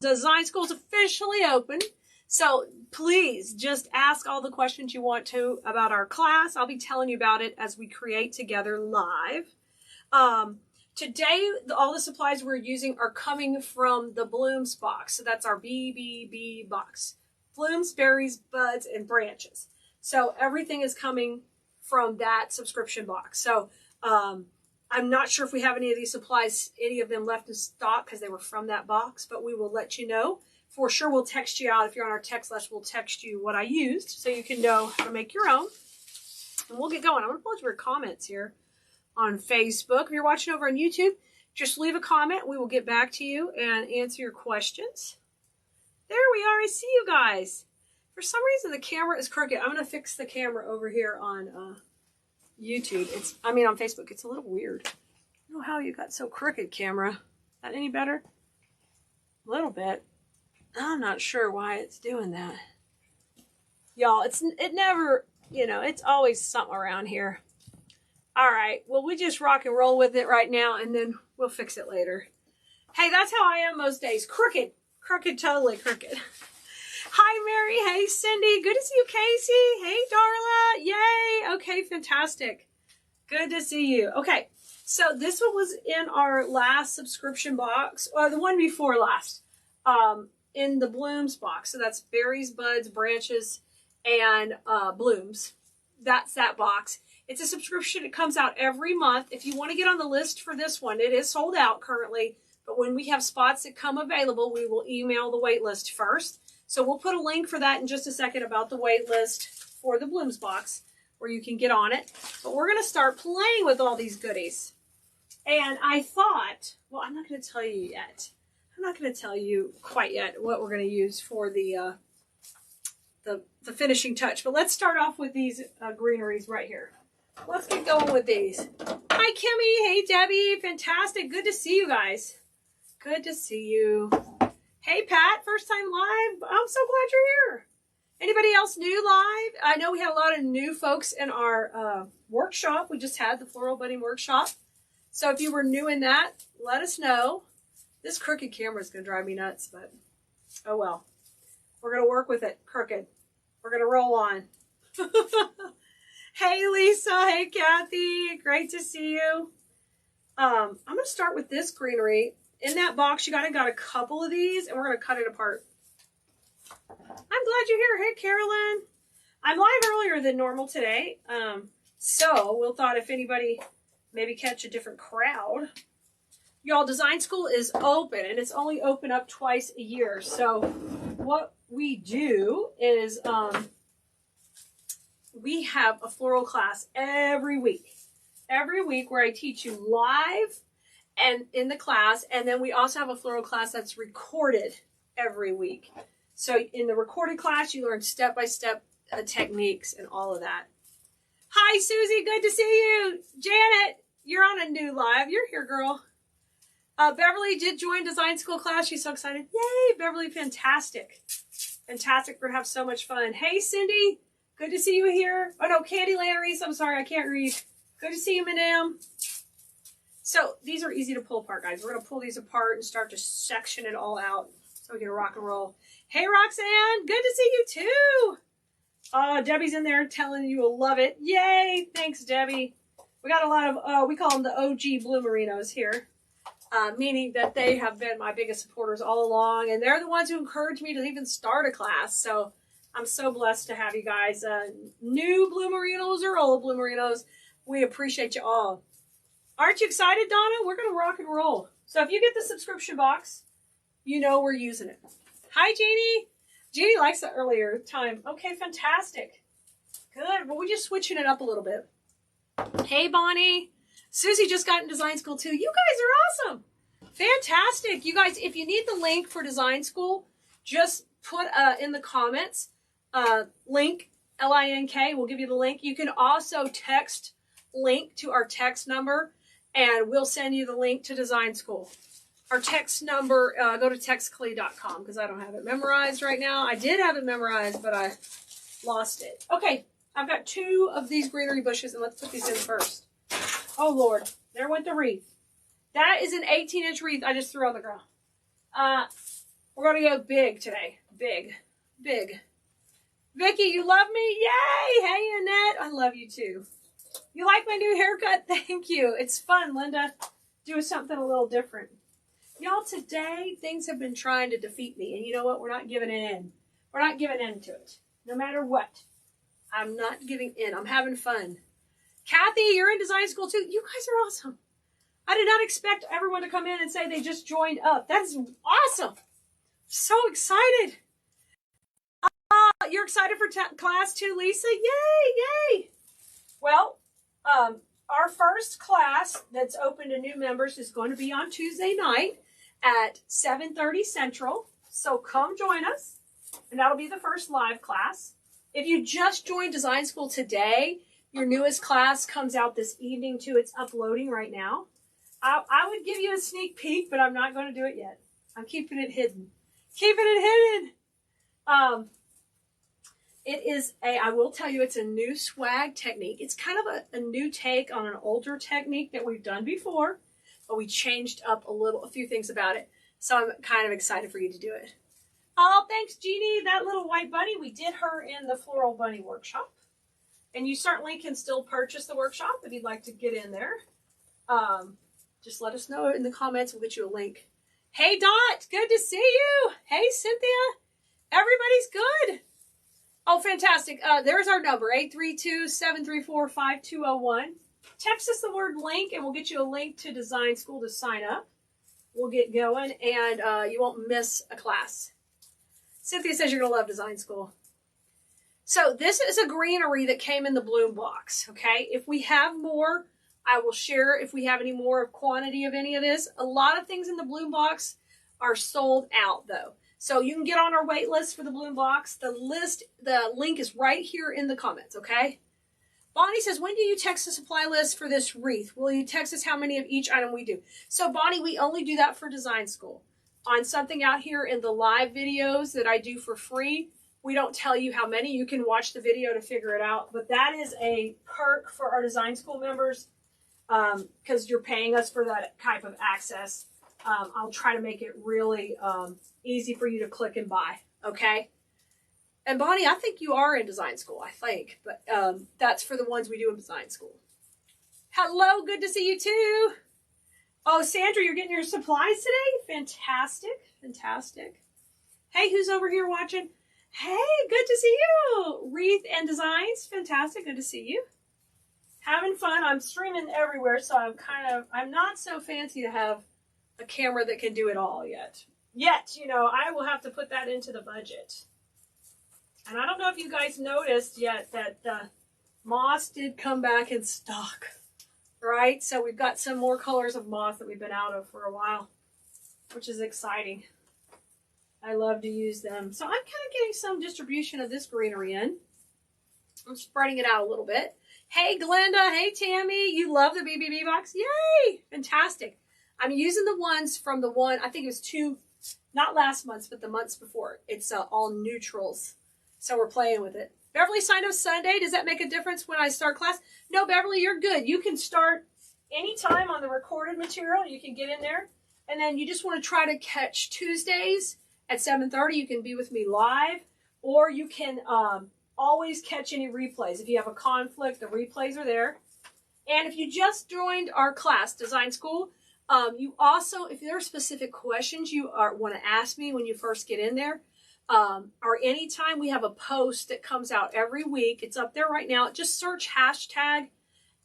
Design School is officially open. So please just ask all the questions you want to about our class. I'll be telling you about it as we create together live. Today, all the supplies we're using are coming from the blooms box. So that's our BBB box. Blooms, berries, buds, and branches. So everything is coming from that subscription box. So I'm not sure if we have any of these supplies, any of them left in stock because they were from that box, but we will let you know. For sure, we'll text you out. If you're on our text list, we'll text you what I used so you can know how to make your own. And we'll get going. I'm going to pull up your comments here on Facebook. If you're watching over on YouTube, just leave a comment. We will get back to you and answer your questions. There we are. I see you guys. For some reason, the camera is crooked. I'm going to fix the camera over here on YouTube. On Facebook. It's a little weird. I don't know how you got so crooked, camera. Is that any better? A little bit. I'm not sure why it's doing that. Y'all, it never, it's always something around here. All right. Well, we just rock and roll with it right now, and then we'll fix it later. Hey, that's how I am most days. Crooked. Crooked, totally crooked. Hi, Mary. Hey, Cindy. Good to see you, Casey. Hey, Darla. Yay. Okay, fantastic. Good to see you. Okay, so this one was in our last subscription box, or the one before last, in the blooms box. So that's berries, buds, branches, and blooms. That's that box. It's a subscription. It comes out every month. If you want to get on the list for this one, it is sold out currently. But when we have spots that come available, we will email the wait list first. So we'll put a link for that in just a second about the wait list for the blooms box where you can get on it. But we're going to start playing with all these goodies. And I thought, well, I'm not going to tell you yet. I'm not going to tell you quite yet what we're going to use for the finishing touch. But let's start off with these greeneries right here. Let's get going with these. Hi, Kimmy. Hey, Debbie. Fantastic. Good to see you guys. Good to see you. Hey, Pat. First time live. I'm so glad you're here. Anybody else new live? I know we had a lot of new folks in our workshop. We just had the floral budding workshop. So if you were new in that, let us know. This crooked camera is going to drive me nuts, but oh well. We're going to work with it. Crooked. We're going to roll on. Hey, Lisa. Hey, Kathy. Great to see you. I'm going to start with this greenery. In that box, you got a couple of these, and we're going to cut it apart. I'm glad you're here. Hey, Carolyn. I'm live earlier than normal today. So we'll thought if anybody maybe catch a different crowd. Y'all, Design School is open, and it's only open up twice a year. So what we do is we have a floral class every week. Every week where I teach you live and in the class. And then we also have a floral class that's recorded every week. So in the recorded class, you learn step-by-step techniques and all of that. Hi, Susie. Good to see you. Janet, you're on a new live. You're here, girl. Beverly did join Design School class. She's so excited. Yay, Beverly. Fantastic. Fantastic. We're going to have so much fun. Hey, Cindy. Good to see you here. Oh, no, Candyland Reese. I'm sorry. I can't read. Good to see you, madam. So these are easy to pull apart, guys. We're going to pull these apart and start to section it all out so we can rock and roll. Hey, Roxanne. Good to see you, too. Oh, Debbie's in there telling you will love it. Yay. Thanks, Debbie. We got a lot of, we call them the OG Bloomerinos here. Meaning that they have been my biggest supporters all along. And they're the ones who encouraged me to even start a class. So I'm so blessed to have you guys. New Bloomerinos or old Bloomerinos. We appreciate you all. Aren't you excited, Donna? We're going to rock and roll. So if you get the subscription box, you know we're using it. Hi, Jeannie. Jeannie likes the earlier time. Okay, fantastic. Good. Well, we're just switching it up a little bit. Hey, Bonnie. Susie just got in Design School, too. You guys are awesome. Fantastic. You guys, if you need the link for Design School, just put in the comments, link, L-I-N-K. We'll give you the link. You can also text link to our text number, and we'll send you the link to Design School. Our text number, go to textkelea.com because I don't have it memorized right now. I did have it memorized, but I lost it. Okay, I've got 2 of these greenery bushes, and let's put these in first. Oh, Lord. There went the wreath. That is an 18-inch wreath I just threw on the ground. We're going to go big today. Big. Big. Vicky, you love me? Yay! Hey, Annette. I love you too. You like my new haircut? Thank you. It's fun, Linda. Doing something a little different. Y'all, today, things have been trying to defeat me. And you know what? We're not giving it in. We're not giving in to it. No matter what. I'm not giving in. I'm having fun. Kathy, you're in design school too. You guys are awesome. I did not expect everyone to come in and say they just joined up. That's awesome. So excited. You're excited for class too, Lisa? Yay, yay. Well, our first class that's open to new members is going to be on Tuesday night at 7:30 Central. So come join us, and that'll be the first live class. If you just joined design school today, your newest class comes out this evening too. It's uploading right now. I would give you a sneak peek, but I'm not going to do it yet. I'm keeping it hidden. Keeping it hidden. It is I will tell you, it's a new swag technique. It's kind of a new take on an older technique that we've done before, but we changed up a few things about it. So I'm kind of excited for you to do it. Oh, thanks, Jeannie. That little white bunny, we did her in the Floral Bunny workshop. And you certainly can still purchase the workshop if you'd like to get in there. Just let us know in the comments. We'll get you a link. Hey, Dot. Good to see you. Hey, Cynthia. Everybody's good. Oh, fantastic. There's our number, 832-734-5201. Text us the word link, and we'll get you a link to Design School to sign up. We'll get going, and you won't miss a class. Cynthia says you're going to love Design School. So this is a greenery that came in the bloom box, okay? If we have more, I will share if we have any more quantity of any of this. A lot of things in the bloom box are sold out, though. So you can get on our wait list for the bloom box. The link is right here in the comments, okay? Bonnie says, when do you text the supply list for this wreath? Will you text us how many of each item we do? So Bonnie, we only do that for design school. On something out here in the live videos that I do for free, we don't tell you how many. You can watch the video to figure it out. But that is a perk for our design school members because you're paying us for that type of access. I'll try to make it really easy for you to click and buy, okay? And Bonnie, I think you are in design school, I think. But that's for the ones we do in design school. Hello, good to see you too. Oh, Sandra, you're getting your supplies today? Fantastic, fantastic. Hey, who's over here watching? Hey, good to see you. Wreath and Designs, fantastic, good to see you. Having fun. I'm streaming everywhere, so I'm not so fancy to have a camera that can do it all yet. You know, I will have to put that into the budget. And I don't know if you guys noticed yet that the moss did come back in stock, right? So we've got some more colors of moss that we've been out of for a while, which is exciting. I love to use them. So I'm kind of getting some distribution of this greenery in. I'm spreading it out a little bit. Hey, Glenda. Hey, Tammy. You love the BBB box? Yay! Fantastic. I'm using the ones from the one, I think it was two, not last month, but the months before. It's all neutrals. So we're playing with it. Beverly signed up Sunday. Does that make a difference when I start class? No, Beverly, you're good. You can start anytime on the recorded material. You can get in there. And then you just want to try to catch Tuesdays at 7:30. You can be with me live. Or you can always catch any replays. If you have a conflict, the replays are there. And if you just joined our class, Design School, you also, if there are specific questions you want to ask me when you first get in there, or anytime, we have a post that comes out every week. It's up there right now. Just search hashtag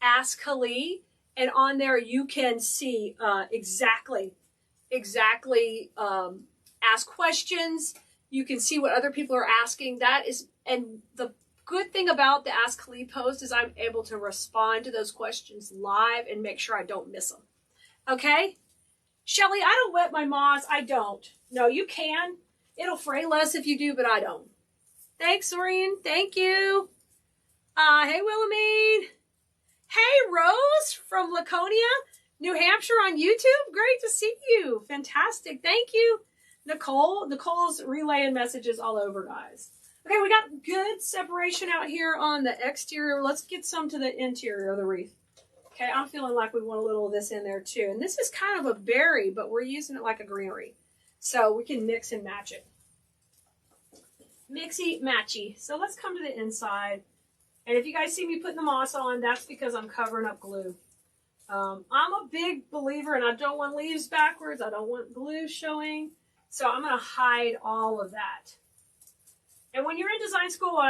Ask Kelea, and on there you can see exactly ask questions. You can see what other people are asking. That is, and the good thing about the Ask Kelea post is I'm able to respond to those questions live and make sure I don't miss them. Okay? Shelly, I don't wet my moss. I don't. No, you can. It'll fray less if you do, but I don't. Thanks, Doreen. Thank you. Hey, Willamine. Hey, Rose from Laconia, New Hampshire on YouTube. Great to see you. Fantastic. Thank you, Nicole. Nicole's relaying messages all over, guys. Okay, we got good separation out here on the exterior. Let's get some to the interior of the wreath. Okay, I'm feeling like we want a little of this in there too. And this is kind of a berry, but we're using it like a greenery. So we can mix and match it. Mixy matchy. So let's come to the inside. And if you guys see me putting the moss on, that's because I'm covering up glue. I'm a big believer, and I don't want leaves backwards. I don't want glue showing. So I'm going to hide all of that. And when you're in design school,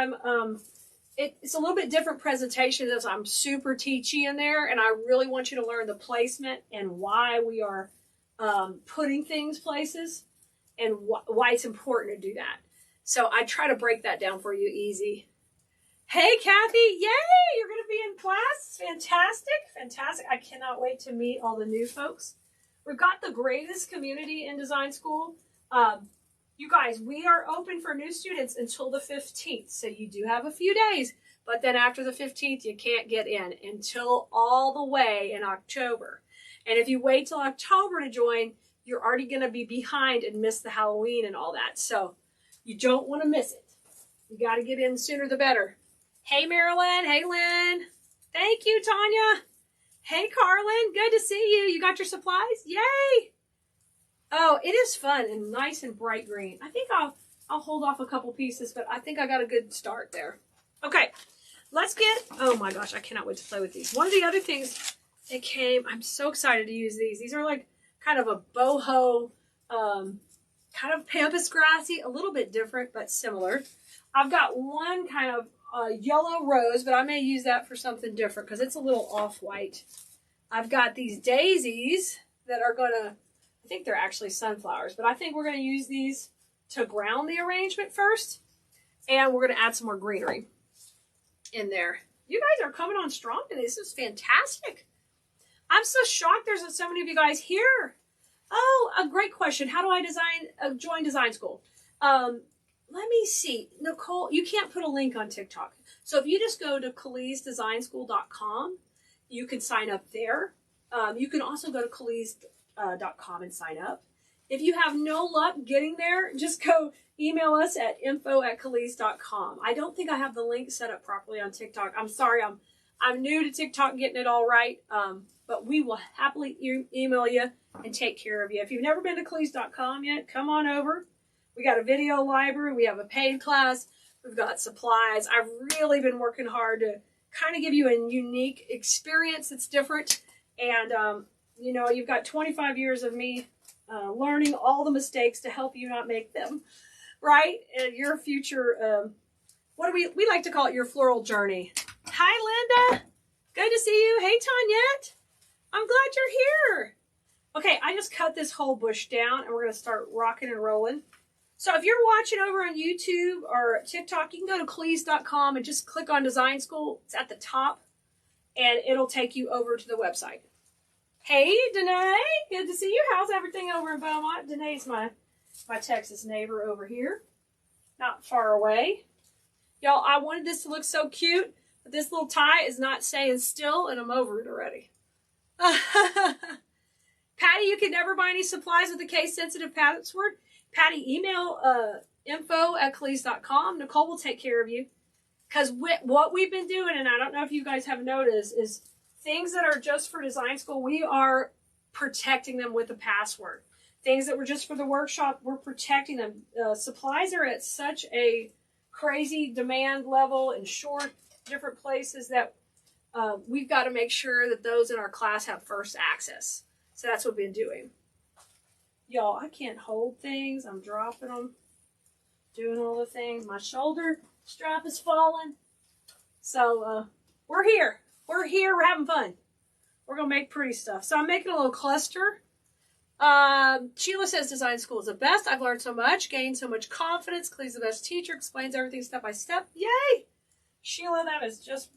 it's a little bit different presentation as I'm super teachy in there. And I really want you to learn the placement and why we are putting things places and why it's important to do that. So I try to break that down for you easy. Hey, Kathy. Yay! You're going to be in class. Fantastic. Fantastic. I cannot wait to meet all the new folks. We've got the greatest community in design school. You guys, we are open for new students until the 15th. So you do have a few days. But then after the 15th, you can't get in until all the way in October. And if you wait till October to join, you're already going to be behind and miss the Halloween and all that. So you don't want to miss it. You got to get in sooner the better. Hey, Marilyn. Hey, Lynn. Thank you, Tanya. Hey, Carlin. Good to see you. You got your supplies? Yay. Oh, it is fun and nice and bright green. I think I'll hold off a couple pieces, but I think I got a good start there. Okay, let's get, oh my gosh, I cannot wait to play with these. One of the other things that came, I'm so excited to use these. These are like kind of a boho, kind of pampas grassy, a little bit different, but similar. I've got one kind of yellow rose, but I may use that for something different because it's a little off-white. I've got these daisies that are going to, I think they're actually sunflowers, but I think we're going to use these to ground the arrangement first. And we're going to add some more greenery in there. You guys are coming on strong today. This is fantastic. I'm so shocked there's so many of you guys here. Oh, a great question. How do I join design school? Let me see. Nicole, you can't put a link on TikTok. So if you just go to KeleasDesignSchool.com, you can sign up there. You can also go to Keleas.com and sign up. If you have no luck getting there, just go email us at info@Keleas.com. I don't think I have the link set up properly on TikTok. I'm sorry. I'm new to TikTok, getting it all right. But we will happily email you and take care of you. If you've never been to Keleas.com yet, come on over. We got a video library. We have a paid class. We've got supplies. I've really been working hard to kind of give you a unique experience that's different. And, you know, you've got 25 years of me learning all the mistakes to help you not make them, right? And your future, what do we like to call it, your floral journey. Hi, Linda. Good to see you. Hey, Tanyette. I'm glad you're here. Okay, I just cut this whole bush down, and we're going to start rocking and rolling. So if you're watching over on YouTube or TikTok, you can go to Keleas.com and just click on Design School. It's at the top, and it'll take you over to the website. Hey, Danae. Good to see you. How's everything over in Beaumont? Danae's my Texas neighbor over here. Not far away. Y'all, I wanted this to look so cute, but this little tie is not staying still, and I'm over it already. Patty, you can never buy any supplies with a case-sensitive password. Patty, email info@Keleas.com. Nicole will take care of you. Because what we've been doing, and I don't know if you guys have noticed, is things that are just for design school, we are protecting them with a password. Things that were just for the workshop, we're protecting them. Supplies are at such a crazy demand level in short, different places that we've got to make sure that those in our class have first access. So that's what we've been doing. Y'all, I can't hold things. I'm dropping them, doing all the things. My shoulder strap is falling. So we're here. We're here. We're having fun. We're going to make pretty stuff. So I'm making a little cluster. Sheila says design school is the best. I've learned so much, gained so much confidence. Kelea's the best teacher, explains everything step by step. Yay! Sheila,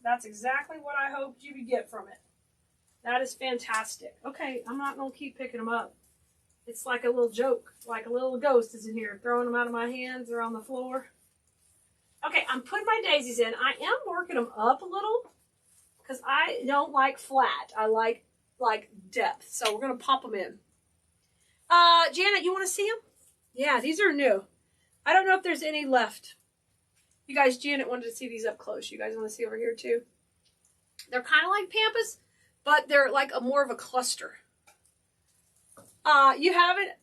that's exactly what I hoped you would get from it. That is fantastic. Okay, I'm not going to keep picking them up. It's like a little joke, like a little ghost is in here, throwing them out of my hands or on the floor. Okay, I'm putting my daisies in. I am working them up a little because I don't like flat. I like depth. So we're going to pop them in. Janet, you want to see them? Yeah, these are new. I don't know if there's any left. You guys, Janet wanted to see these up close. You guys want to see over here too? They're kind of like pampas, but they're like more of a cluster. You have it.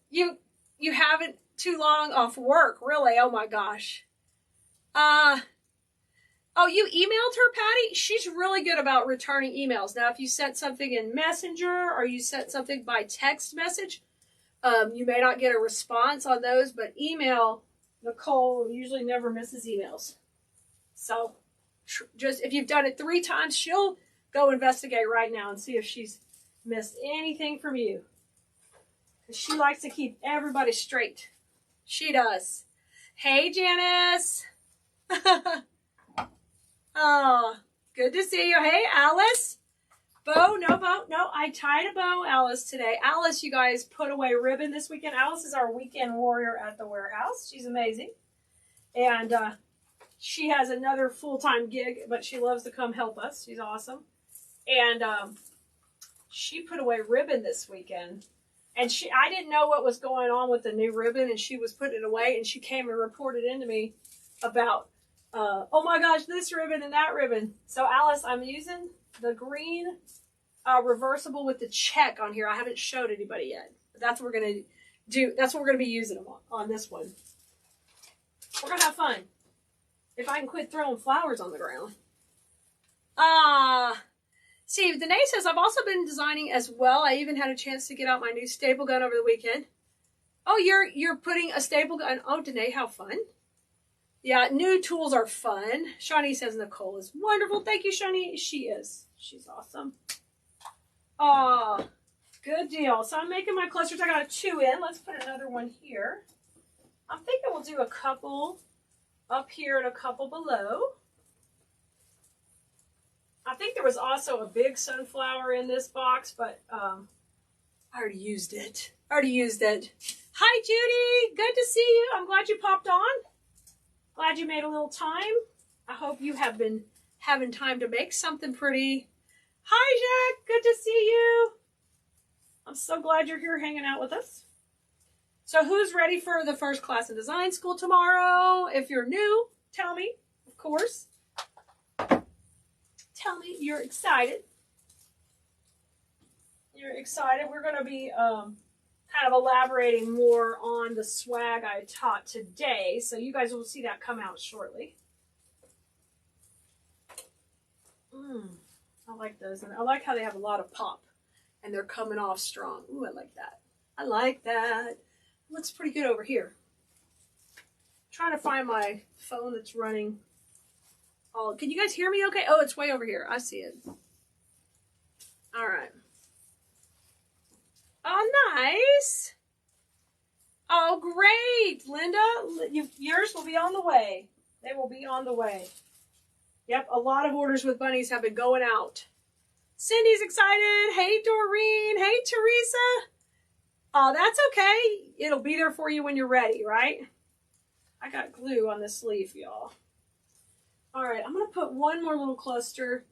you haven't too long off work, really. Oh my gosh. Oh, you emailed her, Patty? She's really good about returning emails. Now, if you sent something in Messenger or you sent something by text message, you may not get a response on those, but email, Nicole usually never misses emails. So just if you've done it 3 times, she'll go investigate right now and see if she's missed anything from you. Because she likes to keep everybody straight. She does. Hey, Janice. Oh, good to see you. Hey, Alice. Bow, no bow. No, I tied a bow, Alice, today. Alice, you guys put away ribbon this weekend. Alice is our weekend warrior at the warehouse. She's amazing. And she has another full-time gig, but she loves to come help us. She's awesome. And she put away ribbon this weekend. And I didn't know what was going on with the new ribbon, and she was putting it away, and she came and reported into me about, oh my gosh, this ribbon and that ribbon. So Alice, I'm using the green reversible with the check on here. I haven't showed anybody yet. But that's what we're going to do. That's what we're going to be using them on this one. We're going to have fun. If I can quit throwing flowers on the ground. See, Danae says, I've also been designing as well. I even had a chance to get out my new staple gun over the weekend. Oh, you're putting a staple gun. Oh, Danae, how fun. Yeah, new tools are fun. Shawnee says Nicole is wonderful. Thank you, Shawnee. She is. She's awesome. Oh, good deal. So I'm making my clusters. I got a 2 in. Let's put another one here. I'm thinking we'll do a couple up here and a couple below. I think there was also a big sunflower in this box, but I already used it. Hi, Judy. Good to see you. I'm glad you popped on. Glad you made a little time. I hope you have been having time to make something pretty. Hi, Jack. Good to see you. I'm so glad you're here hanging out with us. So who's ready for the first class in design school tomorrow? If you're new, tell me, of course. Tell me you're excited. You're excited. We're going to be kind of elaborating more on the swag I taught today. So you guys will see that come out shortly. I like those. And I like how they have a lot of pop. And they're coming off strong. Ooh, I like that. I like that. Looks pretty good over here. Trying to find my phone that's running. Oh, can you guys hear me okay? Oh, it's way over here. I see it. All right. Oh, nice. Oh, great. Linda, yours will be on the way. They will be on the way. Yep, a lot of orders with bunnies have been going out. Cindy's excited. Hey, Doreen. Hey, Teresa. Oh, that's okay. It'll be there for you when you're ready, right? I got glue on this sleeve, y'all. All right, I'm going to put one more little cluster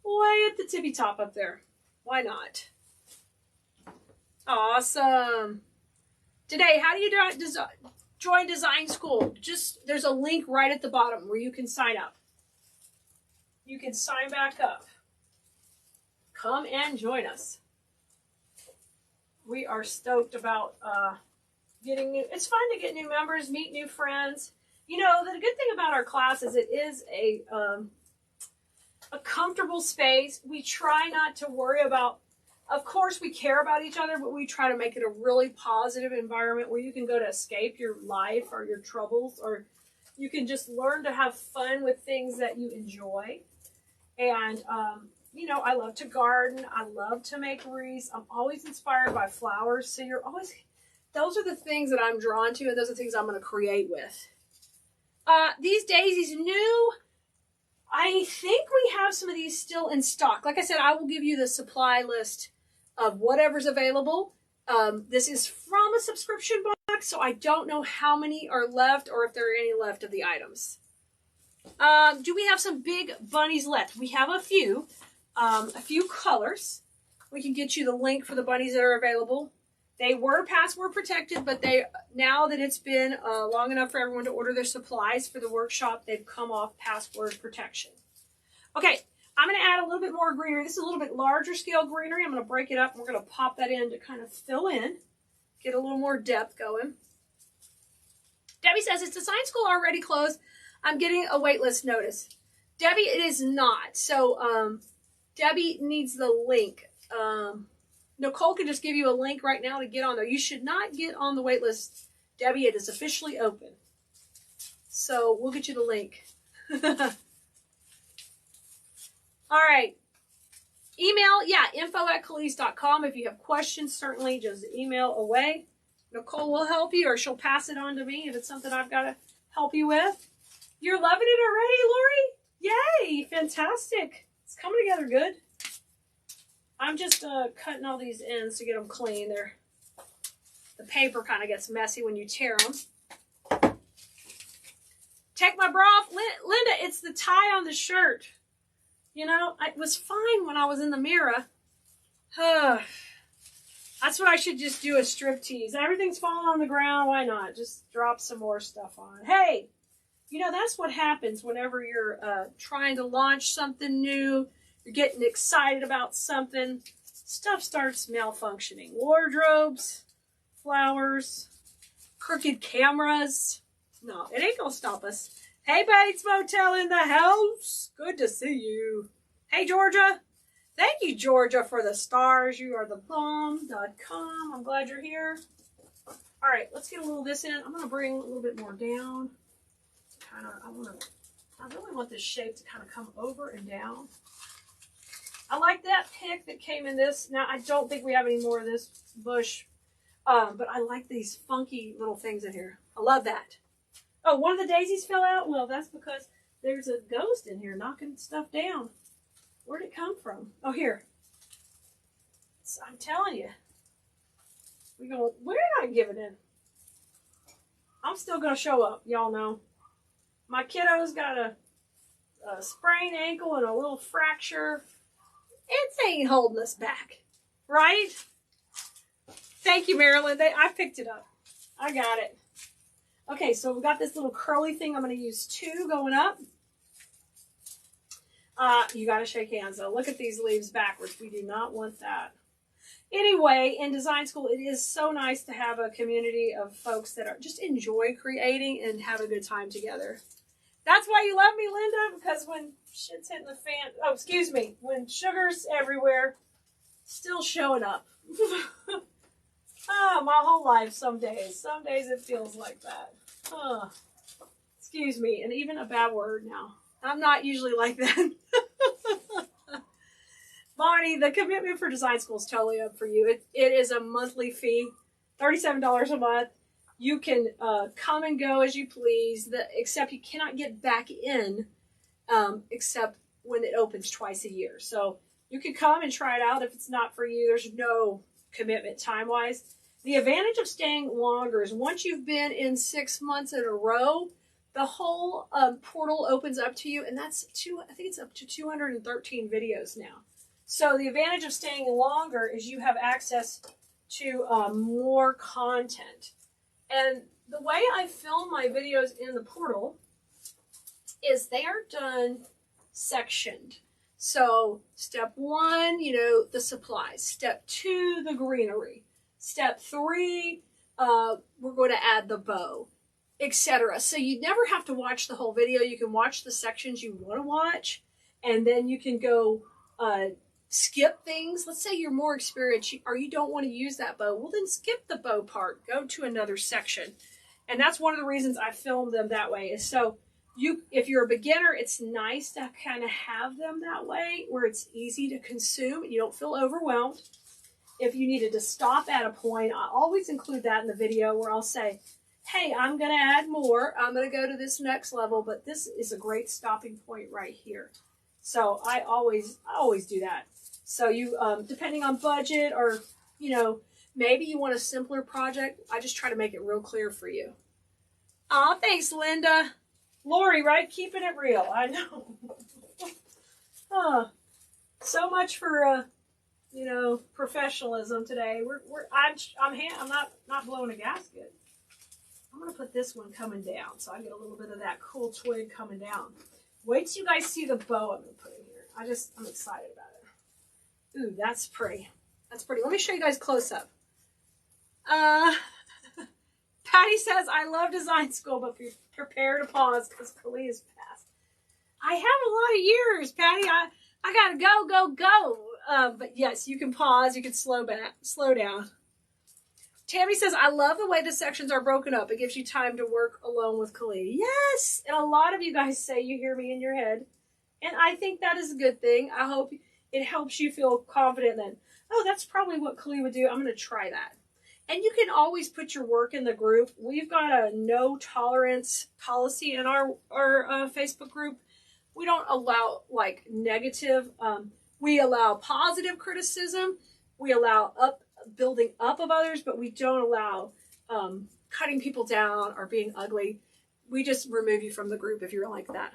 way at the tippy top up there. Why not? Awesome. Today, how do you join design school? There's a link right at the bottom where you can sign up. You can sign back up. Come and join us. We are stoked about getting new. It's fun to get new members, meet new friends. You know, the good thing about our class is it is a comfortable space. We try not to worry about, of course we care about each other, but we try to make it a really positive environment where you can go to escape your life or your troubles, or you can just learn to have fun with things that you enjoy. And, you know, I love to garden. I love to make wreaths. I'm always inspired by flowers. So those are the things that I'm drawn to, and those are the things I'm going to create with. These daisies new. I think we have some of these still in stock. Like I said, I will give you the supply list of whatever's available. This is from a subscription box, so I don't know how many are left or if there are any left of the items. Do we have some big bunnies left? We have a few colors. We can get you the link for the bunnies that are available. They were password protected, but now that it's been long enough for everyone to order their supplies for the workshop, they've come off password protection. Okay, I'm going to add a little bit more greenery. This is a little bit larger scale greenery. I'm going to break it up, and we're going to pop that in to kind of fill in, get a little more depth going. Debbie says, is design school already closed? I'm getting a wait list notice. Debbie, it is not. So Debbie needs the link. Nicole can just give you a link right now to get on there. You should not get on the wait list. Debbie, it is officially open. So we'll get you the link. All right. Email, yeah, info@keleas.com. If you have questions, certainly just email away. Nicole will help you, or she'll pass it on to me if it's something I've got to help you with. You're loving it already, Lori? Yay, fantastic. It's coming together good. I'm just cutting all these ends to get them clean. The paper kind of gets messy when you tear them. Take my bra off. Linda, it's the tie on the shirt. You know, it was fine when I was in the mirror. That's what I should just do, a striptease. Everything's falling on the ground. Why not? Just drop some more stuff on. Hey, you know, that's what happens whenever you're trying to launch something new. You're getting excited about something. Stuff starts malfunctioning. Wardrobes, flowers, crooked cameras. No, it ain't gonna stop us. Hey, Bates Motel in the house. Good to see you. Hey, Georgia. Thank you, Georgia, for the stars. You are the bomb.com. I'm glad you're here. All right, let's get a little of this in. I'm going to bring a little bit more down. I really want this shape to kind of come over and down. I like that pick that came in this. Now, I don't think we have any more of this bush, but I like these funky little things in here. I love that. Oh, one of the daisies fell out? Well, that's because there's a ghost in here knocking stuff down. Where'd it come from? Oh, here. I'm telling you. We're not giving in. I'm still going to show up. Y'all know. My kiddo's got a sprained ankle and a little fracture. It ain't holding us back. Right? Thank you, Marilyn. I picked it up. I got it. Okay, so we've got this little curly thing. I'm going to use 2 going up. You got to shake hands, though. Look at these leaves backwards. We do not want that. Anyway, in design school, it is so nice to have a community of folks that just enjoy creating and have a good time together. That's why you love me, Linda, because when shit's hitting the fan, when sugar's everywhere, still showing up. My whole life, some days it feels like that. Excuse me, and even a bad word now. I'm not usually like that. Bonnie, the commitment for design school is totally up for you. It is a monthly fee, $37 a month. You can come and go as you please, except you cannot get back in except when it opens twice a year. So you can come and try it out. If it's not for you, there's no commitment time-wise. The advantage of staying longer is once you've been in 6 months in a row, the whole portal opens up to you, and I think it's up to 213 videos now. So the advantage of staying longer is you have access to more content. And the way I film my videos in the portal is they are done sectioned. So step 1, the supplies. Step 2, the greenery. Step 3, we're going to add the bow, etc. So you never have to watch the whole video. You can watch the sections you want to watch, and then you can go skip things. Let's say you're more experienced or you don't want to use that bow. Well, then skip the bow part. Go to another section. And that's one of the reasons I filmed them that way. Is so if you're a beginner, it's nice to kind of have them that way where it's easy to consume and you don't feel overwhelmed. If you needed to stop at a point, I always include that in the video where I'll say, hey, I'm going to add more. I'm going to go to this next level, but this is a great stopping point right here. So I always do that. So you, depending on budget or, maybe you want a simpler project, I just try to make it real clear for you. Aw, thanks, Linda. Lori, right? Keeping it real. I know. So much for, professionalism today. I'm not blowing a gasket. I'm going to put this one coming down so I get a little bit of that cool twig coming down. Wait till you guys see the bow I'm going to put in here. I'm excited about it. Ooh, that's pretty. That's pretty. Let me show you guys close up. Patty says, I love design school, but be prepared to pause because Kelea's passed. I have a lot of years, Patty. I gotta go. But yes, you can pause. You can slow down. Tammy says, I love the way the sections are broken up. It gives you time to work alone with Kelea. Yes! And a lot of you guys say you hear me in your head. And I think that is a good thing. I hope it helps you feel confident then. Oh, that's probably what Kelea would do. I'm going to try that. And you can always put your work in the group. We've got a no tolerance policy in our Facebook group. We don't allow like negative. We allow positive criticism. We allow building up of others, but we don't allow cutting people down or being ugly. We just remove you from the group if you're like that.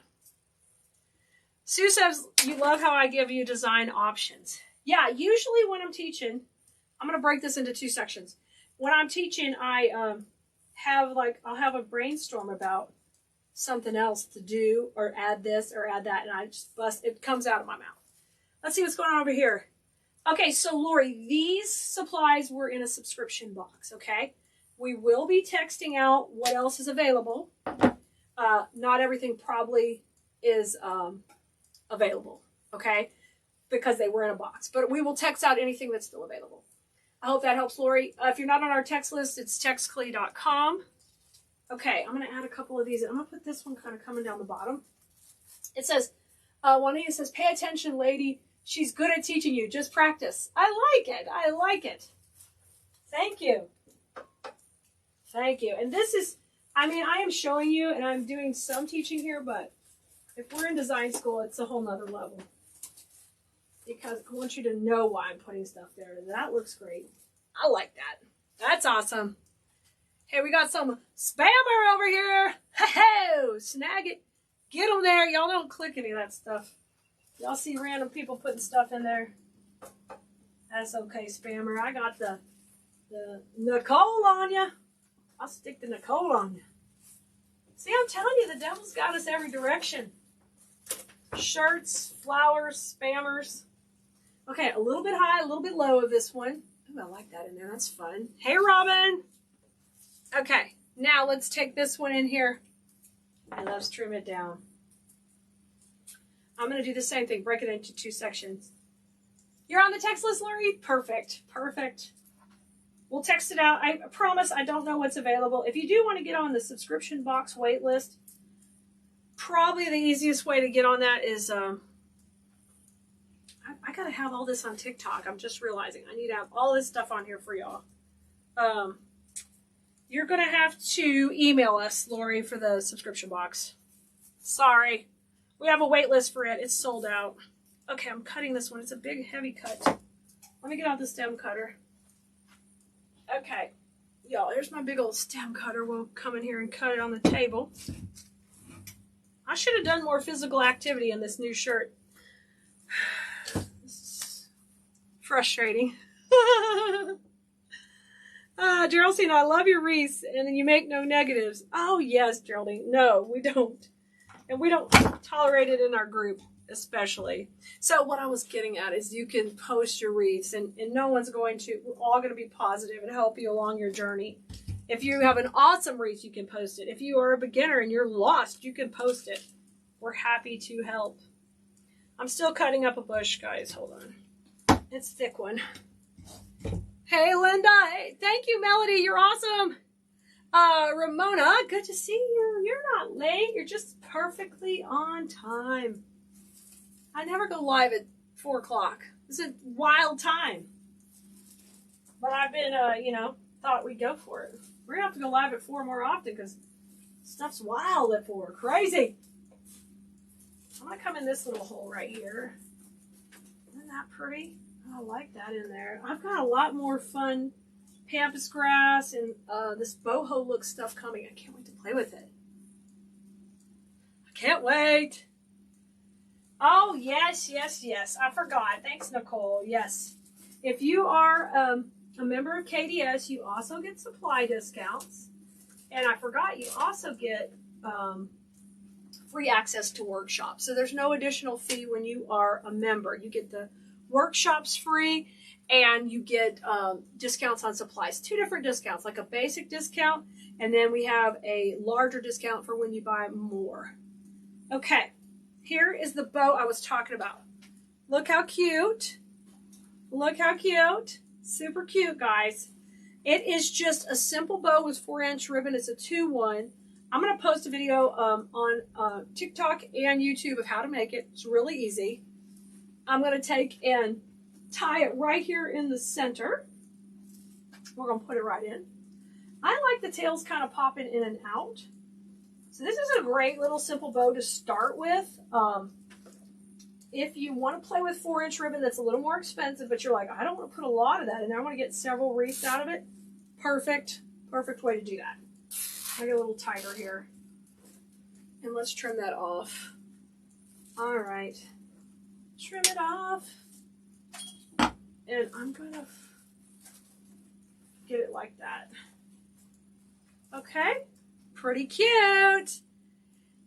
Sue says, you love how I give you design options. Yeah, usually when I'm teaching, I'm going to break this into 2 sections. When I'm teaching, I'll have a brainstorm about something else to do or add this or add that, and I just it comes out of my mouth. Let's see what's going on over here. Okay, so Lori, these supplies were in a subscription box, okay? We will be texting out what else is available. Not everything probably is available, okay? Because they were in a box. But we will text out anything that's still available. I hope that helps, Lori. If you're not on our text list, it's textkelea.com. Okay, I'm going to add a couple of these. I'm going to put this one kind of coming down the bottom. It says, one of these says, pay attention, lady. She's good at teaching you. Just practice. I like it. I like it. Thank you. Thank you. And this is, I mean, I am showing you and I'm doing some teaching here, but if we're in design school, it's a whole nother level. Because I want you to know why I'm putting stuff there. That looks great. I like that. That's awesome. Hey, we got some spammer over here. Ho-ho! Snag it. Get them there. Y'all don't click any of that stuff. Y'all see random people putting stuff in there. That's okay, spammer. I got the Nicole on you. I'll stick the Nicole on you. See, I'm telling you, the devil's got us every direction. Shirts, flowers, spammers. Okay, a little bit high, a little bit low of this one. Ooh, I like that in there. That's fun. Hey, Robin. Okay, now let's take this one in here and let's trim it down. I'm going to do the same thing. Break it into 2 sections. You're on the text list, Lori? Perfect. Perfect. We'll text it out. I promise I don't know what's available. If you do want to get on the subscription box wait list, probably the easiest way to get on that is, I got to have all this on TikTok. I'm just realizing I need to have all this stuff on here for y'all. You're going to have to email us, Lori, for the subscription box. Sorry. We have a wait list for it. It's sold out. Okay, I'm cutting this one. It's a big, heavy cut. Let me get out the stem cutter. Okay. Y'all, here's my big old stem cutter. We'll come in here and cut it on the table. I should have done more physical activity in this new shirt. This is frustrating. Geraldine, I love your wreaths, and then you make no negatives. Oh, yes, Geraldine. No, we don't. And we don't tolerate it in our group, especially. So what I was getting at is you can post your wreaths, and no one's going to, we're all going to be positive and help you along your journey. If you have an awesome wreath, you can post it. If you are a beginner and you're lost, you can post it. We're happy to help. I'm still cutting up a bush, guys. Hold on. It's a thick one. Hey, Linda. Hey, thank you, Melody. You're awesome. Ramona, good to see you. You're not late. You're just perfectly on time. I never go live at 4 o'clock. It's a wild time. But I've been, thought we'd go for it. We're going to have to go live at 4 more often because stuff's wild at 4. Crazy. I'm going to come in this little hole right here. Isn't that pretty? Oh, I like that in there. I've got a lot more fun pampas grass and this boho look stuff coming. I can't wait to play with it. I can't wait. Oh, yes. I forgot. Thanks, Nicole. Yes. If you are a member of KDS, you also get supply discounts. And I forgot, you also get free access to workshops. So there's no additional fee when you are a member. You get the workshops free, and you get discounts on supplies. 2 different discounts, like a basic discount, and then we have a larger discount for when you buy more. Okay, here is the bow I was talking about. Look how cute. Look how cute. Super cute, guys. It is just a simple bow with 4-inch ribbon. It's a 2-1. I'm going to post a video on TikTok and YouTube of how to make it. It's really easy. I'm going to take and tie it right here in the center. We're going to put it right in. I like the tails kind of popping in and out. So this is a great little simple bow to start with. If you want to play with 4-inch ribbon, that's a little more expensive, but you're like, I don't want to put a lot of that in there. I want to get several wreaths out of it. Perfect way to do that. Make it a little tighter here. And let's trim that off. All right. Trim it off. And I'm going to get it like that. Okay. Pretty cute.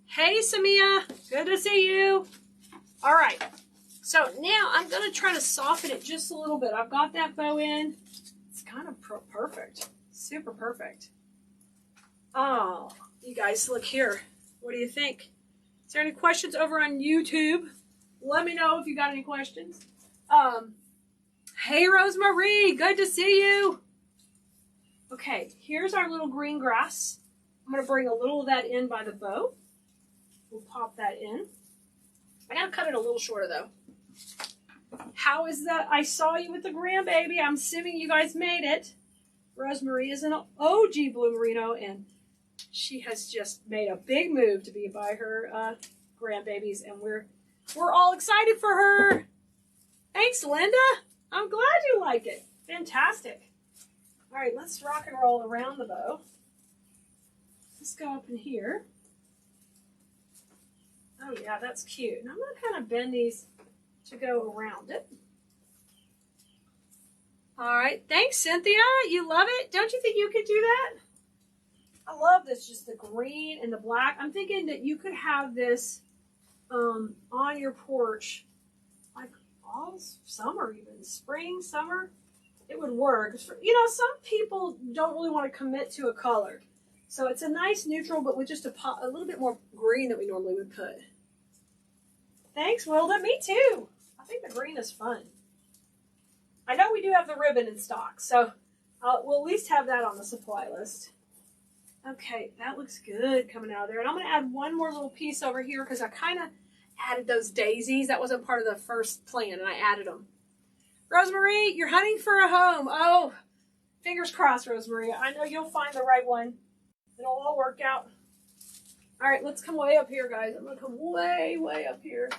Hey, Samia. Good to see you. All right. So now I'm going to try to soften it just a little bit. I've got that bow in. It's kind of perfect. Super perfect. Oh, you guys, look here. What do you think? Is there any questions over on YouTube? Let me know if you got any questions. Hey, Rosemary. Good to see you. Okay, here's our little green grass. I'm going to bring a little of that in by the bow. We'll pop that in. I got to cut it a little shorter, though. How is that? I saw you with the grandbaby. I'm assuming you guys made it. Rosemary is an OG Blue Merino, and she has just made a big move to be by her grandbabies, and we're all excited for her. Thanks, Linda. I'm glad you like it. Fantastic. All right, let's rock and roll around the bow. Let's go up in here. Oh, yeah, that's cute. And I'm going to kind of bend these to go around it. All right. Thanks, Cynthia. You love it? Don't you think you could do that? I love this, just the green and the black. I'm thinking that you could have this on your porch like all summer, even spring, summer. It would work. You know, some people don't really want to commit to a color. So it's a nice neutral, but with just a little bit more green than we normally would put. Thanks, Wilda. Me too. I think the green is fun. I know we do have the ribbon in stock, so we'll at least have that on the supply list. Okay, that looks good coming out of there. And I'm going to add one more little piece over here because I kind of added those daisies. That wasn't part of the first plan, and I added them. Rosemary, you're hunting for a home. Oh, fingers crossed, Rosemary. I know you'll find the right one. It'll all work out. All right, let's come way up here, guys. I'm going to come way, way up here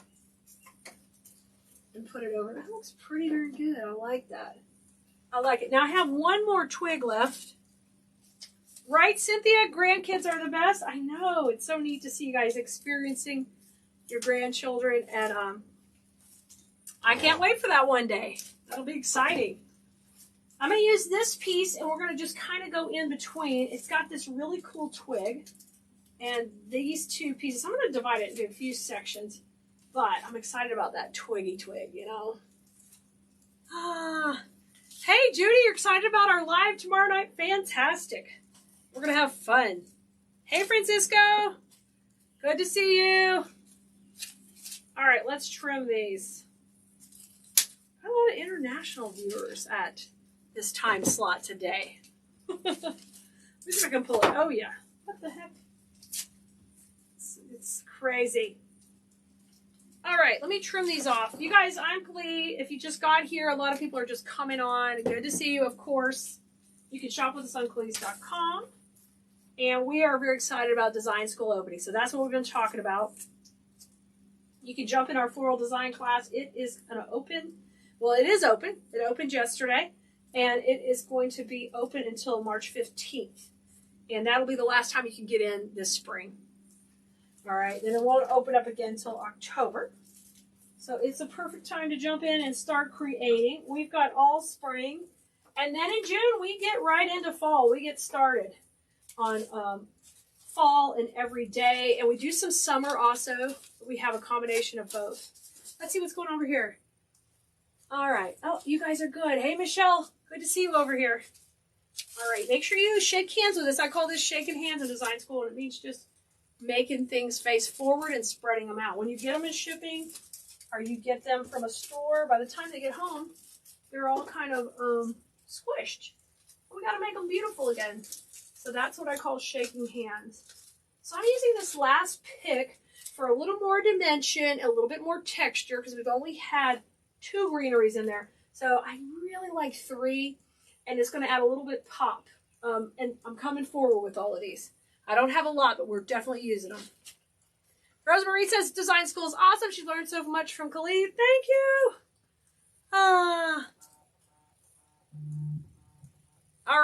and put it over. That looks pretty darn good. I like that. I like it. Now, I have one more twig left. Right, Cynthia? Grandkids are the best. I know. It's so neat to see you guys experiencing your grandchildren. And I can't wait for that one day. That'll be exciting. I'm going to use this piece, and we're going to just kind of go in between. It's got this really cool twig, and these two pieces. I'm going to divide it into a few sections, but I'm excited about that twiggy twig, you know. Hey, Judy, you're excited about our live tomorrow night? Fantastic. We're going to have fun. Hey, Francisco. Good to see you. All right, let's trim these. I have a lot of international viewers at this time slot today. Let me see if I can pull it. Oh, yeah. What the heck? It's crazy. All right, let me trim these off. You guys, I'm Keleea. If you just got here, a lot of people are just coming on. Good to see you, of course. You can shop with us on Keleas.com. And we are very excited about design school opening. So that's what we've been talking about. You can jump in our floral design class. It is going to open. Well, it is open. It opened yesterday. And it is going to be open until March 15th. And that'll be the last time you can get in this spring. All right. Then it won't open up again until October. So it's a perfect time to jump in and start creating. We've got all spring. And then in June, we get right into fall. We get started on fall and every day. And we do some summer also. We have a combination of both. Let's see what's going on over here. All right. Oh, you guys are good. Hey, Michelle. Good to see you over here. All right. Make sure you shake hands with us. I call this shaking hands in design school, and it means just making things face forward and spreading them out. When you get them in shipping or you get them from a store, by the time they get home, they're all kind of squished. We got to make them beautiful again. So that's what I call shaking hands. So I'm using this last pick for a little more dimension, a little bit more texture, because we've only had 2 greeneries in there. So I really like 3, and it's going to add a little bit pop. And I'm coming forward with all of these. I don't have a lot, but we're definitely using them. Rosemary says design school is awesome. She's learned so much from Kelea. Thank you. All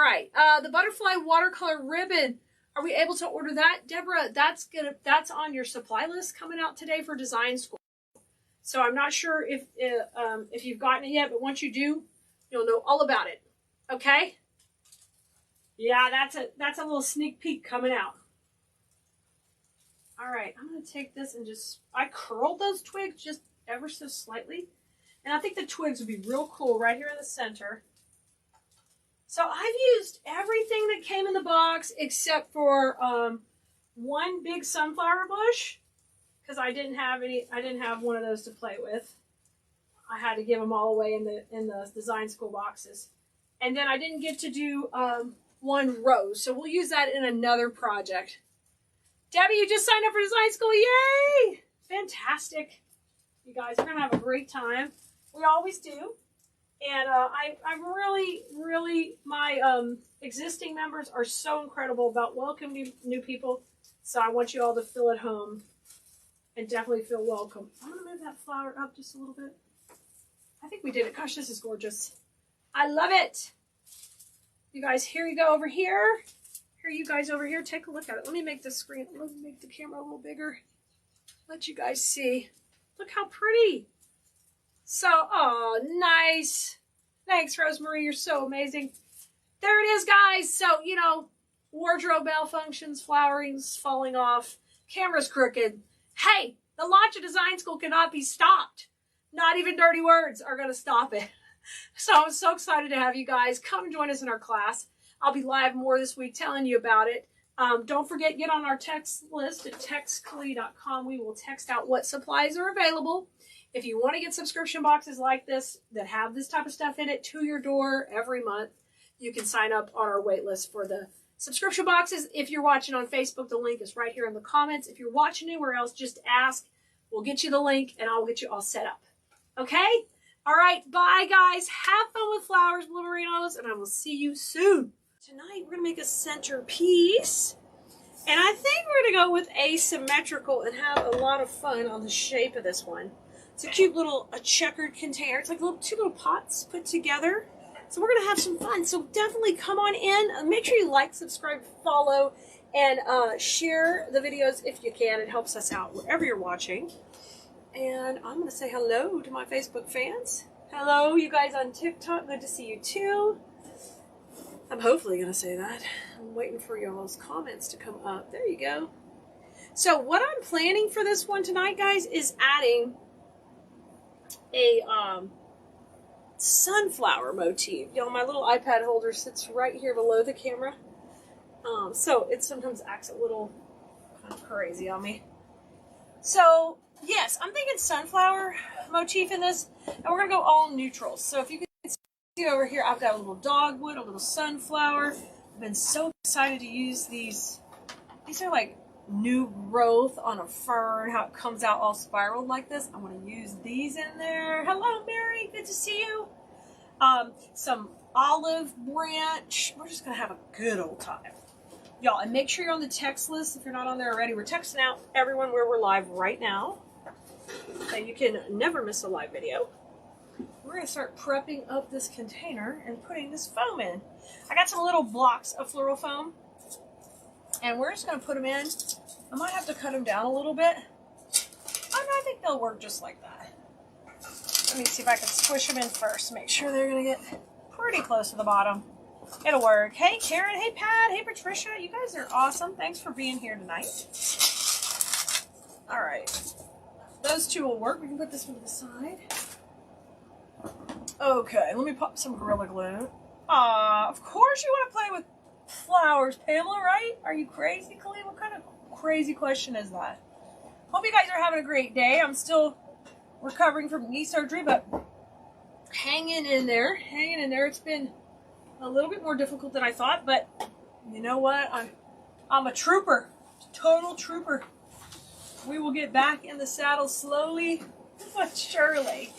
right. The butterfly watercolor ribbon. Are we able to order that, Deborah? That's on your supply list coming out today for design school. So I'm not sure if you've gotten it yet, but once you do, you'll know all about it. Okay? Yeah, that's a little sneak peek coming out. All right, I'm going to take this and I curled those twigs just ever so slightly. And I think the twigs would be real cool right here in the center. So I've used everything that came in the box except for one big sunflower bush, because I didn't have one of those to play with. I had to give them all away in the design school boxes. And then I didn't get to do one rose, so we'll use that in another project. Debbie, you just signed up for design school. Yay! Fantastic. You guys are going to have a great time. We always do. And I'm really, my existing members are so incredible about welcoming new people. So I want you all to feel at home and definitely feel welcome. I'm going to move that flower up just a little bit. I think we did it. Gosh, this is gorgeous. I love it. You guys, here you go over here. Here you guys over here. Take a look at it. Let me make the screen, let me make the camera a little bigger. Let you guys see. Look how pretty. So, oh, nice. Thanks, Rosemary. You're so amazing. There it is, guys. So, you know, wardrobe malfunctions, flowerings falling off, camera's crooked. Hey, the launch of design school cannot be stopped. Not even dirty words are going to stop it. So I'm so excited to have you guys come join us in our class. I'll be live more this week telling you about it. Don't forget, get on our text list at textkelea.com. We will text out what supplies are available. If you want to get subscription boxes like this that have this type of stuff in it to your door every month, you can sign up on our wait list for the subscription boxes. If you're watching on Facebook, the link is right here in the comments. If you're watching anywhere else, just ask. We'll get you the link and I'll get you all set up. Okay? All right. Bye, guys. Have fun with flowers, Blueberinos, and I will see you soon. Tonight, we're going to make a centerpiece. And I think we're going to go with asymmetrical and have a lot of fun on the shape of this one. It's a cute little checkered container. It's like two little pots put together. So we're going to have some fun. So definitely come on in. Make sure you like, subscribe, follow, and share the videos if you can. It helps us out wherever you're watching. And I'm going to say hello to my Facebook fans. Hello, you guys on TikTok. Good to see you too. I'm hopefully going to say that. I'm waiting for y'all's comments to come up. There you go. So what I'm planning for this one tonight, guys, is adding a sunflower motif. You know, my little iPad holder sits right here below the camera. So it sometimes acts a little kind of crazy on me. So, yes, I'm thinking sunflower motif in this. And we're going to go all neutrals. So if you can see over here, I've got a little dogwood, a little sunflower. I've been so excited to use these. These are like new growth on a fern, how it comes out all spiraled like this. I want to use these in there. Hello, Mary. Good to see you. Some olive branch. We're just going to have a good old time. Y'all, and make sure you're on the text list if you're not on there already. We're texting out everyone where we're live right now, so you can never miss a live video. We're going to start prepping up this container and putting this foam in. I got some little blocks of floral foam, and we're just going to put them in. I might have to cut them down a little bit. Oh, no, I think they'll work just like that. Let me see if I can squish them in first. Make sure they're going to get pretty close to the bottom. It'll work. Hey, Karen. Hey, Pat. Hey, Patricia. You guys are awesome. Thanks for being here tonight. All right. Those two will work. We can put this one to the side. Okay, let me pop some Gorilla Glue. Of course you want to play with flowers, Pamela, right? Are you crazy, Keleas? What kind of crazy question is that? Hope you guys are having a great day. I'm still recovering from knee surgery, but hanging in there. It's been a little bit more difficult than I thought, but you know what? I'm a trooper, total trooper. We will get back in the saddle slowly but surely.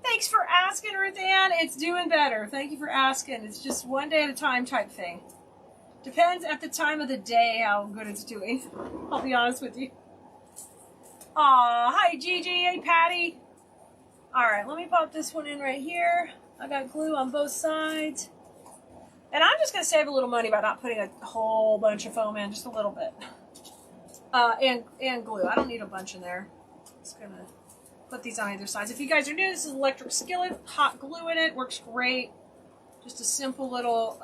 Thanks for asking, Ruth Ann. It's doing better. Thank you for asking. It's just one day at a time type thing. Depends at the time of the day how good it's doing. I'll be honest with you. Aw, hi Gigi. Hey Patty. Alright, let me pop this one in right here. I got glue on both sides. And I'm just going to save a little money by not putting a whole bunch of foam in, just a little bit. And glue. I don't need a bunch in there. Just going to put these on either sides. If you guys are new, this is electric skillet. Hot glue in it. Works great. Just a simple little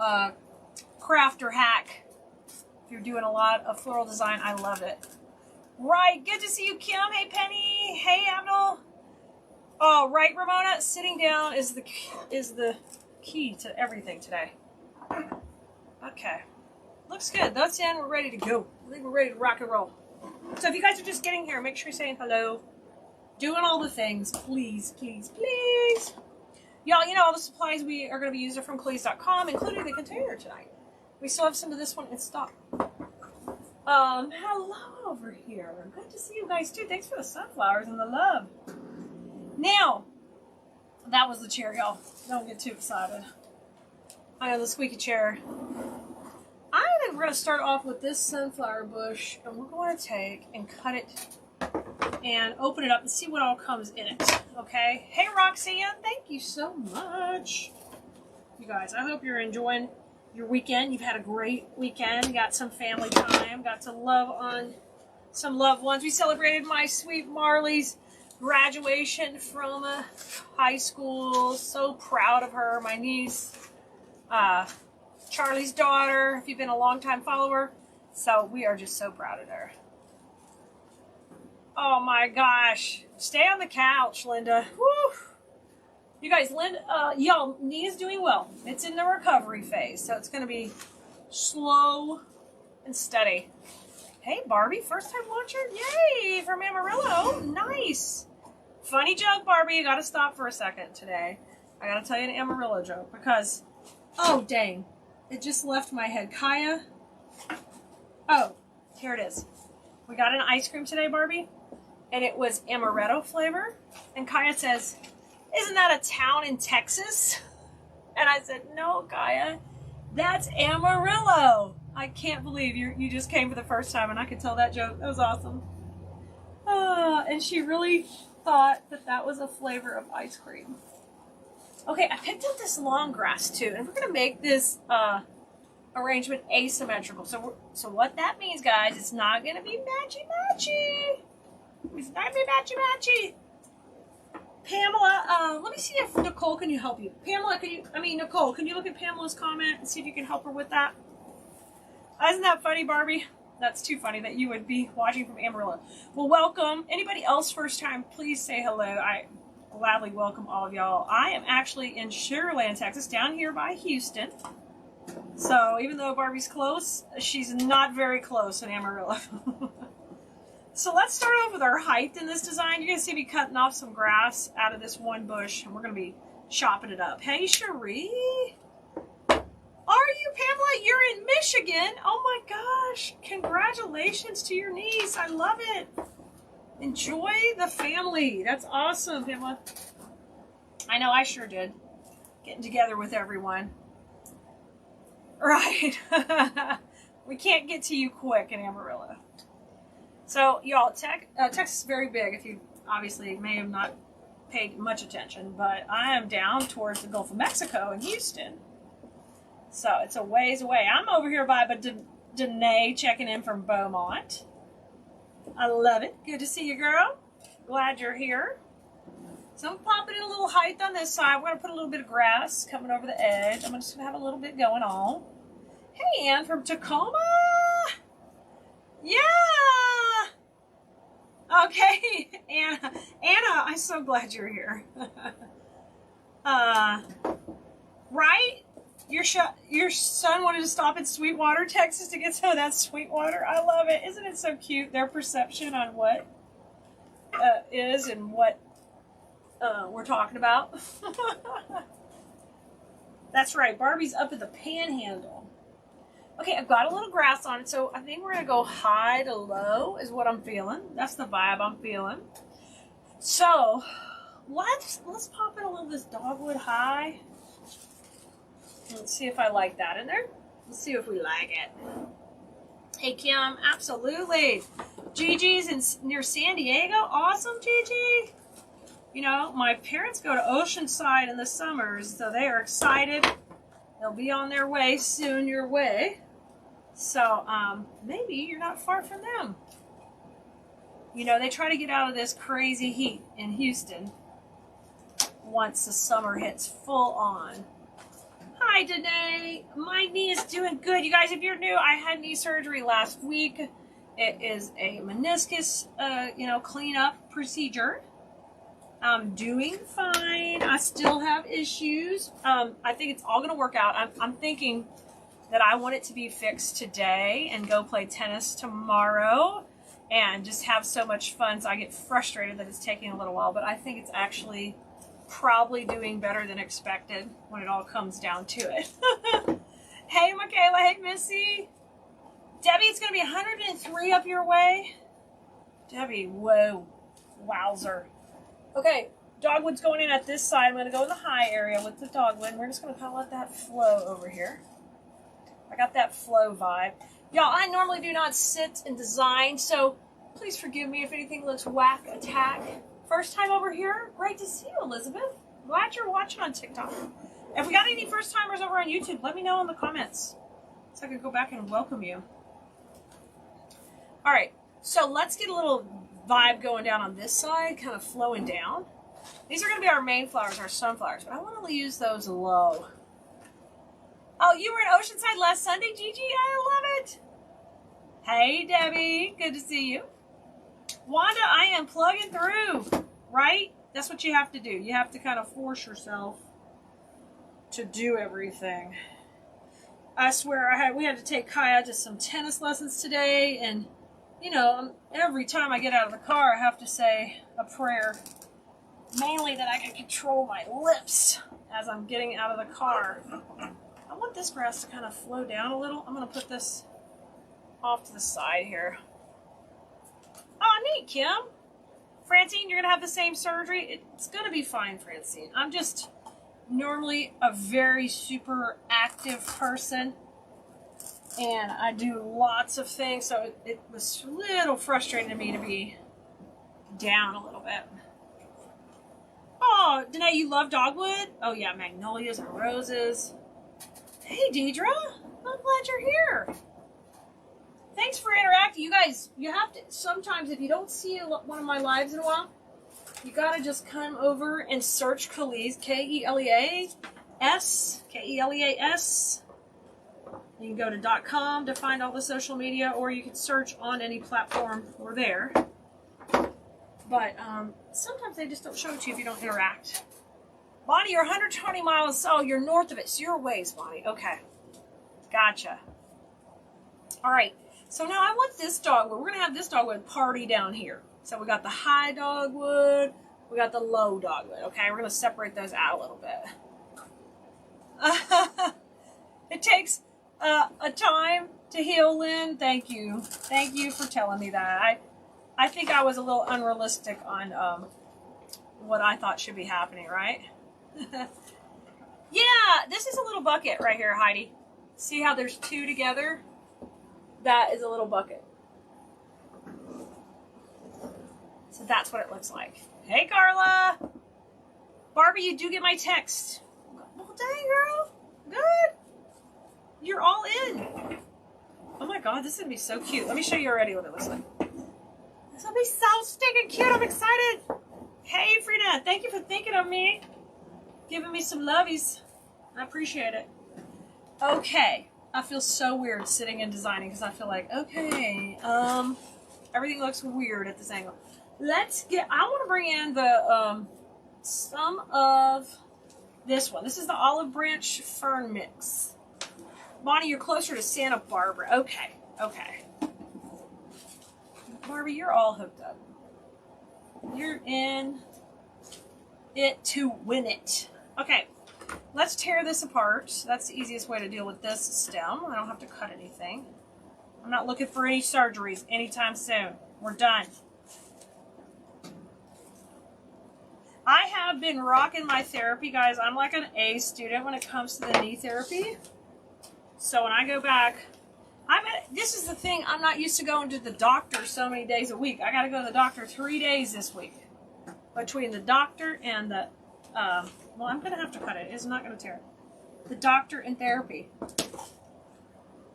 crafter hack. If you're doing a lot of floral design, I love it. Right. Good to see you, Kim. Hey, Penny. Hey, Abdul. Oh, right, Ramona. Sitting down is the key to everything today. Okay. Looks good. That's in. We're ready to go. I think we're ready to rock and roll. So if you guys are just getting here, make sure you're saying hello. Doing all the things. Please, please, please. Y'all, you know, all the supplies we are going to be using from Keleas.com, including the container tonight. We still have some of this one in stock. Hello over here. Good to see you guys too. Thanks for the sunflowers and the love. Now, that was the chair, y'all. Don't get too excited. I know the squeaky chair. I think we're going to start off with this sunflower bush, and we're going to take and cut it and open it up and see what all comes in it. Okay? Hey, Roxanne, thank you so much. You guys, I hope you're enjoying your weekend. You've had a great weekend. You got some family time. Got to love on some loved ones. We celebrated my sweet Marley's graduation from high school. So proud of her. My niece, Charlie's daughter, if you've been a long-time follower. So we are just so proud of her. Oh my gosh. Stay on the couch, Linda. Woo. You guys, Linda, y'all, Nia's doing well. It's in the recovery phase, so it's going to be slow and steady. Hey, Barbie, first-time watcher? Yay, from Amarillo. Nice. Funny joke, Barbie. You got to stop for a second today. I got to tell you an Amarillo joke because, oh, dang. It just left my head. Kaya. Oh, here it is. We got an ice cream today, Barbie, and it was amaretto flavor. And Kaya says, isn't that a town in Texas? And I said, no, Kaya, that's Amarillo. I can't believe you just came for the first time and I could tell that joke. That was awesome. And she really thought that was a flavor of ice cream. Okay, I picked up this long grass too, and we're going to make this arrangement asymmetrical. So what that means, guys, it's not going to be matchy-matchy. It's not going to be matchy-matchy. Pamela, let me see if Nicole can help you. Nicole, can you look at Pamela's comment and see if you can help her with that? Isn't that funny, Barbie? That's too funny that you would be watching from Amarillo. Well, welcome. Anybody else first time, please say hello. I gladly welcome all of y'all. I am actually in Sugar Land, Texas, down here by Houston. So even though Barbie's close, she's not very close in Amarillo. So let's start off with our height in this design. You're going to see me cutting off some grass out of this one bush, and we're going to be chopping it up. Hey, Cherie. Are you, Pamela? You're in Michigan. Oh, my gosh. Congratulations to your niece. I love it. Enjoy the family. That's awesome, Pamela. I know I sure did. Getting together with everyone. Right. We can't get to you quick in Amarillo. So, y'all, Texas is very big. If you obviously may have not paid much attention, but I am down towards the Gulf of Mexico in Houston. So, it's a ways away. I'm over here by Danae checking in from Beaumont. I love it. Good to see you, girl. Glad you're here. So, I'm popping in a little height on this side. We're going to put a little bit of grass coming over the edge. I'm just going to have a little bit going on. Hey, Ann from Tacoma. Yeah. Okay, Anna, I'm so glad you're here. Right? Your son wanted to stop in Sweetwater, Texas to get some of that sweet water. I love it. Isn't it so cute? Their perception on what is and what we're talking about. That's right. Barbie's up at the Panhandle. Okay, I've got a little grass on it, so I think we're going to go high to low is what I'm feeling. That's the vibe I'm feeling. So, let's pop in a little of this dogwood high. Let's see if I like that in there. Let's see if we like it. Hey, Kim, absolutely. Gigi's near San Diego. Awesome, Gigi. You know, my parents go to Oceanside in the summers, so they are excited. They'll be on their way soon your way. So, maybe you're not far from them. You know, they try to get out of this crazy heat in Houston once the summer hits full on. Hi, Danae. My knee is doing good. You guys, if you're new, I had knee surgery last week. It is a meniscus, cleanup procedure. I'm doing fine. I still have issues. I think it's all going to work out. I'm thinking that I want it to be fixed today and go play tennis tomorrow and just have so much fun. So I get frustrated that it's taking a little while, but I think it's actually probably doing better than expected when it all comes down to it. Hey, Michaela. Hey, Missy. Debbie, it's going to be 103 up your way. Debbie, whoa. Wowzer. Okay, dogwood's going in at this side. I'm going to go in the high area with the dogwood. We're just going to kind of let that flow over here. I got that flow vibe. Y'all, I normally do not sit and design, so please forgive me if anything looks whack attack. First time over here? Great to see you, Elizabeth. Glad you're watching on TikTok. If we got any first timers over on YouTube, let me know in the comments so I can go back and welcome you. All right, so let's get a little vibe going down on this side, kind of flowing down. These are going to be our main flowers, our sunflowers, but I want to use those low. Oh, you were in Oceanside last Sunday, Gigi? I love it. Hey, Debbie. Good to see you. Wanda, I am plugging through, right? That's what you have to do. You have to kind of force yourself to do everything. I swear, we had to take Kaya to some tennis lessons today, and you know, every time I get out of the car, I have to say a prayer. Mainly that I can control my lips as I'm getting out of the car. I want this grass to kind of flow down a little. I'm going to put this off to the side here. Oh, neat, Kim. Francine, you're going to have the same surgery. It's going to be fine, Francine. I'm just normally a very super active person. And I do lots of things, so it was a little frustrating to me to be down a little bit. Oh, Danae, you love dogwood? Oh, yeah, magnolias and roses. Hey, Deidre. I'm glad you're here. Thanks for interacting. You guys, you have to, sometimes if you don't see one of my lives in a while, you got to just come over and search Keleas, K-E-L-E-A-S, K-E-L-E-A-S. You can go to .com to find all the social media, or you can search on any platform we're there. But sometimes they just don't show it to you if you don't interact. Bonnie, you're 120 miles. Oh, you're north of it. So you're a ways, Bonnie. Okay. Gotcha. All right. So now I want this dogwood. We're going to have this dogwood party down here. So we got the high dogwood. We got the low dogwood. Okay. We're going to separate those out a little bit. It takes a time to heal, Lynn. Thank you. Thank you for telling me that. I think I was a little unrealistic on what I thought should be happening, right? Yeah, this is a little bucket right here, Heidi. See how there's two together? That is a little bucket. So that's what it looks like. Hey, Carla. Barbie, you do get my text. Well, dang, girl. Good. You're all in. Oh, my God. This is going to be so cute. Let me show you already what it looks like. This will be so stinking cute. I'm excited. Hey, Frida. Thank you for thinking of me. Giving me some lovies. I appreciate it. Okay. I feel so weird sitting and designing because I feel like, okay, everything looks weird at this angle. I want to bring in the, some of this one. This is the olive branch fern mix. Bonnie, you're closer to Santa Barbara. Okay, okay. Barbie, you're all hooked up. You're in it to win it. Okay, let's tear this apart. That's the easiest way to deal with this stem. I don't have to cut anything. I'm not looking for any surgeries anytime soon. We're done. I have been rocking my therapy, guys. I'm like an A student when it comes to the knee therapy. So when I go back, this is the thing. I'm not used to going to the doctor so many days a week. I got to go to the doctor 3 days this week. Between the doctor and the, well, I'm going to have to cut it. It's not going to tear. The doctor and therapy.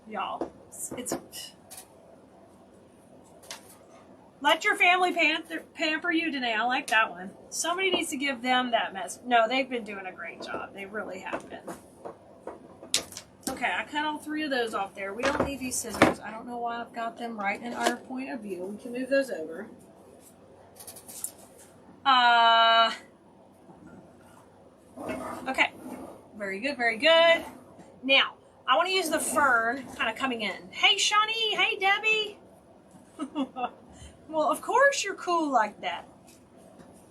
Y'all, it's let your family pamper you, Danae. I like that one. Somebody needs to give them that mess. No, they've been doing a great job. They really have been. Okay, I cut all 3 of those off there. We don't need these scissors. I don't know why I've got them right in our point of view. We can move those over. Okay. Very good, very good. Now, I want to use the fern kind of coming in. Hey, Shawnee. Hey, Debbie. Well, of course you're cool like that.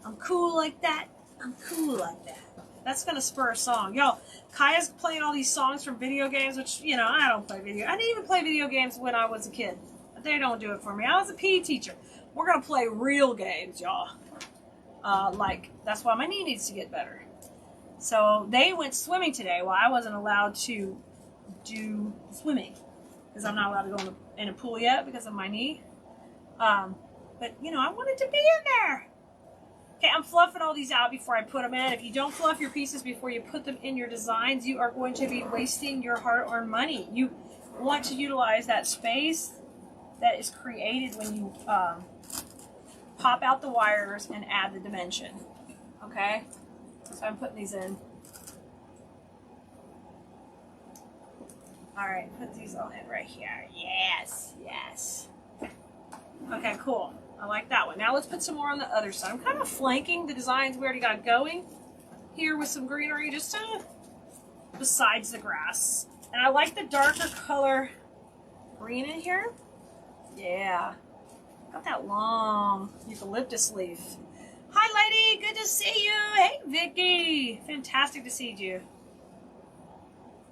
I'm cool like that. I'm cool like that. That's going to spur a song. Y'all, Kaya's playing all these songs from video games, which, you know, I don't play video. I didn't even play video games when I was a kid. But they don't do it for me. I was a PE teacher. We're going to play real games, y'all. That's why my knee needs to get better. So they went swimming today while I wasn't allowed to do swimming. Because I'm not allowed to go in a pool yet because of my knee. But, you know, I wanted to be in there. Okay, I'm fluffing all these out before I put them in. If you don't fluff your pieces before you put them in your designs, you are going to be wasting your hard-earned money. You want to utilize that space that is created when you pop out the wires and add the dimension. Okay? So I'm putting these in. All right, put these all in right here. Yes, yes. Okay, cool. I like that one. Now let's put some more on the other side. I'm kind of flanking the designs we already got going here with some greenery just besides the grass. And I like the darker color green in here. Yeah. Got that long eucalyptus leaf. Hi, lady. Good to see you. Hey, Vicky. Fantastic to see you.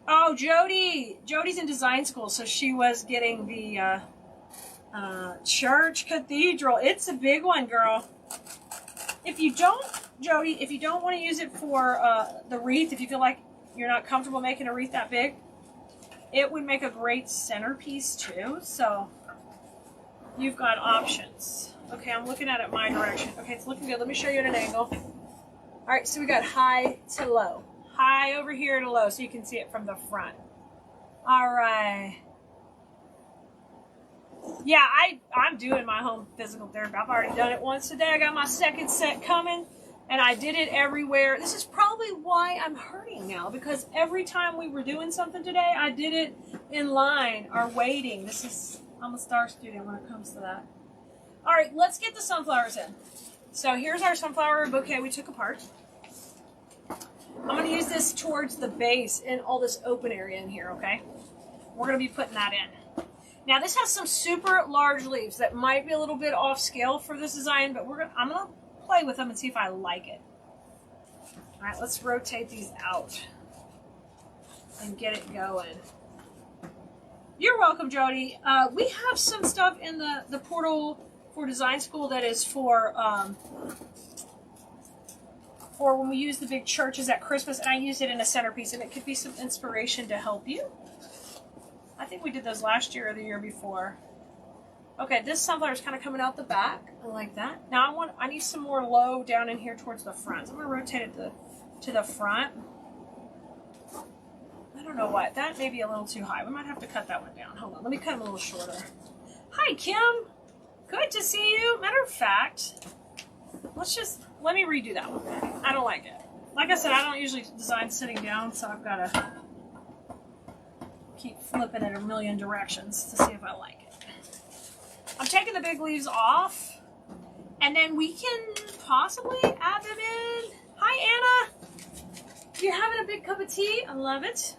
Oh, Jody. Jody's in design school, so she was getting the church cathedral. It's a big one, girl. If you don't, Jody, if you don't want to use it for the wreath, if you feel like you're not comfortable making a wreath that big, it would make a great centerpiece too. So you've got options. Okay, I'm looking at it my direction. Okay, it's looking good. Let me show you at an angle. All right, so we got high to low. High over here to low so you can see it from the front. All right. Yeah, I'm doing my home physical therapy. I've already done it once today. I got my second set coming, and I did it everywhere. This is probably why I'm hurting now, because every time we were doing something today, I did it in line or waiting. I'm a star student when it comes to that. All right, let's get the sunflowers in. So here's our sunflower bouquet we took apart. I'm going to use this towards the base and all this open area in here, okay? We're going to be putting that in. Now, this has some super large leaves that might be a little bit off scale for this design, but I'm going to play with them and see if I like it. All right, let's rotate these out and get it going. You're welcome, Jody. We have some stuff in the portal for design school that is for when we use the big churches at Christmas, and I used it in a centerpiece, and it could be some inspiration to help you. I think we did those last year or the year before. Okay, this sunflower is kind of coming out the back. I like that. Now I need some more low down in here towards the front. So I'm going to rotate it to the front. I don't know why. That may be a little too high. We might have to cut that one down. Hold on. Let me cut them a little shorter. Hi, Kim. Good to see you. Matter of fact, let me redo that one. I don't like it. Like I said, I don't usually design sitting down, so I've got to keep flipping it a million directions to see if I like it. I'm taking the big leaves off, And then we can possibly add them in. Hi, Anna. You're having a big cup of tea? I love it.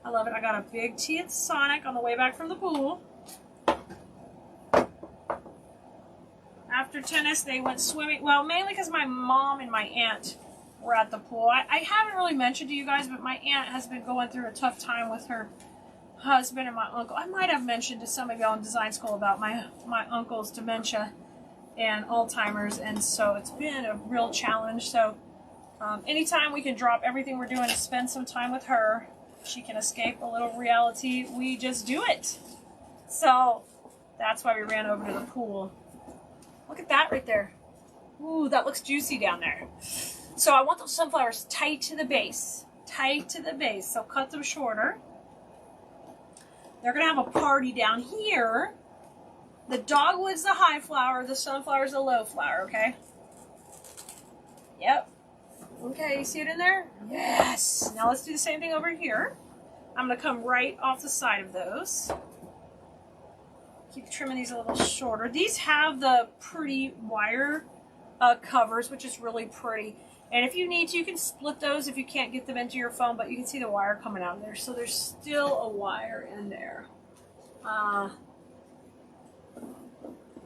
I love it. I got a big tea at Sonic on the way back from the pool. After tennis, they went swimming. Well, mainly because my mom and my aunt were at the pool. I haven't really mentioned to you guys, but my aunt has been going through a tough time with her husband and my uncle. I might have mentioned to some of y'all in design school about my uncle's dementia and Alzheimer's, and so it's been a real challenge. So anytime we can drop everything we're doing to spend some time with her, she can escape a little reality, we just do it. So that's why we ran over to the pool. Look at that right there. Ooh, that looks juicy down there. So I want those sunflowers tight to the base. Tight to the base. So cut them shorter. They're going to have a party down here. The dogwood's the high flower. The sunflower's the low flower, okay? Yep. Okay, you see it in there? Yes. Now let's do the same thing over here. I'm going to come right off the side of those. Keep trimming these a little shorter. These have the pretty wire covers, which is really pretty. And if you need to, you can split those if you can't get them into your phone, but you can see the wire coming out of there. So there's still a wire in there.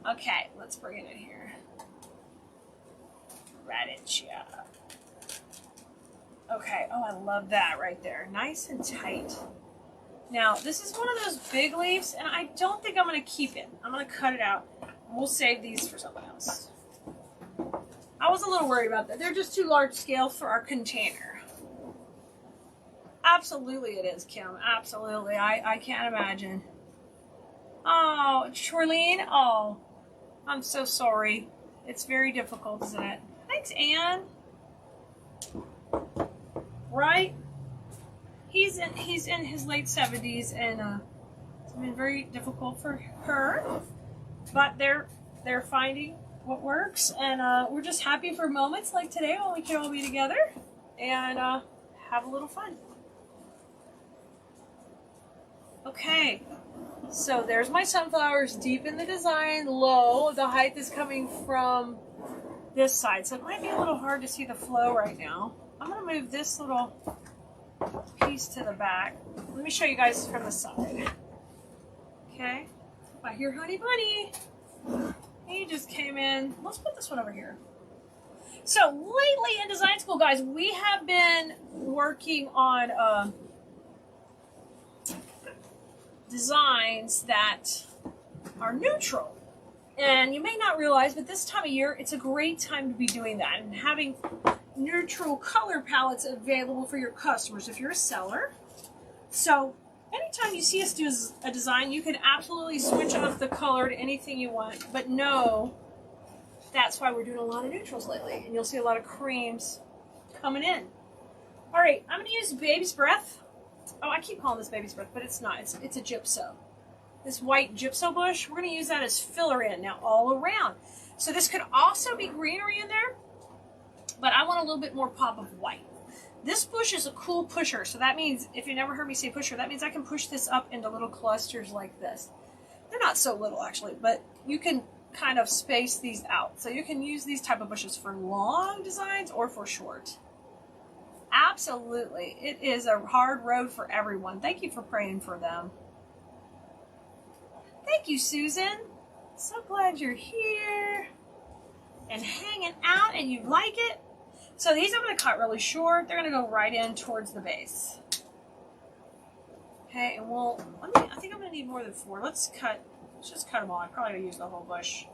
Okay, let's bring it in here. Radish, yeah. Okay, oh, I love that right there. Nice and tight. Now, this is one of those big leaves, and I don't think I'm going to keep it. I'm going to cut it out. We'll save these for something else. I was a little worried about that. They're just too large scale for our container. Absolutely it is, Kim. Absolutely. I can't imagine. Oh, Charlene. Oh, I'm so sorry. It's very difficult, isn't it? Thanks, Anne. Right? He's in his late 70s, and it's been very difficult for her. But they're finding what works, and we're just happy for moments like today when we can all be together and have a little fun. Okay, so there's my sunflowers deep in the design, low. The height is coming from this side, so it might be a little hard to see the flow right now. I'm going to move this little piece to the back. Let me show you guys from the side. Okay, I hear Honey Bunny. He just came in. Let's put this one over here. So lately in design school, guys, we have been working on designs that are neutral. And you may not realize, but this time of year, it's a great time to be doing that and having neutral color palettes available for your customers if you're a seller. So anytime you see us do a design, you can absolutely switch off the color to anything you want, but no, that's why we're doing a lot of neutrals lately, and you'll see a lot of creams coming in. All right, I'm going to use Baby's Breath. Oh, I keep calling this Baby's Breath, but it's not. It's a gypso. This white gypso bush, we're going to use that as filler in now all around. So this could also be greenery in there, but I want a little bit more pop of white. This bush is a cool pusher, so that means, if you never heard me say pusher, that means I can push this up into little clusters like this. They're not so little, actually, but you can kind of space these out. So you can use these type of bushes for long designs or for short. Absolutely. It is a hard road for everyone. Thank you for praying for them. Thank you, Susan. So glad you're here and hanging out and you like it. So these I'm going to cut really short. They're going to go right in towards the base. Okay, and I think I'm going to need more than 4. Let's just cut them all. I'm probably going to use the whole bush.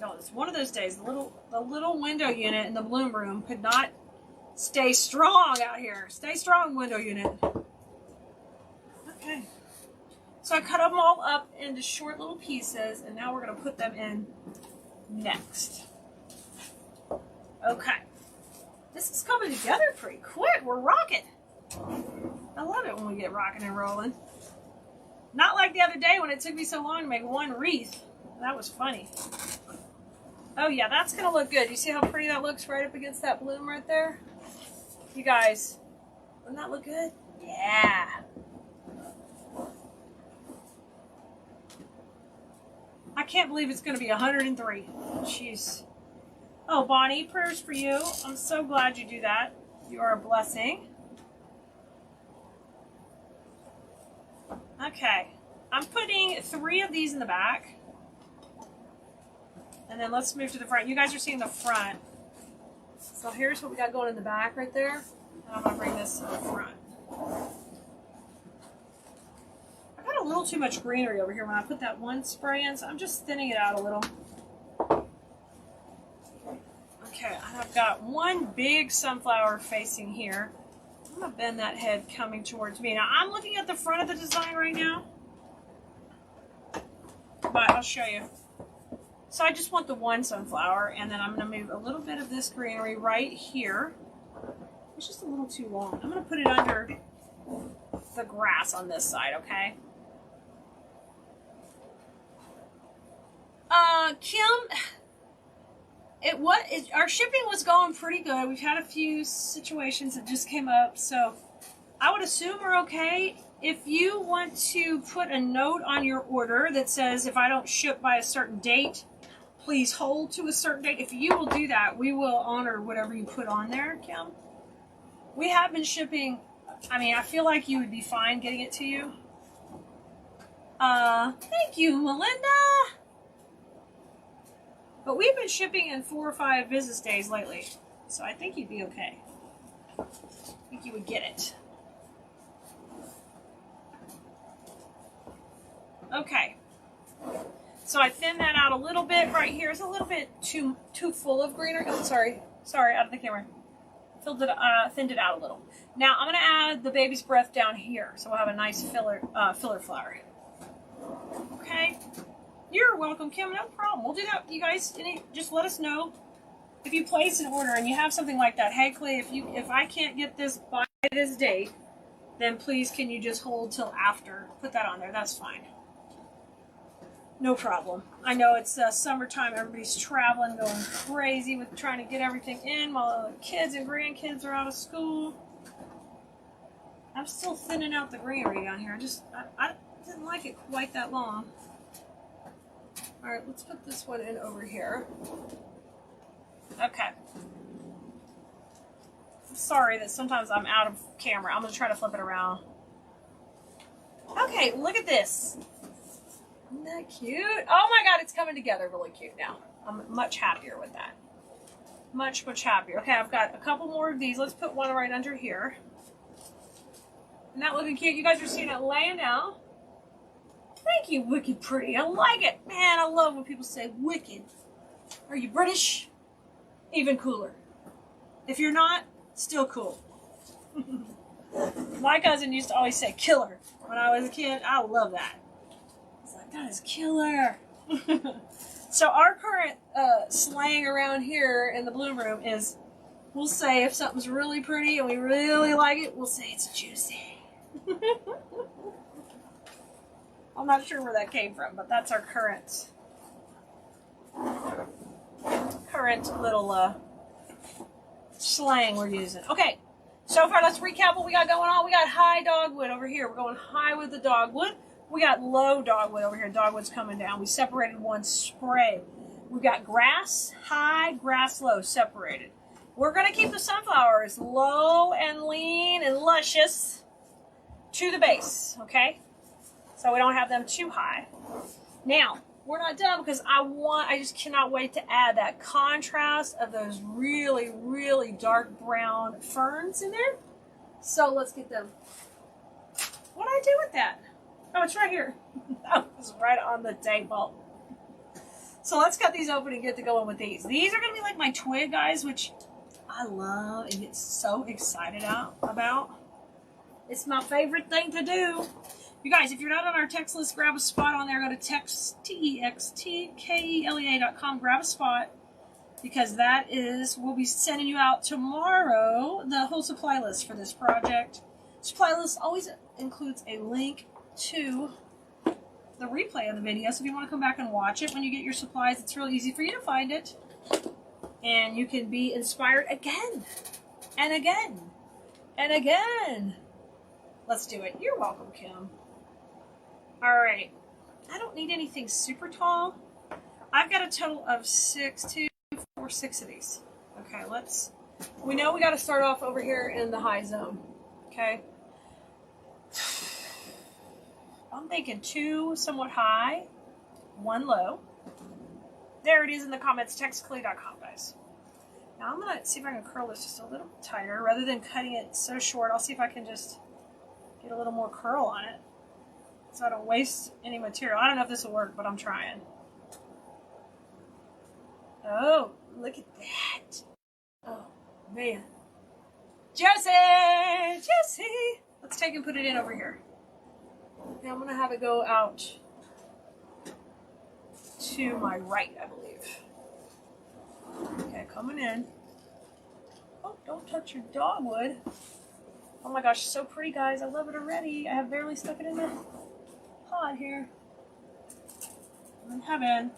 No, it's one of those days. The little window unit in the bloom room could not stay strong out here. Stay strong, window unit. Okay. So I cut them all up into short little pieces, and now we're going to put them in next. Okay. This is coming together pretty quick. We're rocking. I love it when we get rocking and rolling. Not like the other day when it took me so long to make one wreath. That was funny. Oh yeah, that's going to look good. You see how pretty that looks right up against that bloom right there? You guys, doesn't that look good? Yeah. I can't believe it's going to be 103. Jeez. Oh, Bonnie, prayers for you. I'm so glad you do that. You are a blessing. Okay. I'm putting 3 of these in the back. And then let's move to the front. You guys are seeing the front. So here's what we got going in the back right there. And I'm going to bring this to the front. I got a little too much greenery over here when I put that one spray in, so I'm just thinning it out a little. Okay, and I've got one big sunflower facing here. I'm going to bend that head coming towards me. Now, I'm looking at the front of the design right now. But I'll show you. So I just want the one sunflower, and then I'm going to move a little bit of this greenery right here. It's just a little too long. I'm going to put it under the grass on this side, okay? Kim, our shipping was going pretty good. We've had a few situations that just came up, so I would assume we're okay. If you want to put a note on your order that says, if I don't ship by a certain date, please hold to a certain date. If you will do that, we will honor whatever you put on there, Kim. We have been shipping. I mean, I feel like you would be fine getting it to you. Thank you, Melinda. But we've been shipping in 4 or 5 business days lately, so I think you'd be okay. I think you would get it. Okay. So I thinned that out a little bit right here. It's a little bit too full of greenery. Oh, sorry, out of the camera. Thinned it out a little. Now I'm going to add the baby's breath down here, so we'll have a nice filler flower. Okay. You're welcome, Kim. No problem. We'll do that. You guys, just let us know if you place an order and you have something like that. Hey, Kelea, if I can't get this by this date, then please can you just hold till after? Put that on there. That's fine. No problem. I know it's summertime. Everybody's traveling, going crazy with trying to get everything in while the kids and grandkids are out of school. I'm still thinning out the greenery down here. I didn't like it quite that long. All right, let's put this one in over here. Okay. Sorry that sometimes I'm out of camera. I'm going to try to flip it around. Okay, look at this. Isn't that cute? Oh my God, it's coming together really cute now. I'm much happier with that. Much, much happier. Okay, I've got a couple more of these. Let's put one right under here. Isn't that looking cute? You guys are seeing it laying down. Thank you, Wicked Pretty. I like it. Man, I love when people say wicked. Are you British? Even cooler. If you're not, still cool. My cousin used to always say killer when I was a kid. I love that. It's like, that is killer. So our current slang around here in the bloom room is, we'll say if something's really pretty and we really like it, we'll say it's juicy. I'm not sure where that came from, but that's our current little slang we're using. Okay, so far let's recap what we got going on. We got high dogwood over here. We're going high with the dogwood. We got low dogwood over here. Dogwood's coming down. We separated one spray. We've got grass high, grass low, separated. We're going to keep the sunflowers low and lean and luscious to the base, okay? So we don't have them too high. Now, we're not done because I just cannot wait to add that contrast of those really, really dark brown ferns in there. So let's get them. What do I do with that? Oh, it's right here. That was right on the table. So let's cut these open and get to going with these. These are going to be like my twig guys, which I love and get so excited about. It's my favorite thing to do. You guys, if you're not on our text list, grab a spot on there. Go to textkelea.com. Grab a spot because that is, we'll be sending you out tomorrow the whole supply list for this project. Supply list always includes a link to the replay of the video. So if you want to come back and watch it when you get your supplies, it's real easy for you to find it. And you can be inspired again and again and again. Let's do it. You're welcome, Kim. All right. I don't need anything super tall. I've got a total of 6 of these. Okay, we know we got to start off over here in the high zone. Okay. I'm thinking 2 somewhat high, 1 low. There it is in the comments. Text Kelea.com, guys. Now I'm going to see if I can curl this just a little tighter. Rather than cutting it so short, I'll see if I can just get a little more curl on it so I don't waste any material. I don't know if this will work, but I'm trying. Oh, look at that. Oh, man. Jesse! Let's take and put it in over here. Now I'm going to have it go out to my right, I believe. Okay, coming in. Oh, don't touch your dogwood. Oh my gosh, so pretty, guys. I love it already. I have barely stuck it in the pot here. I'm having,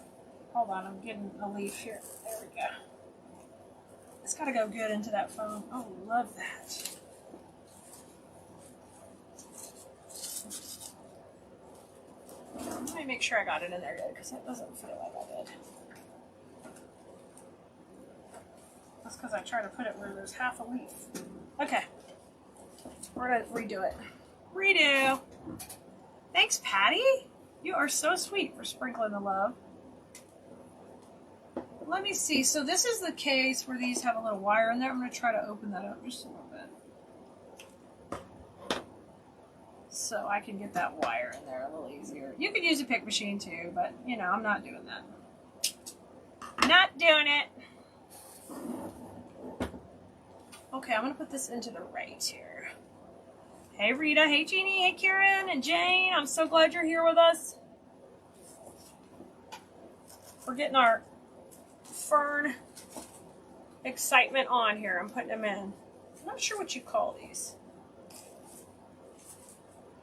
hold on, I'm getting a leaf here. There we go. It's got to go good into that foam. Oh, love that. Let me make sure I got it in there good, because that doesn't feel like I did. That's because I try to put it where there's half a leaf. Okay. We're going to redo it. Redo! Thanks, Patty! You are so sweet for sprinkling the love. Let me see. So this is the case where these have a little wire in there. I'm going to try to open that up just a little bit, so I can get that wire in there a little easier. You could use a pick machine too, but you know, I'm not doing that. Not doing it. Okay, I'm going to put this into the right here. Hey Rita, hey Jeannie, hey Karen and Jane. I'm so glad you're here with us. We're getting our fern excitement on here. I'm putting them in. I'm not sure what you call these.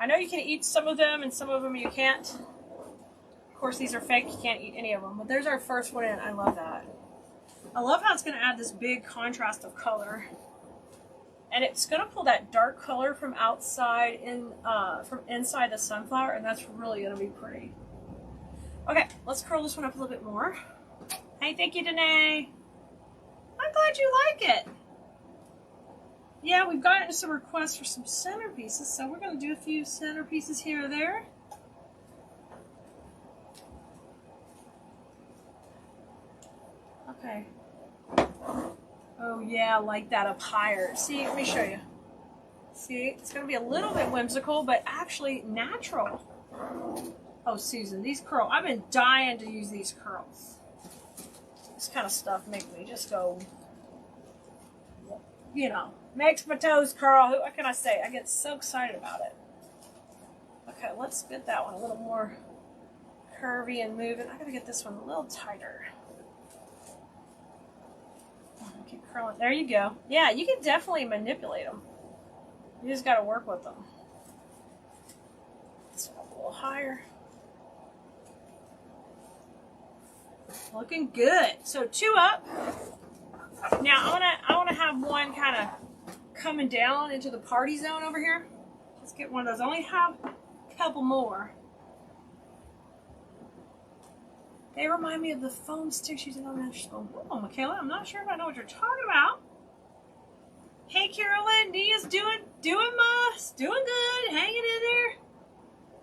I know you can eat some of them and some of them you can't. Of course, these are fake. You can't eat any of them. But there's our first one in. I love that. I love how it's going to add this big contrast of color. And it's going to pull that dark color from outside from inside the sunflower. And that's really going to be pretty. Okay, let's curl this one up a little bit more. Hey, thank you, Danae. I'm glad you like it. Yeah, we've gotten some requests for some centerpieces, so we're going to do a few centerpieces here or there. Okay. Oh, yeah, I like that up higher. See, let me show you. See, it's going to be a little bit whimsical, but actually natural. Oh, Susan, these curls. I've been dying to use these curls. This kind of stuff makes me just go, you know, makes my toes curl. What can I say? I get so excited about it. Okay, let's get that one a little more curvy and moving. I gotta get this one a little tighter. Keep curling. There you go. Yeah, you can definitely manipulate them. You just gotta work with them. This one a little higher. Looking good. So 2 up. Now I wanna have one kind of coming down into the party zone over here. Let's get one of those. I only have a couple more. They remind me of the foam sticks used in elementary school. Oh, Michaela, I'm not sure if I know what you're talking about. Hey, Carolyn, Nia's doing good, hanging in there.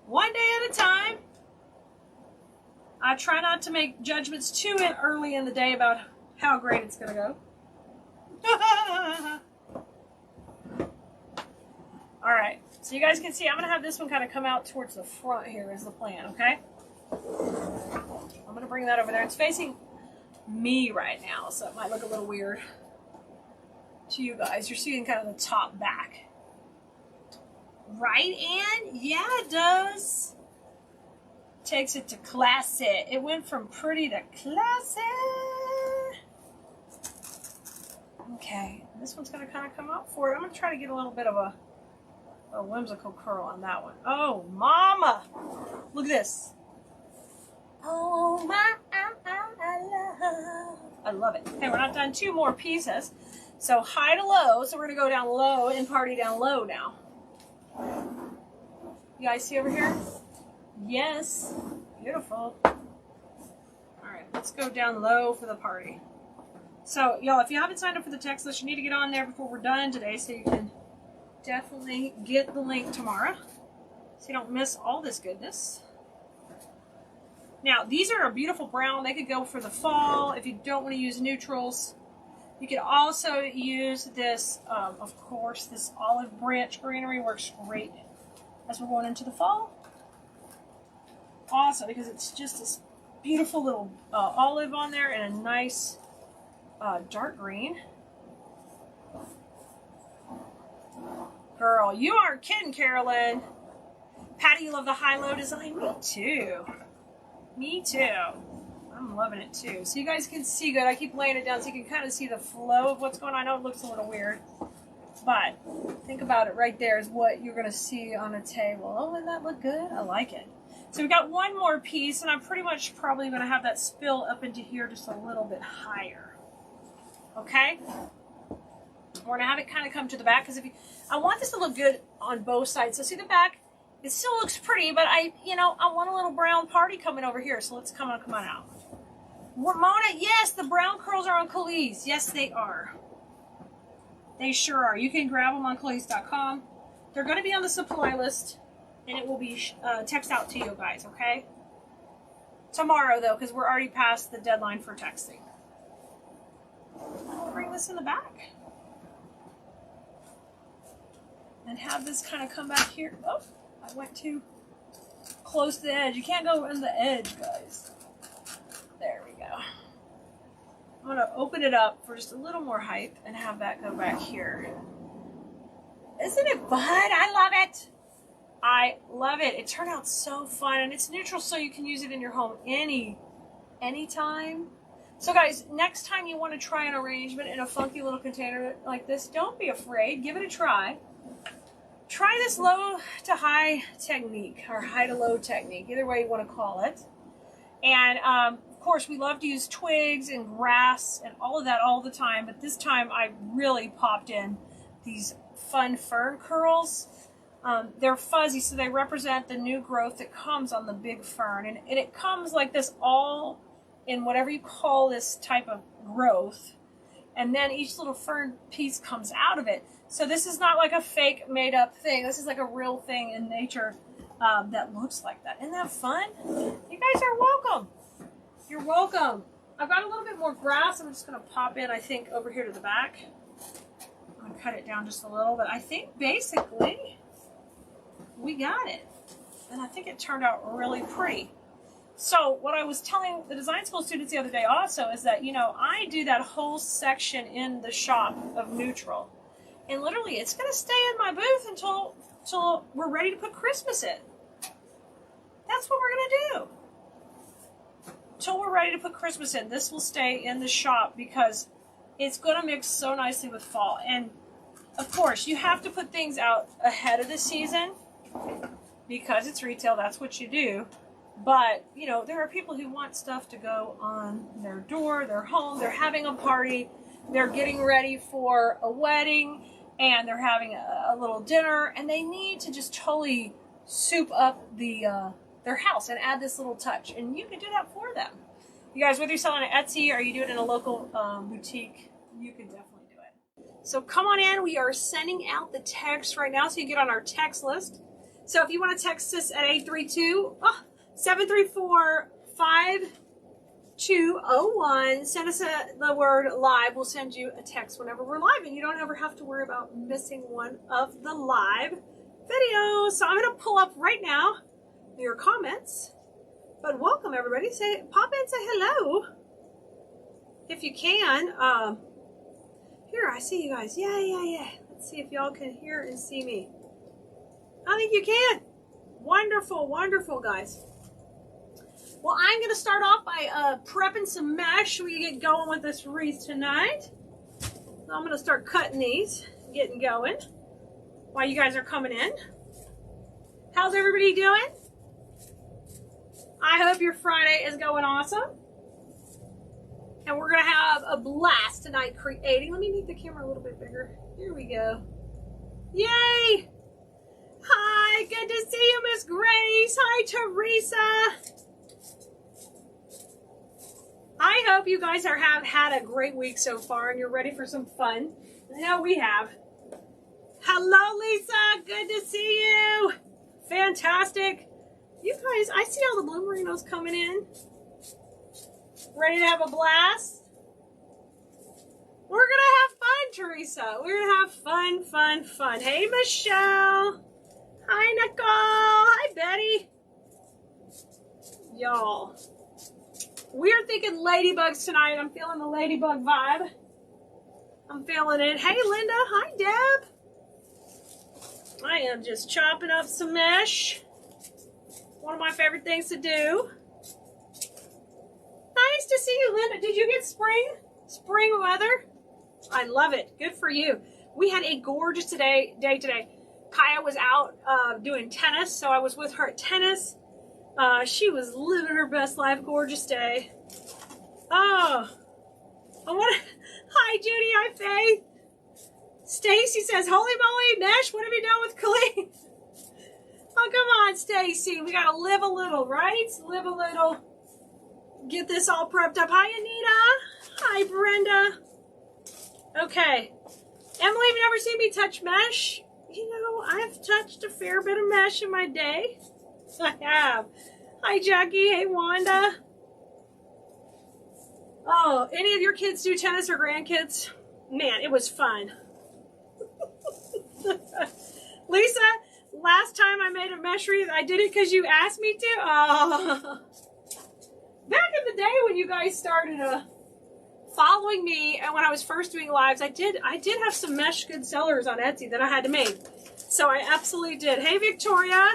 One day at a time. I try not to make judgments too early in the day about how great it's going to go. All right, so you guys can see I'm going to have this one kind of come out towards the front here is the plan, okay? I'm going to bring that over there. It's facing me right now, so it might look a little weird to you guys. You're seeing kind of the top back. Right, Ann? Yeah, it does. Takes it to classy. It went from pretty to classy. Okay, this one's going to kind of come out forward. I'm going to try to get a little bit of a whimsical curl on that one. Oh, mama! Look at this. Oh, my, I love it. Okay, we're not done 2 more pieces. So high to low. So we're going to go down low and party down low now. You guys see over here? Yes. Beautiful. All right, let's go down low for the party. So, y'all, if you haven't signed up for the text list, you need to get on there before we're done today so you can definitely get the link tomorrow so you don't miss all this goodness. Now, these are a beautiful brown. They could go for the fall if you don't want to use neutrals. You could also use this, of course, this olive branch greenery works great as we're going into the fall. Also, because it's just this beautiful little olive on there and a nice dark green. Girl, you aren't kidding, Carolyn. Patty, you love the high-low design? Me too. Me too. I'm loving it too. So you guys can see good. I keep laying it down so you can kind of see the flow of what's going on. I know it looks a little weird, but think about it. Right there is what you're going to see on a table. Oh, doesn't that look good? I like it. So we've got one more piece, and I'm pretty much probably going to have that spill up into here just a little bit higher. Okay? We're going to have it kind of come to the back because I want this to look good on both sides. So see the back? It still looks pretty, but I want a little brown party coming over here. So let's come on out. Ramona, yes, the brown curls are on Keleas. Yes, they are. They sure are. You can grab them on Keleas.com. They're going to be on the supply list, and it will be texted out to you guys, okay? Tomorrow, though, because we're already past the deadline for texting. I'll bring this in the back. And have this kind of come back here. Oh, I went too close to the edge. You can't go in the edge, guys. There we go. I'm going to open it up for just a little more height and have that go back here. Isn't it fun? I love it. I love it. It turned out so fun, and it's neutral, so you can use it in your home anytime. So guys, next time you want to try an arrangement in a funky little container like this, don't be afraid. Give it a try. Try this low to high technique, or high to low technique, either way you want to call it. And of course, we love to use twigs and grass and all of that all the time, but this time I really popped in these fun fern curls. They're fuzzy, so they represent the new growth that comes on the big fern. And it comes like this all in whatever you call this type of growth. And then each little fern piece comes out of it. So this is not like a fake made up thing. This is like a real thing in nature that looks like that. Isn't that fun? You guys are welcome. You're welcome. I've got a little bit more grass. I'm just going to pop in, I think, over here to the back. I'm going to cut it down just a little, but I think basically we got it. And I think it turned out really pretty. So what I was telling the design school students the other day also is that, I do that whole section in the shop of neutral. And literally, it's going to stay in my booth until we're ready to put Christmas in. That's what we're going to do. Until we're ready to put Christmas in, this will stay in the shop because it's going to mix so nicely with fall. And, of course, you have to put things out ahead of the season because it's retail. That's what you do. But, there are people who want stuff to go on their door, their home. They're having a party. They're getting ready for a wedding. And they're having a little dinner. And they need to just totally soup up their house and add this little touch. And you can do that for them. You guys, whether you're selling at Etsy or you do it in a local boutique, you can definitely do it. So come on in. We are sending out the text right now so you get on our text list. So if you want to text us at 832-734-5201, send us the word live. We'll send you a text whenever we're live, and you don't ever have to worry about missing one of the live videos. So I'm going to pull up right now your comments. But welcome everybody. Pop in, say hello if you can. Here, I see you guys. Yeah. Let's see if y'all can hear and see me. I think you can. Wonderful, guys. Well, I'm going to start off by prepping some mesh. We get going with this wreath tonight. So I'm going to start cutting these, getting going while you guys are coming in. How's everybody doing? I hope your Friday is going awesome. And we're going to have a blast tonight creating. Let me make the camera a little bit bigger. Here we go. Yay! Hi, good to see you, Miss Grace. Hi, Teresa. I hope you guys have had a great week so far and you're ready for some fun. I know we have. Hello, Lisa. Good to see you. Fantastic. You guys, I see all the blue merinos coming in. Ready to have a blast? We're going to have fun, Teresa. We're going to have fun, fun, fun. Hey, Michelle. Hi, Nicole. Hi, Betty. Y'all, we're thinking ladybugs tonight. I'm feeling the ladybug vibe. I'm feeling it. Hey, Linda. Hi, Deb. I am just chopping up some mesh. One of my favorite things to do. Nice to see you, Linda. Did you get spring weather? I love it. Good for you. We had a gorgeous day today. Kaya was out doing tennis, so I was with her at tennis. She was living her best life. Gorgeous day. Oh, hi, Judy. Hi, Faith. Stacy says, "Holy moly, Mesh, what have you done with Keleas?" Oh, come on, Stacy. We gotta live a little, right? Live a little. Get this all prepped up. Hi, Anita. Hi, Brenda. Okay. Emily, have you ever seen me touch mesh? You know, I've touched a fair bit of mesh in my day. I have. Hi, Jackie. Hey, Wanda. Oh, any of your kids do tennis or grandkids? Man, it was fun. Lisa, last time I made a mesh wreath, I did it because you asked me to. Oh. Back in the day when you guys started following me and when I was first doing lives, I did have some mesh good sellers on Etsy that I had to make. So I absolutely did. Hey, Victoria.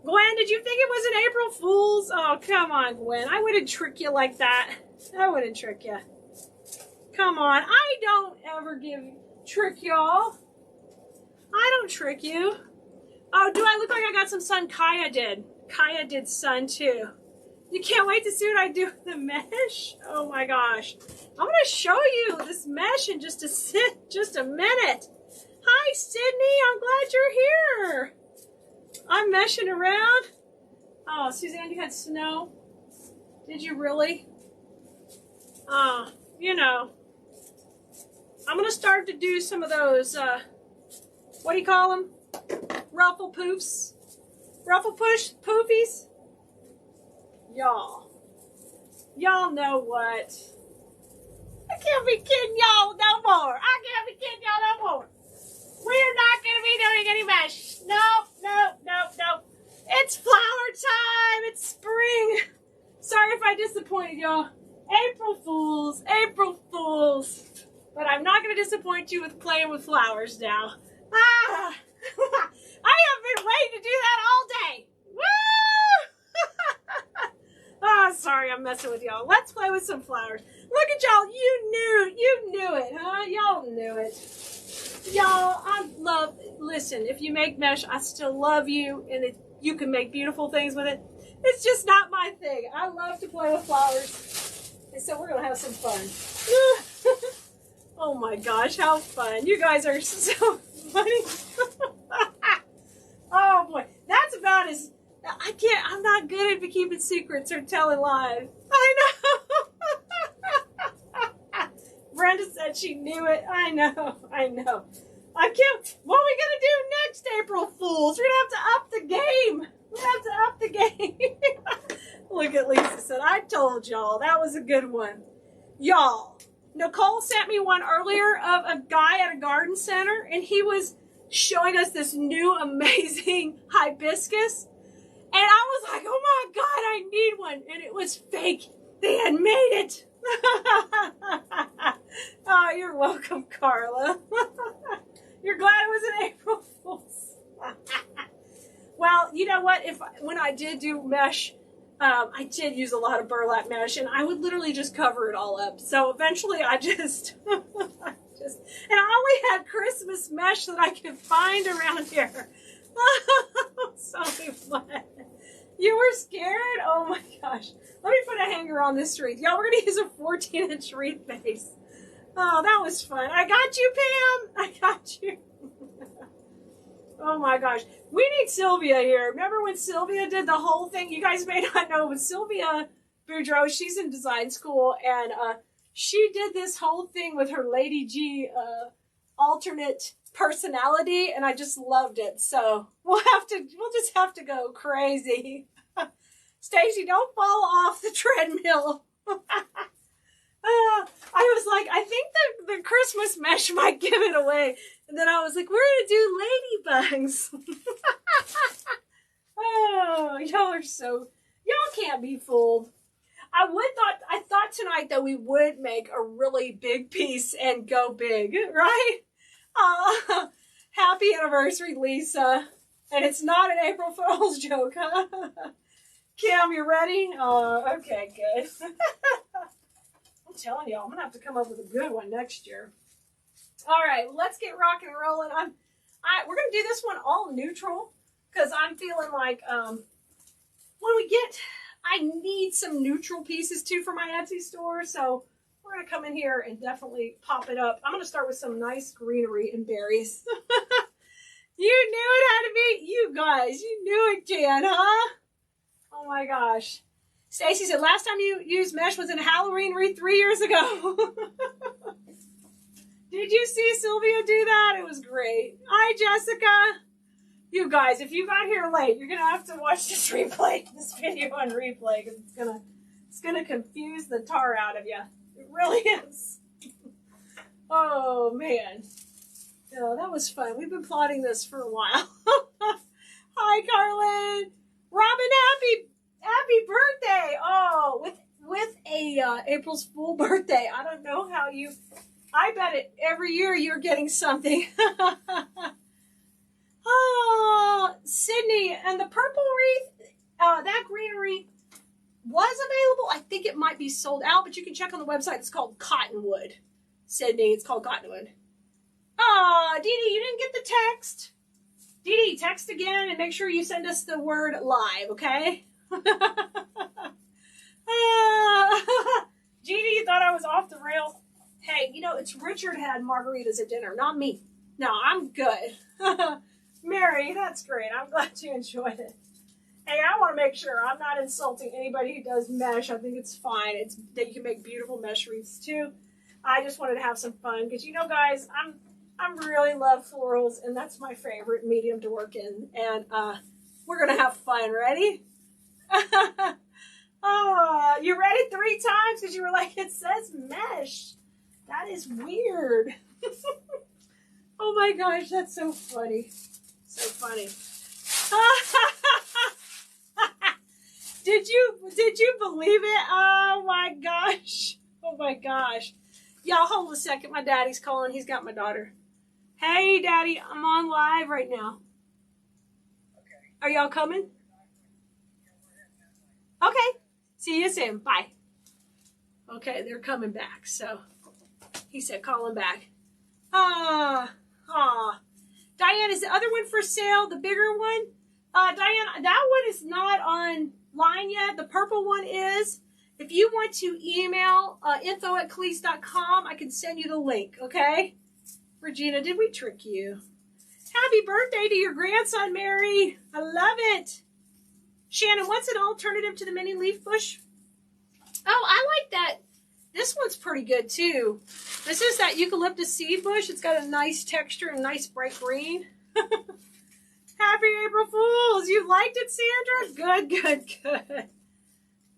Gwen, did you think it was an April Fool's? Oh, come on, Gwen. I wouldn't trick you like that. I wouldn't trick you. Come on. I don't ever trick y'all. I don't trick you. Oh, do I look like I got some sun? Kaya did. Kaya did sun too. You can't wait to see what I do with the mesh? Oh my gosh. I'm going to show you this mesh in just a minute. Hi, Sydney. I'm glad you're here. I'm meshing around. Oh, Suzanne, you had snow? Did you really? Oh, you know. I'm going to start to do some of those, what do you call them? Ruffle poofs? Ruffle poofies? Y'all know what? I can't be kidding y'all no more. I can't be kidding y'all no more. We're not going to be doing any mesh. No. It's flower time. It's spring. Sorry if I disappointed y'all. April Fools. But I'm not going to disappoint you with playing with flowers now. I have been waiting to do that all day. Woo! Oh, sorry, I'm messing with y'all. Let's play with some flowers. Look at y'all. You knew it, huh? Y'all knew it. Y'all, listen, if you make mesh, I still love you, and you can make beautiful things with it. It's just not my thing. I love to play with flowers, and so we're going to have some fun. Oh my gosh, how fun. You guys are so funny. Oh boy, that's about as... I'm not good at keeping secrets or telling lies. I know. Brenda said she knew it. I know. I can't... What are we going to do next, April Fools? We're going to have to up the game. Look at Lisa said, I told y'all. That was a good one. Y'all, Nicole sent me one earlier of a guy at a garden center, and he was showing us this new amazing hibiscus. And I was like, oh my God, I need one. And it was fake. They had made it. Oh, you're welcome, Carla. You're glad it was an April Fool's. Well, you know what? When I did do mesh, I did use a lot of burlap mesh, and I would literally just cover it all up. So eventually I just, and I only had Christmas mesh that I could find around here. So fun. You were scared? Oh my gosh. Let me put a hanger on this wreath. Y'all, we're going to use a 14-inch wreath base. Oh, that was fun. I got you, Pam. I got you. Oh my gosh. We need Sylvia here. Remember when Sylvia did the whole thing? You guys may not know, but Sylvia Boudreaux. She's in design school, and she did this whole thing with her Lady G alternate personality, and I just loved it. So we'll just have to go crazy. Stacy, don't fall off the treadmill. I was like, I think the Christmas mesh might give it away. And then I was like, we're going to do ladybugs. Oh, y'all can't be fooled. I thought tonight that we would make a really big piece and go big, right? Happy anniversary, Lisa. And it's not an April Fool's joke, huh? Kim, you ready? Oh, okay, good. I'm telling you, I'm going to have to come up with a good one next year. All right, let's get rocking and rolling. We're going to do this one all neutral because I'm feeling like I need some neutral pieces too for my Etsy store. So we're going to come in here and definitely pop it up. I'm going to start with some nice greenery and berries. You knew it had to be, you guys, you knew it, Jan, huh? Oh my gosh. Stacy said, last time you used mesh was in Halloween wreath 3 years ago. Did you see Sylvia do that? It was great. Hi, Jessica. You guys, if you got here late, you're going to have to watch this video on replay, because it's gonna confuse the tar out of you. It really is. Oh, man. Oh, that was fun. We've been plotting this for a while. Hi, Carlin. Robin, happy birthday. Oh, with a April's Fool birthday. I don't know how I bet every year you're getting something. Oh, Sydney, and the purple wreath, that greenery was available. I think it might be sold out, but you can check on the website. It's called Cottonwood. Sydney, it's called Cottonwood. Oh, Dee Dee, you didn't get the text. Dee Dee, text again and make sure you send us the word live, okay? Dee Dee, you thought I was off the rails? Hey, it's Richard had margaritas at dinner, not me. No, I'm good. Mary, that's great. I'm glad you enjoyed it. Hey, I want to make sure I'm not insulting anybody who does mesh. I think it's fine. It's that you can make beautiful mesh wreaths too. I just wanted to have some fun because guys, I really love florals, and that's my favorite medium to work in. And we're gonna have fun. Ready? Oh, you read it 3 times because you were like, it says mesh. That is weird. Oh my gosh, that's so funny. So funny. Did you believe it? Oh my gosh. Oh my gosh. Y'all hold a second. My daddy's calling. He's got my daughter. Hey, Daddy, I'm on live right now. Okay. Are y'all coming? Okay. See you soon. Bye. Okay, they're coming back. So he said call him back. Diane, is the other one for sale? The bigger one? Diane, that one is not online yet. The purple one is. If you want to email info@Keleas.com, I can send you the link, okay? Regina, did we trick you? Happy birthday to your grandson, Mary. I love it. Shannon, what's an alternative to the mini leaf bush? Oh, I like that. This one's pretty good, too. This is that eucalyptus seed bush. It's got a nice texture and nice bright green. Happy April Fools. You liked it, Sandra? Good.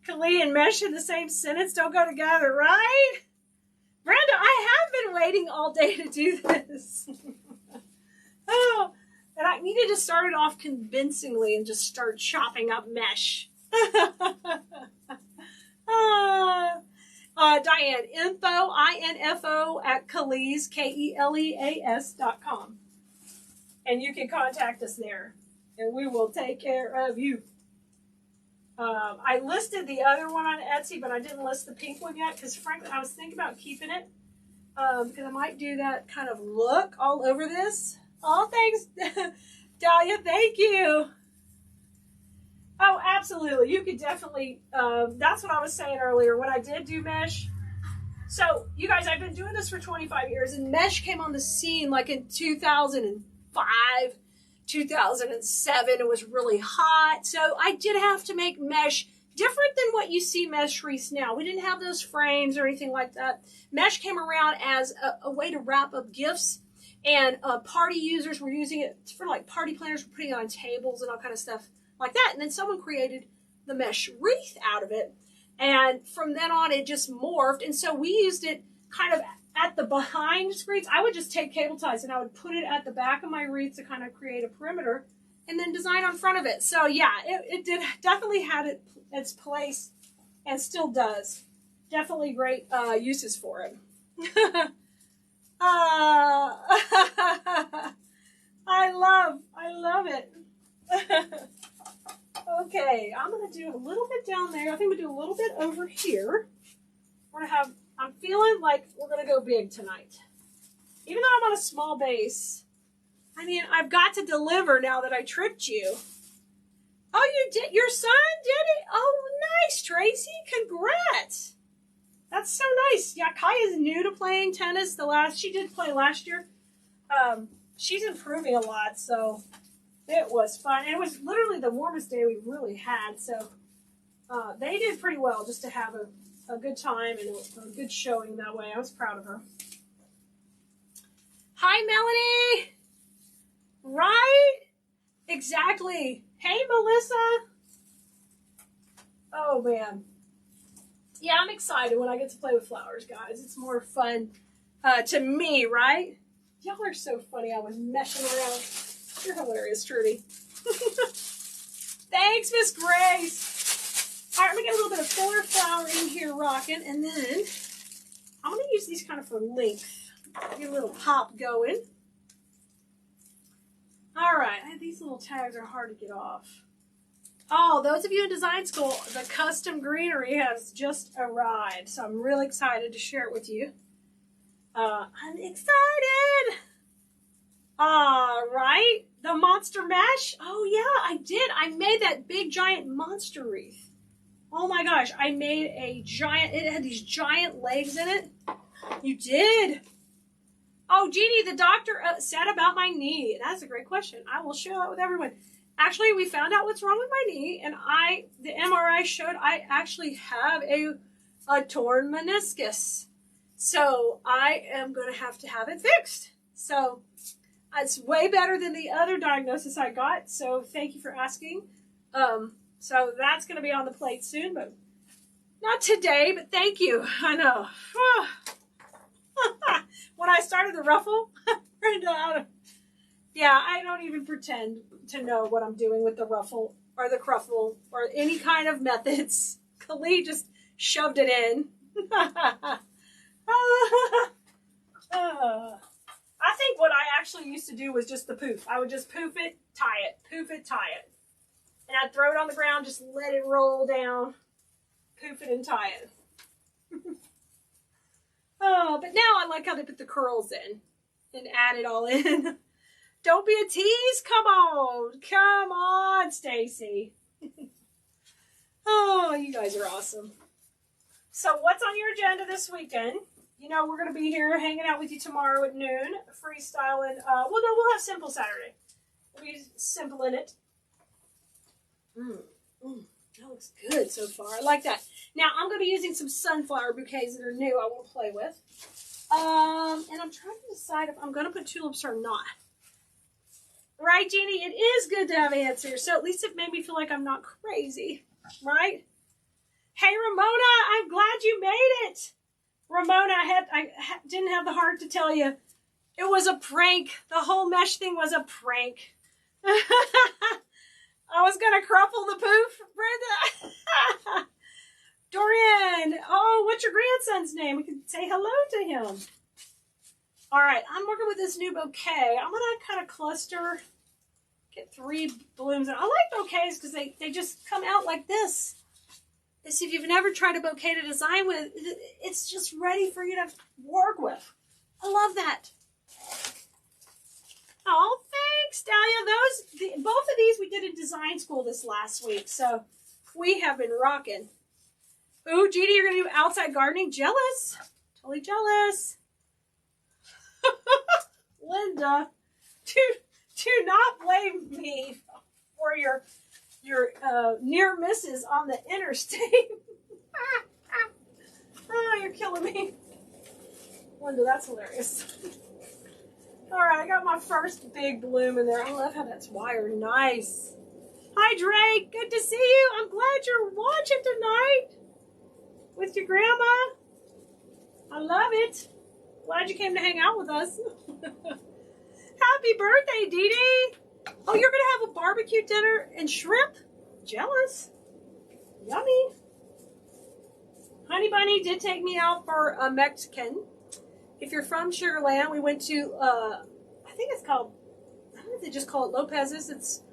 Kelea and mesh in the same sentence don't go together, right? Brenda, I have been waiting all day to do this. Oh, and I needed to start it off convincingly and just start chopping up mesh. Diane, info at Keleas, Keleas.com. And you can contact us there, and we will take care of you. I listed the other one on Etsy, but I didn't list the pink one yet because, frankly, I was thinking about keeping it because I might do that kind of look all over this. Oh, thanks, Dahlia. Thank you. Oh, absolutely. You could definitely, that's what I was saying earlier when I did do mesh. So, you guys, I've been doing this for 25 years, and mesh came on the scene like in 2005, 2007. It was really hot. So, I did have to make mesh different than what you see mesh wreaths now. We didn't have those frames or anything like that. Mesh came around as a way to wrap up gifts, and party users were using it for like party planners were putting it on tables and all kind of stuff like that. And then someone created the mesh wreath out of it. And from then on, it just morphed. And so we used it kind of at the behind screens. I would just take cable ties and I would put it at the back of my wreath to kind of create a perimeter and then design on front of it. So yeah, it did definitely had its place and still does. Definitely great uses for it. I love it. Okay, I'm going to do a little bit down there. I think we'll do a little bit over here. We're going to have, I'm feeling like we're going to go big tonight. Even though I'm on a small base, I mean, I've got to deliver now that I tricked you. Oh, you did? Your son did it? Oh, nice, Tracy. Congrats. That's so nice. Yeah, Kaya's new to playing tennis. She did play last year. She's improving a lot, so it was fun. And it was literally the warmest day we've really had, so they did pretty well just to have a good time and a good showing that way. I was proud of her. Hi, Melanie. Right? Exactly. Hey, Melissa. Oh, man. Yeah, I'm excited when I get to play with flowers, guys. It's more fun to me, right? Y'all are so funny. I was meshing around. You're hilarious, Trudy. Thanks, Miss Grace. All right, let me get a little bit of fuller flower in here rocking, and then I'm going to use these kind of for length. Get a little pop going. All right, these little tags are hard to get off. Oh, those of you in design school, the custom greenery has just arrived, so I'm really excited to share it with you. I'm excited. All right, the monster mesh. Oh yeah, I did. I made that big giant monster wreath. Oh my gosh, I made a giant. It had these giant legs in it. You did. Oh, Jeannie, the doctor said about my knee. That's a great question. I will share that with everyone. Actually, we found out what's wrong with my knee, and the MRI showed I actually have a torn meniscus. So I am going to have it fixed. So it's way better than the other diagnosis I got. So thank you for asking. So that's going to be on the plate soon, but not today, but thank you. I know. When I started the ruffle, yeah, I don't even pretend to know what I'm doing with the ruffle or the cruffle or any kind of methods. Kelea just shoved it in. I think what I actually used to do was just the poof. I would just poof it, tie it, poof it, tie it. And I'd throw it on the ground, just let it roll down, poof it and tie it. Oh, but now I like how they put the curls in and add it all in. Don't be a tease. Come on, Stacy. Oh, you guys are awesome. So what's on your agenda this weekend? You know, we're going to be here hanging out with you tomorrow at noon, freestyling. We'll have Simple Saturday. We'll be simple in it. That looks good so far. I like that. Now, I'm going to be using some sunflower bouquets that are new I want to play with. And I'm trying to decide if I'm going to put tulips or not. Right, Jeannie? It is good to have answers. So at least it made me feel like I'm not crazy. Right? Hey, Ramona, I'm glad you made it. Ramona, I didn't have the heart to tell you. It was a prank. The whole mesh thing was a prank. I was going to cruffle the poof, Brenda. Dorian, oh, what's your grandson's name? We can say hello to him. All right, I'm working with this new bouquet. I'm going to kind of cluster, get 3 blooms. And I like bouquets because they just come out like this. If you've never tried a bouquet to design with, it's just ready for you to work with. I love that. Oh, thanks, Dahlia. Both of these we did in design school this last week, so we have been rocking. Ooh, Jeannie, you're going to do outside gardening? Jealous. Totally jealous. Linda, do not blame me for your your near misses on the interstate. Oh, you're killing me. Linda, that's hilarious. All right, I got my first big bloom in there. I love how that's wired. Nice. Hi, Drake. Good to see you. I'm glad you're watching tonight with your grandma. I love it. Glad you came to hang out with us. Happy birthday, Dee Dee. Oh, you're going to have a barbecue dinner and shrimp? Jealous. Yummy. Honey Bunny did take me out for a Mexican. If you're from Sugar Land, we went to, I think it's called, I don't know if they just call it Lopez's. It's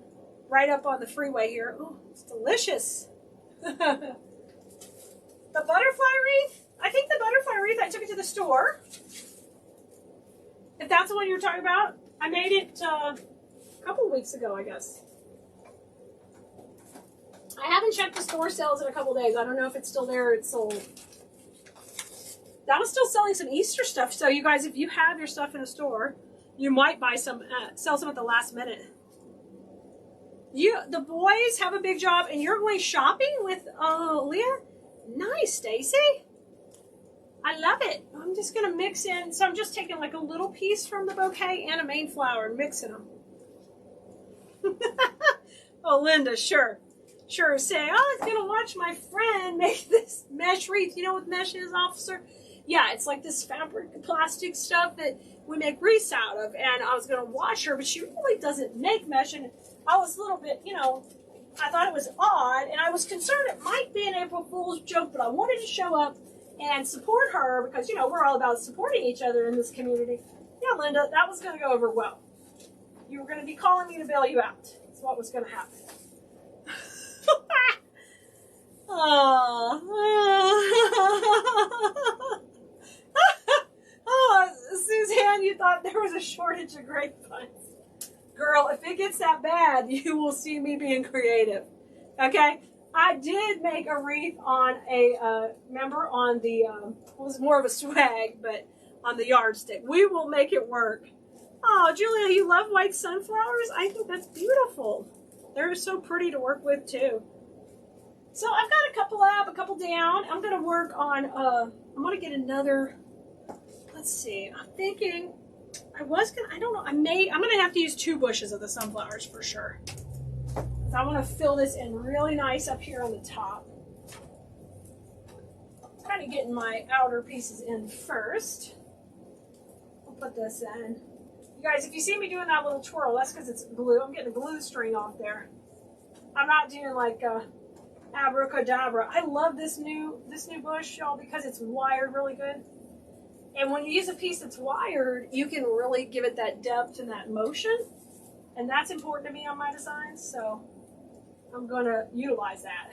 right up on the freeway here. Oh, it's delicious. The butterfly wreath? I think the butterfly wreath, I took it to the store. If that's the one you're talking about, I made it a couple weeks ago, I guess. I haven't checked the store sales in a couple days. I don't know if it's still there or it's sold. That was still selling some Easter stuff. So you guys, if you have your stuff in a store, you might buy some, sell some at the last minute. The boys have a big job and you're going shopping with Leah? Nice, Stacy. I love it. I'm just going to mix in. So I'm just taking like a little piece from the bouquet and a main flower and mixing them. Oh, Linda, sure. Sure, say, oh, I was going to watch my friend make this mesh wreath. You know what mesh is, officer? Yeah, it's like this fabric, plastic stuff that we make wreaths out of. And I was going to watch her, but she really doesn't make mesh. And I was a little bit, you know, I thought it was odd. And I was concerned it might be an April Fool's joke, but I wanted to show up and support her because, you know, we're all about supporting each other in this community. Yeah, Linda, that was going to go over well. You were going to be calling me to bail you out. That's what was going to happen. Oh, Suzanne, you thought there was a shortage of grapevines. Girl, if it gets that bad, you will see me being creative. Okay? I did make a wreath on a member on the, it was more of a swag, but on the yardstick. We will make it work. Oh, Julia, you love white sunflowers? I think that's beautiful. They're so pretty to work with, too. So I've got a couple up, a couple down. I'm going to work on, I'm going to get another, let's see. I'm thinking, I don't know, I'm going to have to use 2 bushes of the sunflowers for sure. So I want to fill this in really nice up here on the top. Kind of getting my outer pieces in first. I'll put this in. You guys, if you see me doing that little twirl, that's because it's glue. I'm getting a glue string off there. I'm not doing like abracadabra. I love this new bush, y'all, because it's wired really good. And when you use a piece that's wired, you can really give it that depth and that motion. And that's important to me on my designs, so I'm going to utilize that.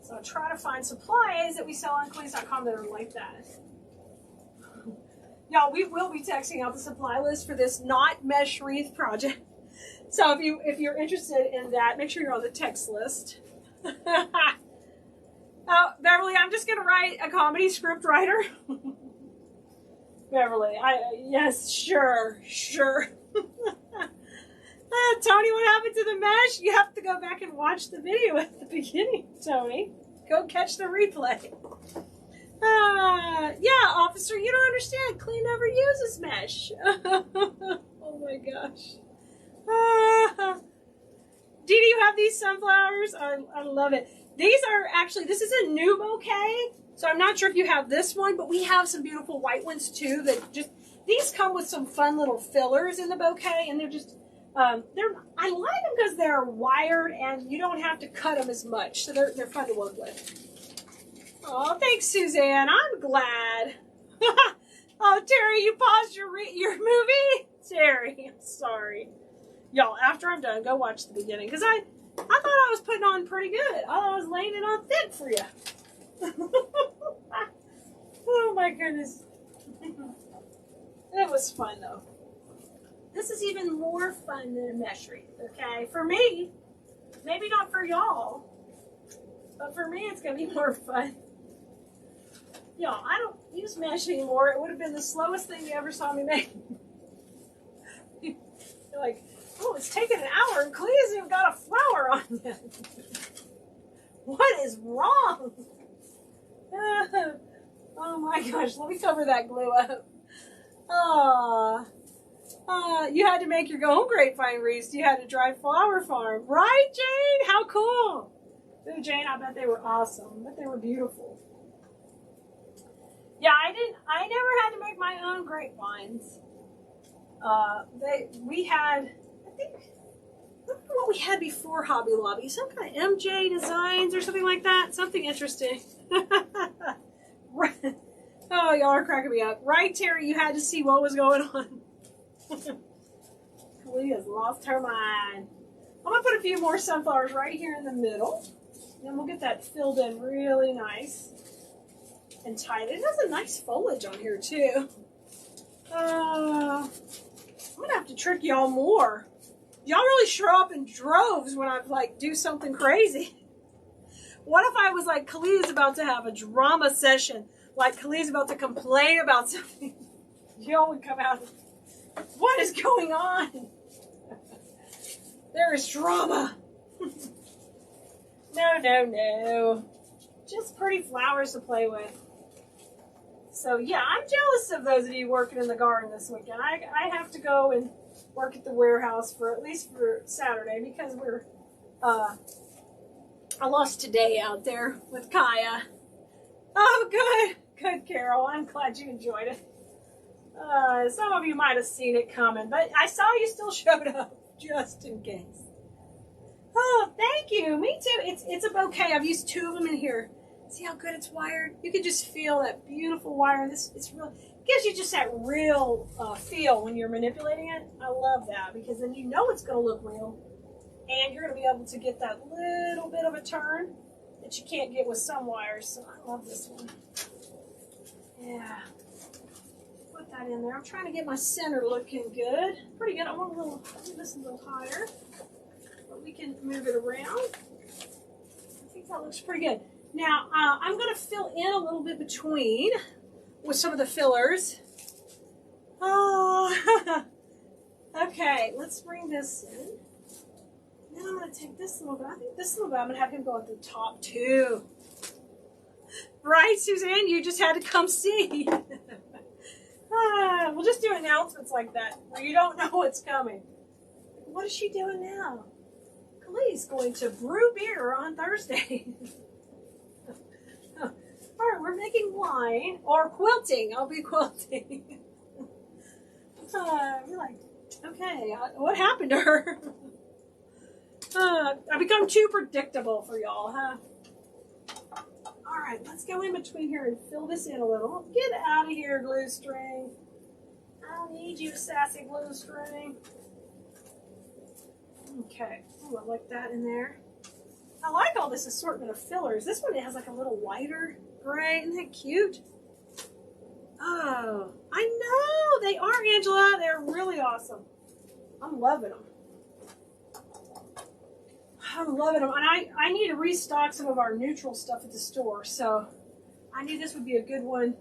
So I'll try to find supplies that we sell on Keleas.com that are like that. Y'all, we will be texting out the supply list for this not mesh wreath project. So if you're interested in that, make sure you're on the text list. Oh, Beverly, I'm just going to write a comedy script writer. Beverly, yes, sure. Tony, what happened to the mesh? You have to go back and watch the video at the beginning, Tony. Go catch the replay. Yeah, officer, you don't understand. Clee never uses mesh. Oh my gosh. Dee, you have these sunflowers? I love it. These are actually, this is a new bouquet. So I'm not sure if you have this one, but we have some beautiful white ones too that just, these come with some fun little fillers in the bouquet, and they're just, I like them because they're wired and you don't have to cut them as much. So they're fun to work with. Oh, thanks, Suzanne. I'm glad. Oh, Terry, you paused your movie? Terry, I'm sorry. Y'all, after I'm done, go watch the beginning. Because I thought I was putting on pretty good. I thought I was laying it on thick for you. Oh, my goodness. It was fun, though. This is even more fun than a mesh wreath, okay? For me, maybe not for y'all, but for me, it's going to be more fun. Y'all, I don't use mesh anymore. It would have been the slowest thing you ever saw me make. Like, Oh, it's taken an hour and Kelea's even got a flower on it. What is wrong? Oh my gosh, let me cover that glue up. You had to make your own grapevine wreaths. You had to drive flower farm. Right, Jane? How cool. Ooh, Jane, I bet they were awesome. I bet they were beautiful. Yeah, I never had to make my own grapevines. We had, I think, I don't know what we had before Hobby Lobby. Some kind of MJ Designs or something like that. Something interesting. Oh, y'all are cracking me up. Right, Terry? You had to see what was going on. Kelea's lost her mind. I'm going to put a few more sunflowers right here in the middle. Then we'll get that filled in really nice and tight. It has a nice foliage on here, too. I'm going to have to trick y'all more. Y'all really show up in droves when I, like, do something crazy. What if I was like, Kelea's about to have a drama session? Like, Kelea's about to complain about something. Y'all would come out. What is going on? There is drama. No. Just pretty flowers to play with. So, yeah, I'm jealous of those of you working in the garden this weekend. I have to go and work at the warehouse for at least for Saturday because we're, I lost today out there with Kaya. Oh, good. Good, Carol. I'm glad you enjoyed it. Some of you might have seen it coming, but I saw you still showed up just in case. Oh, thank you. Me too. It's a bouquet. I've used 2 of them in here. See how good it's wired? You can just feel that beautiful wire. It's real. It gives you just that real feel when you're manipulating it. I love that because then you know it's going to look real, and you're going to be able to get that little bit of a turn that you can't get with some wires. So I love this one. Yeah. Put that in there. I'm trying to get my center looking good. Pretty good. I want this a little higher. But we can move it around. I think that looks pretty good. Now, I'm going to fill in a little bit between with some of the fillers. Oh, okay. Let's bring this in. Then I'm going to take this little bit. I think this little bit, I'm going to have him go at the top too. Right, Suzanne? You just had to come see. We'll just do announcements like that where you don't know what's coming. What is she doing now? Kelea's going to brew beer on Thursday. All right, we're making wine or quilting. I'll be quilting. You're like, okay, what happened to her? I've become too predictable for y'all, huh? All right, let's go in between here and fill this in a little. Get out of here, glue string. I don't need you, sassy glue string. Okay, ooh, I like that in there. I like all this assortment of fillers. This one has like a little whiter gray. Isn't that cute? Oh, I know. They are, Angela. They're really awesome. I'm loving them. I'm loving them. And I need to restock some of our neutral stuff at the store. So I knew this would be a good one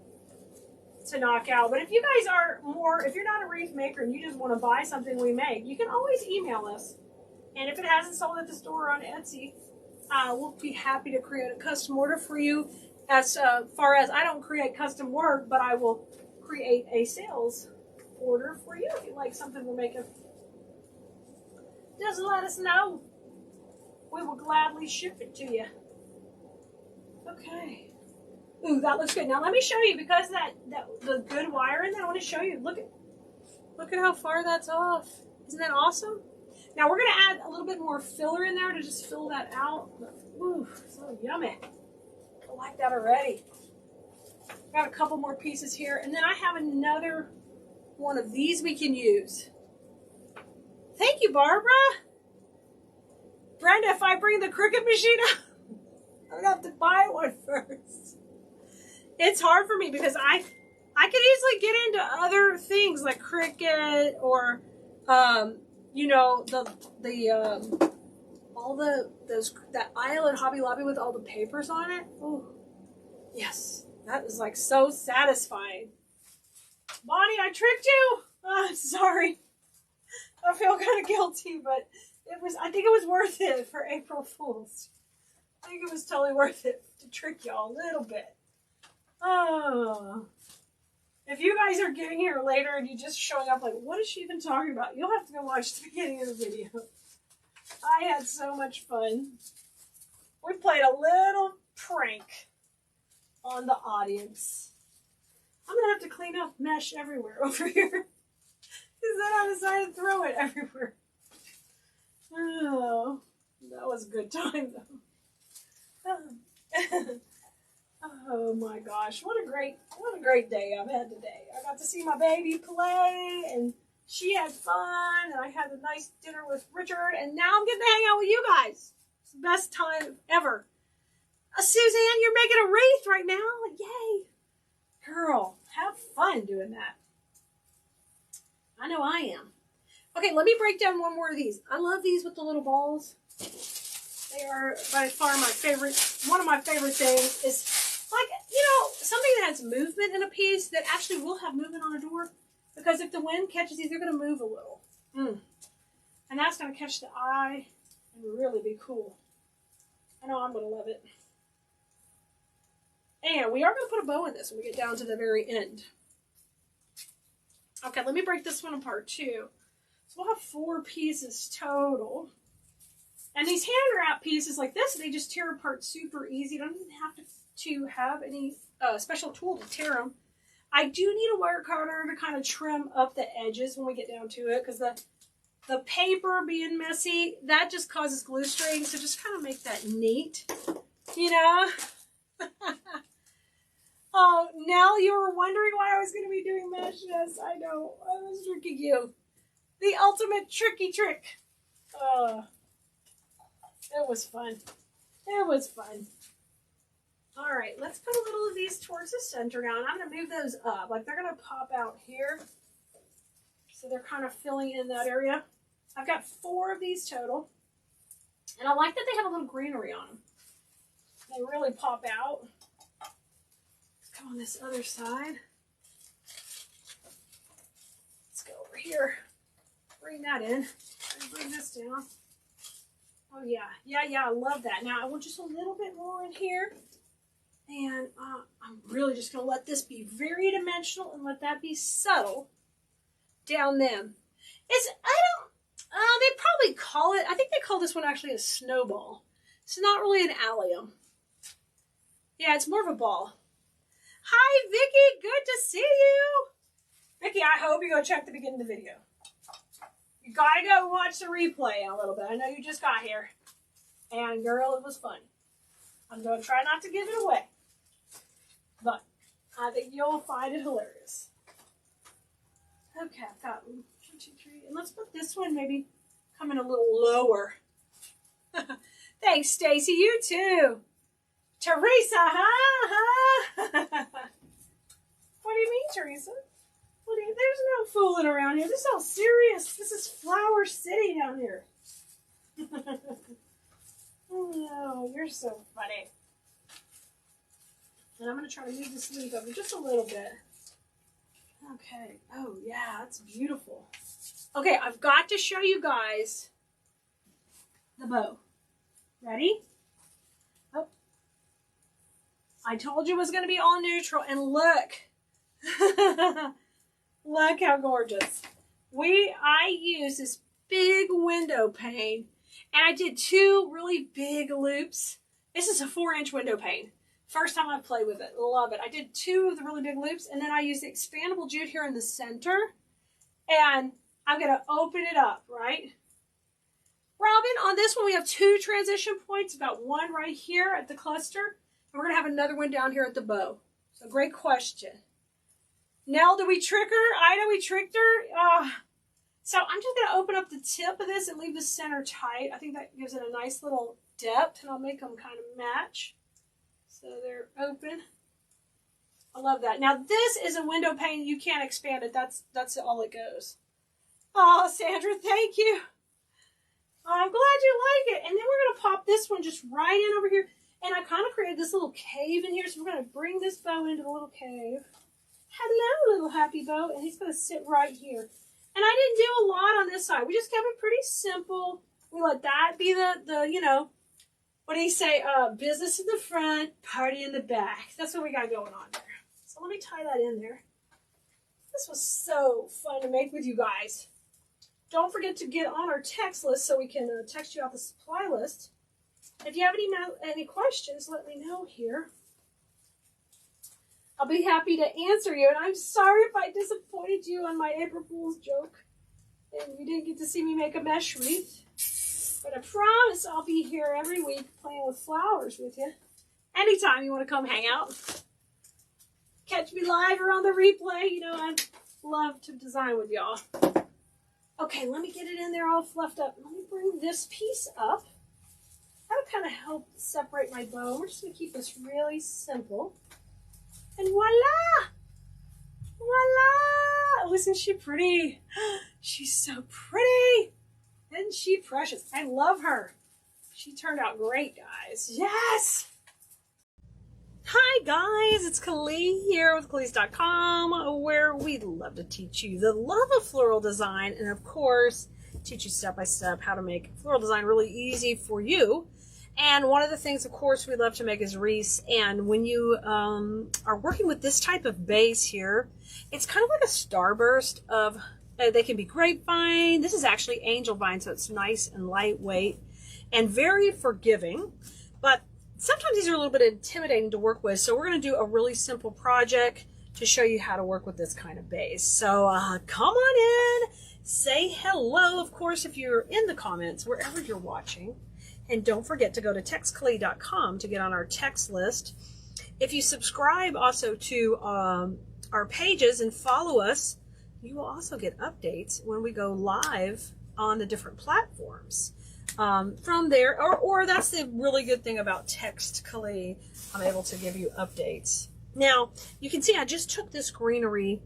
to knock out. But if you guys are if you're not a wreath maker and you just want to buy something we make, you can always email us. And if it hasn't sold at the store or on Etsy, we'll be happy to create a custom order for you. As far as I don't create custom work, but I will create a sales order for you if you like something we're making. Just let us know. We will gladly ship it to you. Okay. Ooh, that looks good. Now let me show you, because the good wire in there, I want to show you. Look at how far that's off. Isn't that awesome? Now we're going to add a little bit more filler in there to just fill that out. Ooh, so yummy. I like that already. Got a couple more pieces here, and then I have another one of these we can use. Thank you, Barbara. Brenda, if I bring the Cricut machine up, I'm gonna have to buy one first. It's hard for me because I could easily get into other things like Cricut or you know, that aisle at Hobby Lobby with all the papers on it. Oh, yes, that is like so satisfying. Bonnie, I tricked you. Oh, I'm sorry. I feel kind of guilty, but I think it was worth it for April Fool's. I think it was totally worth it to trick y'all a little bit. Oh. If you guys are getting here later and you're just showing up like, what is she even talking about? You'll have to go watch the beginning of the video. I had so much fun. We played a little prank on the audience. I'm going to have to clean up mesh everywhere over here. Because then I decided to throw it everywhere. Oh, that was a good time though. Oh my gosh, what a great day I've had today. I got to see my baby play, and she had fun, and I had a nice dinner with Richard, and now I'm getting to hang out with you guys. It's the best time ever. Suzanne, you're making a wreath right now. Yay. Girl, have fun doing that. I know I am. Okay, let me break down one more of these. I love these with the little balls. They are by far my favorite. One of my favorite things is, like, you know, something that has movement in a piece that actually will have movement on a door. Because if the wind catches these, they're going to move a little. And that's going to catch the eye and really be cool. I know I'm going to love it. And we are going to put a bow in this when we get down to the very end. Okay, let me break this one apart too. So we'll have 4 pieces total. And these hand wrap pieces like this, they just tear apart super easy. You don't even have to have any special tool to tear them. I do need a wire cutter to kind of trim up the edges when we get down to it, because the paper being messy, that just causes glue strings. So just kind of make that neat, you know. Oh, now you were wondering why I was going to be doing mesh. Yes, I know. I was tricking you. The ultimate tricky trick. It was fun. It was fun. All right, let's put a little of these towards the center now. And I'm going to move those up. Like, they're going to pop out here. So they're kind of filling in that area. I've got 4 of these total. And I like that they have a little greenery on them. They really pop out. Let's go on this other side. Let's go over here. Bring that in. And bring this down. Oh, yeah. Yeah, I love that. Now, I want just a little bit more in here. And I'm really just going to let this be very dimensional and let that be subtle down them. They probably call it, I think they call this one actually a snowball. It's not really an allium. Yeah, it's more of a ball. Hi, Vicky. Good to see you. Vicky, I hope you go check the beginning of the video. You got to go watch the replay a little bit. I know you just got here. And, girl, it was fun. I'm going to try not to give it away. But I think you'll find it hilarious. Okay, I've got 1, 2, 3. And let's put this one maybe coming a little lower. Thanks, Stacy. You too. Teresa, huh? What do you mean, Teresa? There's no fooling around here. This is all serious. This is Flower City down here. Oh, you're so funny. And I'm going to try to move this leaf over just a little bit. Okay. Oh, yeah, that's beautiful. Okay, I've got to show you guys the bow. Ready? Oh. I told you it was going to be all neutral, and look. Look how gorgeous. I used this big window pane, and I did 2 really big loops. This is a 4-inch window pane. First time I've played with it. Love it. I did 2 of the really big loops, and then I used the expandable jute here in the center, and I'm going to open it up, right? Robin, on this one we have 2 transition points, about 1 right here at the cluster, and we're going to have another one down here at the bow. So great question. Nell, did we trick her? I know we tricked her. So I'm just going to open up the tip of this and leave the center tight. I think that gives it a nice little depth, and I'll make them kind of match. So they're open. I love that. Now this is a window pane. You can't expand it. That's all it goes. Oh, Sandra, thank you. Oh, I'm glad you like it. And then we're going to pop this one just right in over here. And I kind of created this little cave in here. So we're going to bring this bow into the little cave. Hello, little happy bow. And he's going to sit right here. And I didn't do a lot on this side. We just kept it pretty simple. We let that be the you know, what do you say? Business in the front, party in the back. That's what we got going on there. So let me tie that in there. This was so fun to make with you guys. Don't forget to get on our text list so we can text you out the supply list. If you have any questions, let me know here. I'll be happy to answer you. And I'm sorry if I disappointed you on my April Fool's joke and you didn't get to see me make a mesh wreath. But I promise I'll be here every week playing with flowers with you. Anytime you want to come hang out. Catch me live or on the replay. You know, I'd love to design with y'all. Okay, let me get it in there all fluffed up. Let me bring this piece up. That'll kind of help separate my bow. We're just going to keep this really simple. And voila! Voila! Oh, isn't she pretty? She's so pretty. Isn't she precious? I love her. She turned out great, guys. Yes! Hi, guys. It's Kelea here with Keleas.com, where we love to teach you the love of floral design and, of course, teach you step-by-step how to make floral design really easy for you. And one of the things, of course, we love to make is wreaths. And when you are working with this type of base here, it's kind of like a starburst of, they can be grapevine. This is actually angel vine, so it's nice and lightweight and very forgiving. But sometimes these are a little bit intimidating to work with. So we're going to do a really simple project to show you how to work with this kind of base. So come on in, say hello, of course, if you're in the comments, wherever you're watching. And don't forget to go to textkelea.com to get on our text list. If you subscribe also to our pages and follow us, you will also get updates when we go live on the different platforms. From there, or that's the really good thing about Text Kelea, I'm able to give you updates. Now, you can see I just took this greenery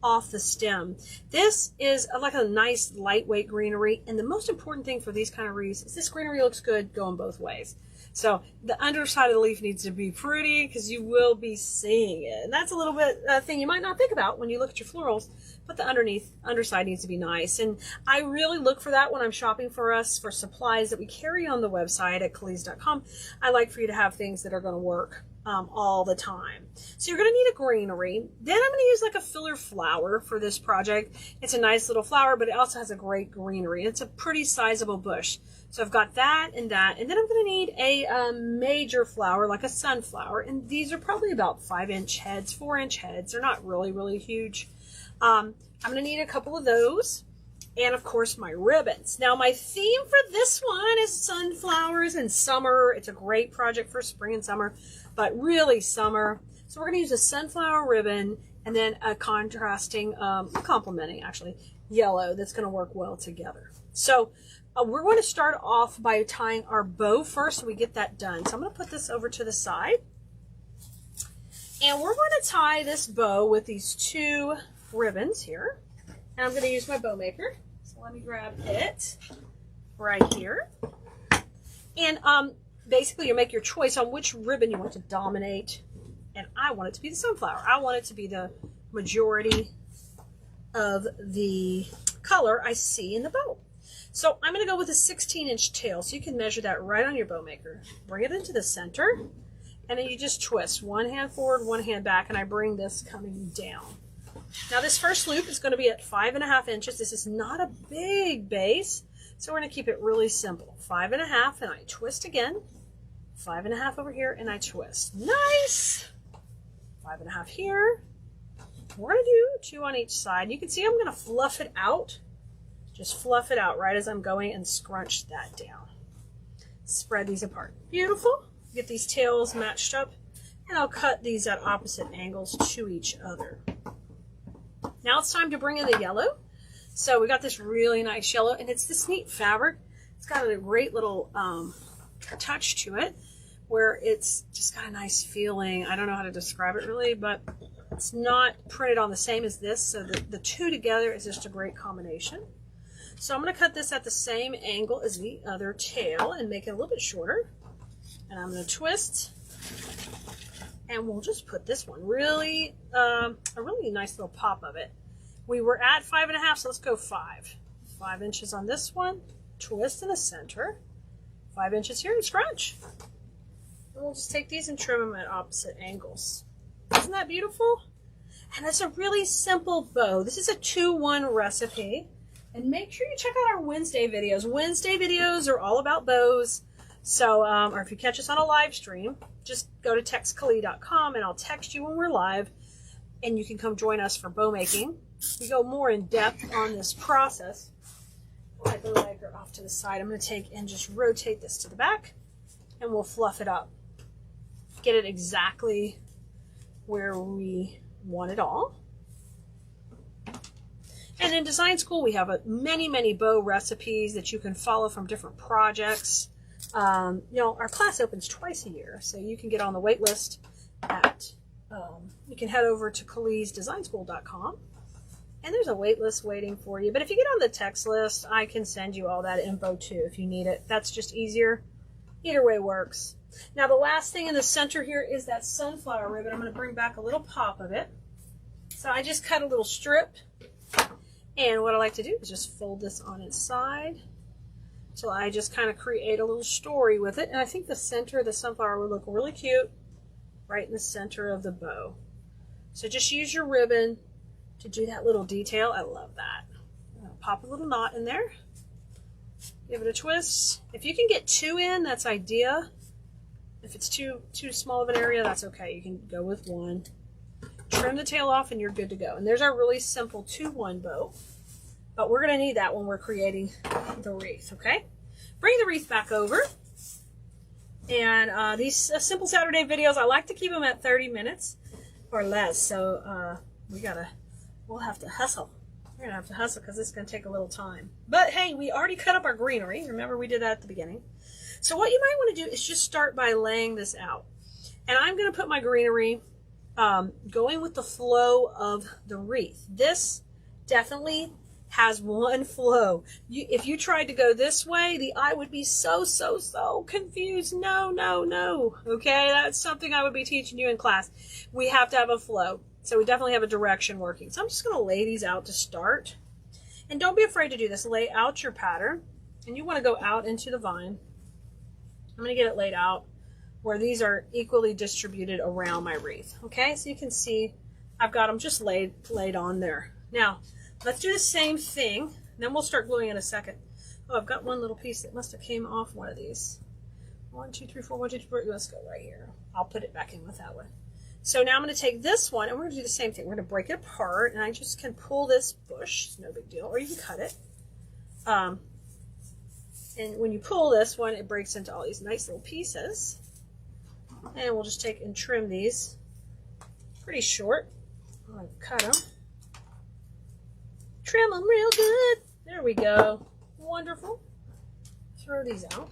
off the stem. This is like a nice lightweight greenery, and the most important thing for these kind of wreaths is this greenery looks good going both ways. So the underside of the leaf needs to be pretty because you will be seeing it, and that's a little bit thing you might not think about when you look at your florals, but the underside needs to be nice. And I really look for that when I'm shopping for us for supplies that we carry on the website at Keleas.com. I like for you to have things that are going to work all the time. So you're going to need a greenery. Then I'm going to use like a filler flower for this project. It's a nice little flower, but it also has a great greenery. It's a pretty sizable bush. So I've got that, and then I'm going to need a major flower, like a sunflower. And these are probably about 5-inch heads, 4-inch heads. They're not really, really huge. I'm going to need a couple of those. And of course my ribbons. Now my theme for this one is sunflowers and summer. It's a great project for spring and summer, but really summer. So we're going to use a sunflower ribbon and then a contrasting, complementing actually, yellow that's going to work well together. So we're going to start off by tying our bow first so we get that done. So I'm going to put this over to the side. And we're going to tie this bow with these 2 ribbons here. And I'm going to use my bow maker. So let me grab it right here. And basically you make your choice on which ribbon you want to dominate. And I want it to be the sunflower. I want it to be the majority of the color I see in the bow. So I'm going to go with a 16-inch tail. So you can measure that right on your bow maker. Bring it into the center. And then you just twist. One hand forward, one hand back. And I bring this coming down. Now this first loop is going to be at 5.5 inches. This is not a big base, so we're going to keep it really simple. 5.5, and I twist again. 5.5 over here, and I twist. Nice! 5.5 here. We're going to do 2 on each side. You can see I'm going to fluff it out. Just fluff it out right as I'm going and scrunch that down. Spread these apart. Beautiful. Get these tails matched up, and I'll cut these at opposite angles to each other. Now it's time to bring in the yellow. So we got this really nice yellow, and it's this neat fabric. It's got a great little touch to it where it's just got a nice feeling. I don't know how to describe it really, but it's not printed on the same as this. So the 2 together is just a great combination. So I'm going to cut this at the same angle as the other tail and make it a little bit shorter. And I'm going to twist. And we'll just put this one really, a really nice little pop of it We were at 5.5, so let's go 5. 5 inches on this one, twist in the center, 5 inches here and scrunch. And we'll just take these and trim them at opposite angles. Isn't that beautiful? And it's a really simple bow. This is a 2-1 recipe. And make sure you check out our Wednesday videos. Wednesday videos are all about bows. So, or if you catch us on a live stream, just go to textkelea.com and I'll text you when we're live. And you can come join us for bow making. We go more in depth on this process. Let the leg off to the side. I'm going to take and just rotate this to the back and we'll fluff it up. Get it exactly where we want it all. And in design school, we have many bow recipes that you can follow from different projects. You know, our class opens twice a year, so you can get on the wait list at, you can head over to keleasdesignschool.com. And there's a wait list waiting for you. But if you get on the text list, I can send you all that info too if you need it. That's just easier. Either way works. Now the last thing in the center here is that sunflower ribbon. I'm going to bring back a little pop of it. So I just cut a little strip. And what I like to do is just fold this on its side. So I just kind of create a little story with it. And I think the center of the sunflower would look really cute right in the center of the bow. So just use your ribbon to do that little detail. I love that. I'm gonna pop a little knot in there. Give it a twist. If you can get 2 in, that's ideal. If it's too small of an area, that's okay. You can go with 1. Trim the tail off and you're good to go. And there's our really simple 2-1 bow. But we're gonna need that when we're creating the wreath, okay? Bring the wreath back over. And these simple Saturday videos, I like to keep them at 30 minutes or less. So we'll have to hustle. We're going to have to hustle because this is going to take a little time. But hey, we already cut up our greenery. Remember we did that at the beginning. So what you might want to do is just start by laying this out. And I'm going to put my greenery going with the flow of the wreath. This definitely has one flow. If you tried to go this way, the eye would be so confused. No. Okay, that's something I would be teaching you in class. We have to have a flow. So we definitely have a direction working. So I'm just going to lay these out to start. And don't be afraid to do this. Lay out your pattern. And you want to go out into the vine. I'm going to get it laid out where these are equally distributed around my wreath. Okay, so you can see I've got them just laid on there. Now, let's do the same thing. Then we'll start gluing in a second. Oh, I've got one little piece that must have came off one of these. 1, 2, 3, 4, 1, 2, 3, 4. Let's go right here. I'll put it back in with that one. So now I'm going to take this one and we're going to do the same thing. We're going to break it apart and I just can pull this bush. It's no big deal. Or you can cut it. And when you pull this one, it breaks into all these nice little pieces. And we'll just take and trim these pretty short. I'm going to cut them. Trim them real good. There we go. Wonderful. Throw these out.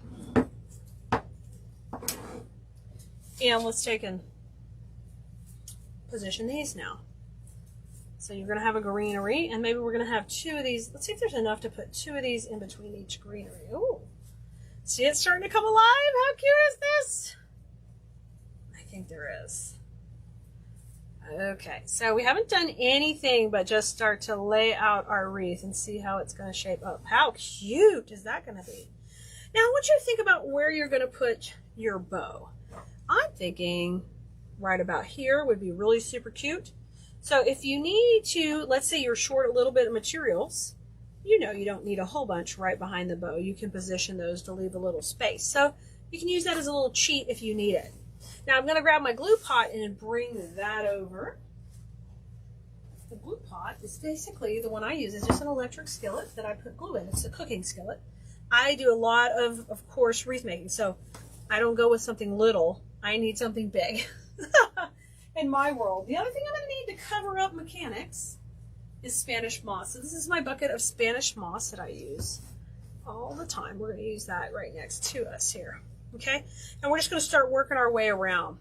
And let's take and position these now. So you're going to have a greenery, and maybe we're going to have 2 of these. Let's see if there's enough to put 2 of these in between each greenery. Ooh. See it starting to come alive? How cute is this? I think there is. Okay, so we haven't done anything but just start to lay out our wreath and see how it's going to shape up. How cute is that going to be? Now I want you to think about where you're going to put your bow. I'm thinking right about here would be really super cute. So if you need to, let's say you're short a little bit of materials, you know you don't need a whole bunch right behind the bow. You can position those to leave a little space. So you can use that as a little cheat if you need it. Now I'm going to grab my glue pot and bring that over. The glue pot is basically the one I use. It's just an electric skillet that I put glue in. It's a cooking skillet. I do a lot of course, wreath making. So I don't go with something little. I need something big. In my world. The other thing I'm going to need to cover up mechanics is Spanish moss. So this is my bucket of Spanish moss that I use all the time. We're going to use that right next to us here. Okay? And we're just going to start working our way around.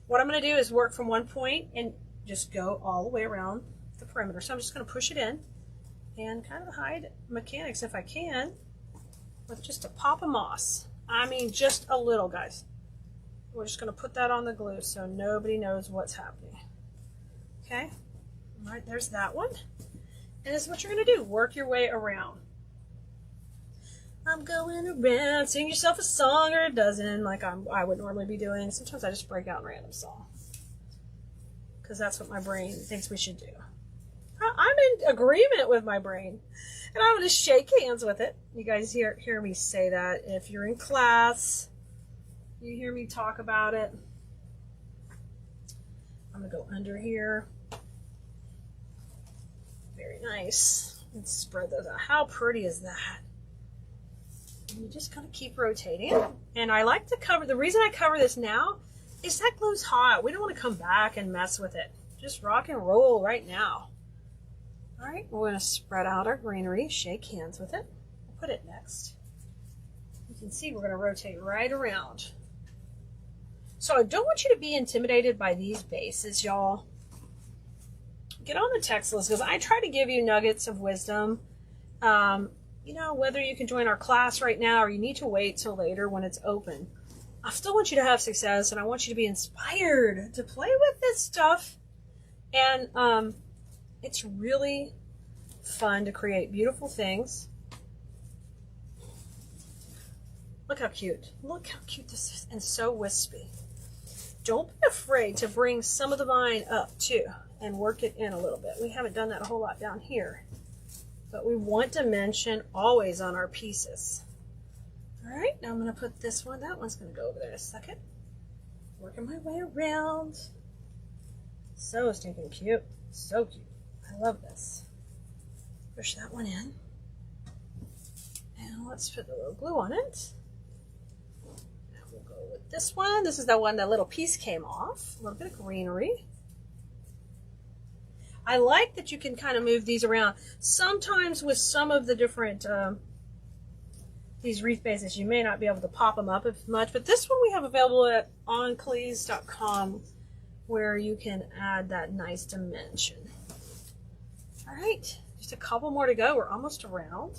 What I'm going to do is work from one point and just go all the way around the perimeter. So I'm just going to push it in and kind of hide mechanics if I can with just a pop of moss. I mean, just a little, guys. We're just going to put that on the glue so nobody knows what's happening. Okay? All right, there's that one. And this is what you're going to do. Work your way around. I'm going around. Sing yourself a song or a dozen like I would normally be doing. Sometimes I just break out in random song. Because that's what my brain thinks we should do. I'm in agreement with my brain. And I'm going to shake hands with it. You guys hear me say that. If you're in class, you hear me talk about it. I'm going to go under here. Very nice. Let's spread those out. How pretty is that? And you just kind of keep rotating. And I like to cover, the reason I cover this now is that glue's hot. We don't want to come back and mess with it. Just rock and roll right now. All right, we're going to spread out our greenery, shake hands with it. We'll put it next. You can see we're going to rotate right around. So I don't want you to be intimidated by these bases, y'all. Get on the text list because I try to give you nuggets of wisdom. You know, whether you can join our class right now or you need to wait till later when it's open. I still want you to have success and I want you to be inspired to play with this stuff. And it's really fun to create beautiful things. Look how cute. Look how cute this is and so wispy. Don't be afraid to bring some of the vine up too and work it in a little bit. We haven't done that a whole lot down here. But we want dimension always on our pieces. All right, now I'm going to put this one. That one's going to go over there in a second. Working my way around. So stinking cute. So cute. I love this. Push that one in. And let's put a little glue on it. Now we'll go with this one. This is the one that little piece came off. A little bit of greenery. I like that you can kind of move these around. Sometimes with some of the different, these wreath bases, you may not be able to pop them up as much, but this one we have available on Keleas.com where you can add that nice dimension. All right, just a couple more to go. We're almost around.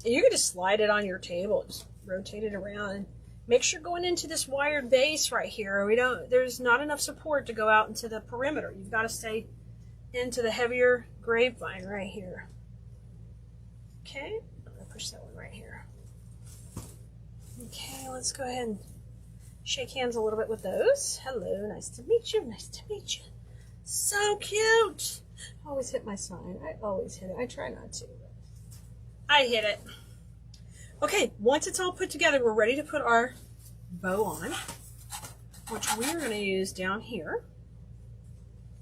And you can just slide it on your table, just rotate it around. And make sure going into this wired base right here, there's not enough support to go out into the perimeter. You've got to stay into the heavier grapevine right here. Okay, I'm gonna push that one right here. Okay, let's go ahead and shake hands a little bit with those. Hello, nice to meet you, nice to meet you. So cute. I always hit my sign. I always hit it. I try not to, but I hit it. Okay, once it's all put together, we're ready to put our bow on, which we're going to use down here.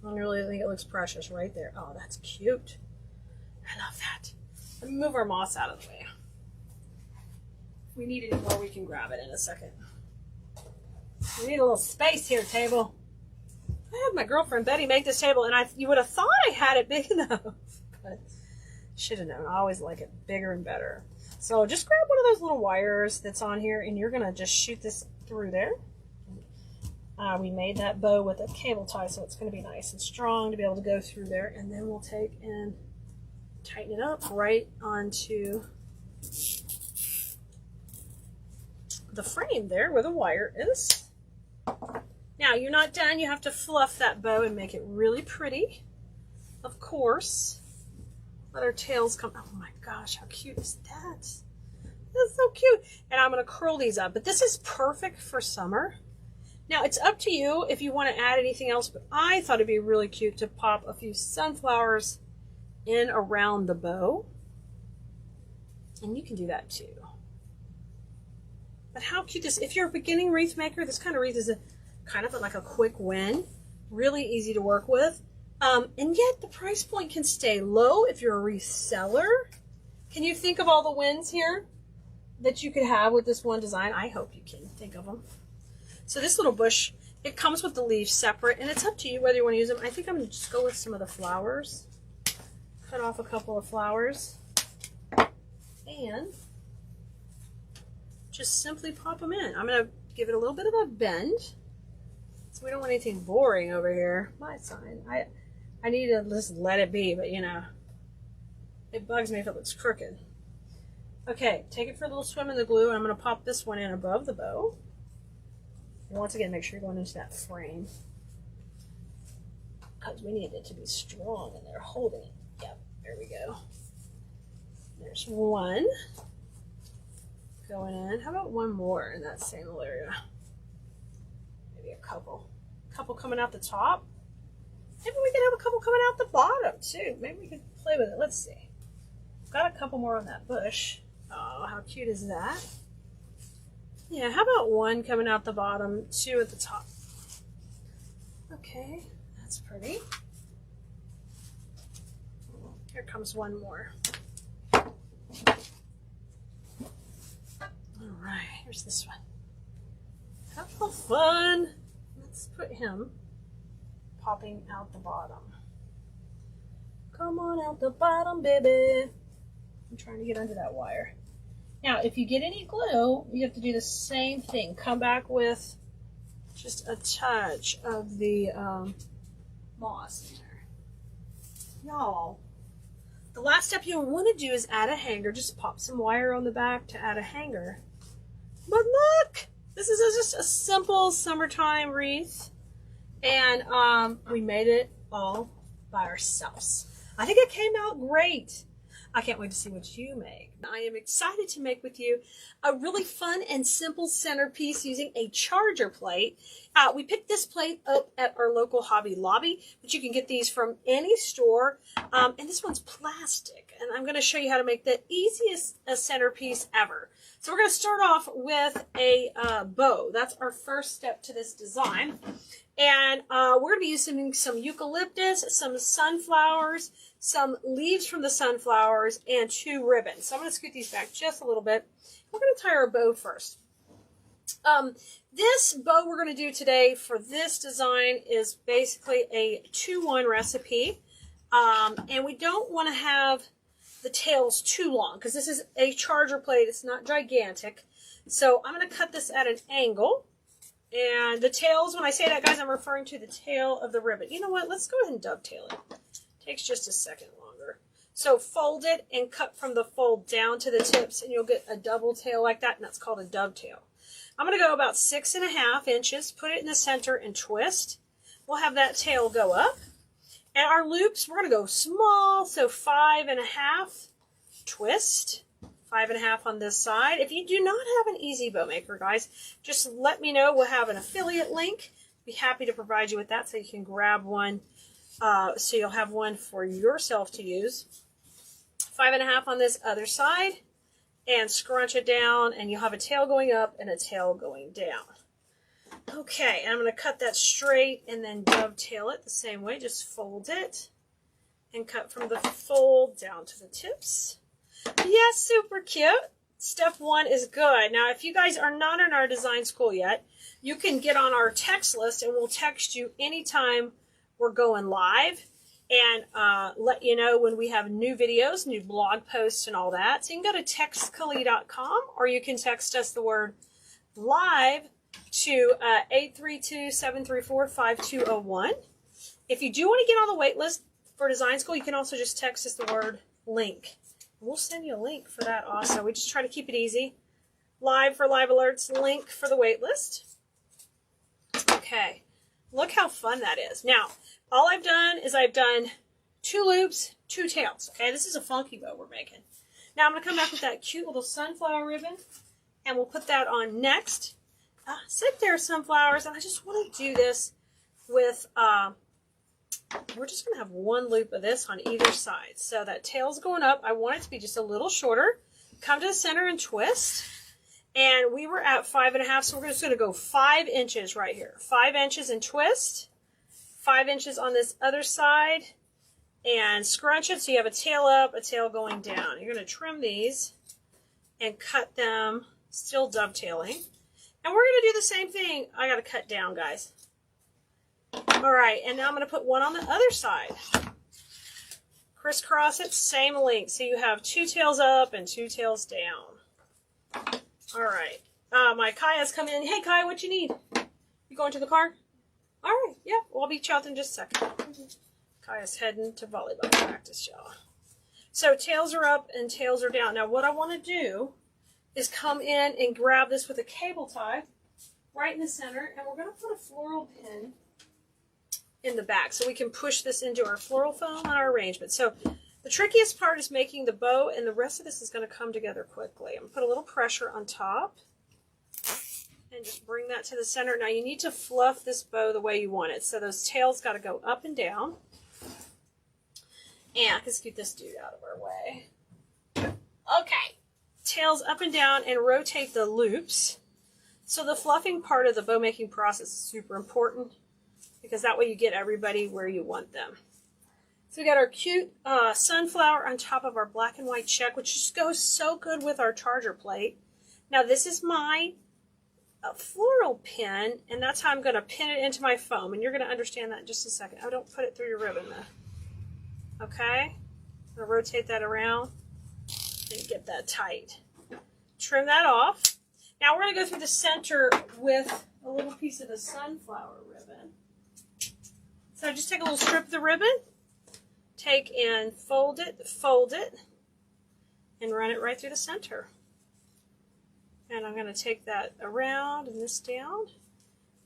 I really think it looks precious right there. Oh, that's cute. I love that. Let me move our moss out of the way. If we need any more, we can grab it in a second. We need a little space here, table. I had my girlfriend Betty make this table, and you would have thought I had it big enough, but should have known. I always like it bigger and better. So just grab one of those little wires that's on here, and you're going to just shoot this through there. We made that bow with a cable tie, so it's going to be nice and strong to be able to go through there. And then we'll take and tighten it up right onto the frame there where the wire is. Now, you're not done. You have to fluff that bow and make it really pretty, of course. Let our tails come. Oh my gosh, how cute is that? That's so cute. And I'm going to curl these up. But this is perfect for summer. Now, it's up to you if you want to add anything else, but I thought it'd be really cute to pop a few sunflowers in around the bow. And you can do that too. But how cute this, if you're a beginning wreath maker, this kind of wreath is kind of like a quick win. Really easy to work with. And yet the price point can stay low if you're a wreath seller. Can you think of all the wins here that you could have with this one design? I hope you can think of them. So this little bush, it comes with the leaves separate, and it's up to you whether you want to use them. I think I'm going to just go with some of the flowers. Cut off a couple of flowers. And just simply pop them in. I'm going to give it a little bit of a bend. So we don't want anything boring over here. My sign. I need to just let it be, but you know, it bugs me if it looks crooked. Okay, take it for a little swim in the glue, and I'm going to pop this one in above the bow. And once again, make sure you're going into that frame. because we need it to be strong and they're holding it. Yep, there we go. There's one going in. How about one more in that same little area? Maybe a couple. Coming out the top. Maybe we could have a couple coming out the bottom too. Maybe we could play with it. Let's see. Got a couple more on that bush. Oh, how cute is that? Yeah, how about one coming out the bottom, two at the top? Okay, that's pretty. Here comes one more. All right, here's this one. Have a fun. Let's put him popping out the bottom. Come on out the bottom, baby. I'm trying to get under that wire. Now, if you get any glue, you have to do the same thing. Come back with just a touch of the moss in there. Y'all, the last step you'll want to do is add a hanger. Just pop some wire on the back to add a hanger. But look, this is just a simple summertime wreath. And we made it all by ourselves. I think it came out great. I can't wait to see what you make. I am excited to make with you a really fun and simple centerpiece using a charger plate. We picked this plate up at our local Hobby Lobby, but you can get these from any store. And this one's plastic. And I'm going to show you how to make the easiest centerpiece ever. So we're going to start off with a bow. That's our first step to this design. And we're going to be using some eucalyptus, some sunflowers, some leaves from the sunflowers, and 2 ribbons. So I'm going to scoot these back just a little bit. We're going to tie our bow first. This bow we're going to do today for this design is basically a 2-1 recipe. And we don't want to have the tails too long because this is a charger plate. It's not gigantic. So I'm going to cut this at an angle. And the tails, when I say that, guys, I'm referring to the tail of the ribbon. You know what? Let's go ahead and dovetail it. Takes just a second longer. So fold it and cut from the fold down to the tips, and you'll get a double tail like that, and that's called a dovetail. I'm going to go about 6.5 inches, put it in the center, and twist. We'll have that tail go up. And our loops, we're going to go small, so 5.5, twist. 5.5 on this side. If you do not have an easy bow maker, guys, just let me know. We'll have an affiliate link. Be happy to provide you with that so you can grab one. So you'll have one for yourself to use. 5.5 on this other side, and scrunch it down, and you'll have a tail going up and a tail going down. Okay, and I'm going to cut that straight and then dovetail it the same way. Just fold it and cut from the fold down to the tips. Yeah, super cute. Step 1 is good. Now, if you guys are not in our design school yet, you can get on our text list and we'll text you anytime we're going live and let you know when we have new videos, new blog posts, and all that. So you can go to textkelea.com or you can text us the word live to 832-734-5201. If you do want to get on the wait list for design school, you can also just text us the word link. We'll send you a link for that also. We just try to keep it easy. Live for live alerts, link for the wait list. Okay, look how fun that is. Now, all I've done is I've done 2 loops, 2 tails. Okay, this is a funky bow we're making. Now I'm going to come back with that cute little sunflower ribbon, and we'll put that on next. Sit there, sunflowers, and I just want to do this with... we're just going to have 1 loop of this on either side. So that tail's going up. I want it to be just a little shorter. Come to the center and twist. And we were at 5.5, so we're just going to go 5 inches right here. 5 inches and twist. 5 inches on this other side. And scrunch it so you have a tail up, a tail going down. You're going to trim these and cut them, still dovetailing. And we're going to do the same thing. I got to cut down, guys. All right, and now I'm going to put one on the other side. Crisscross it, same length. So you have 2 tails up and 2 tails down. All right. My Kaya's coming in. Hey, Kaya, what you need? You going to the car? All right, yeah, well, I'll be out in just a second. Kaya's heading to volleyball practice, y'all. So tails are up and tails are down. Now, what I want to do is come in and grab this with a cable tie right in the center, and we're going to put a floral pin in the back. So we can push this into our floral foam and our arrangement. So the trickiest part is making the bow, and the rest of this is going to come together quickly. I'm going to put a little pressure on top and just bring that to the center. Now you need to fluff this bow the way you want it. So those tails got to go up and down. And let's get this dude out of our way. Okay, tails up and down, and rotate the loops. So the fluffing part of the bow making process is super important, because that way you get everybody where you want them. So we got our cute sunflower on top of our black and white check, which just goes so good with our charger plate. Now this is my floral pin, and that's how I'm going to pin it into my foam, and you're going to understand that in just a second. Oh, don't put it through your ribbon though. Okay, I'm going to rotate that around and get that tight. Trim that off. Now we're going to go through the center with a little piece of the sunflower ribbon. So just take a little strip of the ribbon, take and fold it, and run it right through the center. And I'm going to take that around and this down,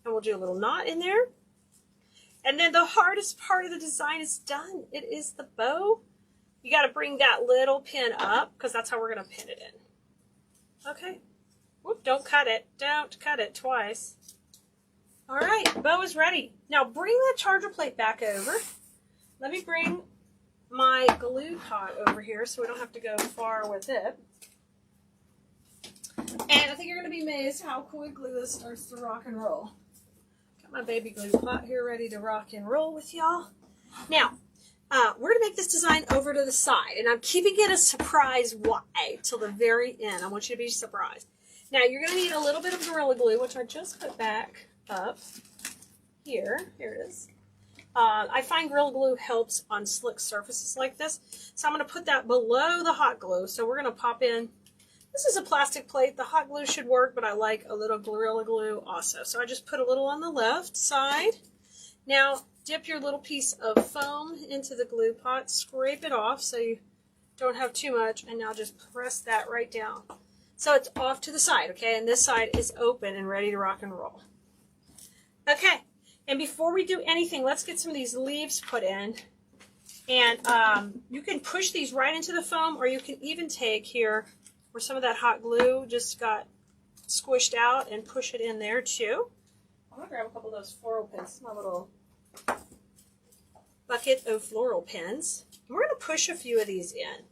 and we'll do a little knot in there. And then the hardest part of the design is done. It is the bow. You got to bring that little pin up, because that's how we're going to pin it in. Okay. Whoop, don't cut it. Don't cut it twice. All right, bow is ready. Now bring the charger plate back over. Let me bring my glue pot over here so we don't have to go far with it. And I think you're going to be amazed how quickly this starts to rock and roll. Got my baby glue pot here ready to rock and roll with y'all. Now, we're going to make this design over to the side, and I'm keeping it a surprise till the very end. I want you to be surprised. Now, you're going to need a little bit of Gorilla Glue, which I just put back up here. Here it is. I find Gorilla Glue helps on slick surfaces like this, so I'm going to put that below the hot glue. So we're going to pop in. This is a plastic plate. The hot glue should work, but I like a little Gorilla Glue also. So I just put a little on the left side. Now, dip your little piece of foam into the glue pot, scrape it off so you don't have too much, and now just press that right down. So it's off to the side, okay? And this side is open and ready to rock and roll. Okay, and before we do anything, let's get some of these leaves put in. And you can push these right into the foam, or you can even take here where some of that hot glue just got squished out and push it in there too. I'm gonna grab a couple of those floral pins, my little bucket of floral pins. And we're gonna push a few of these in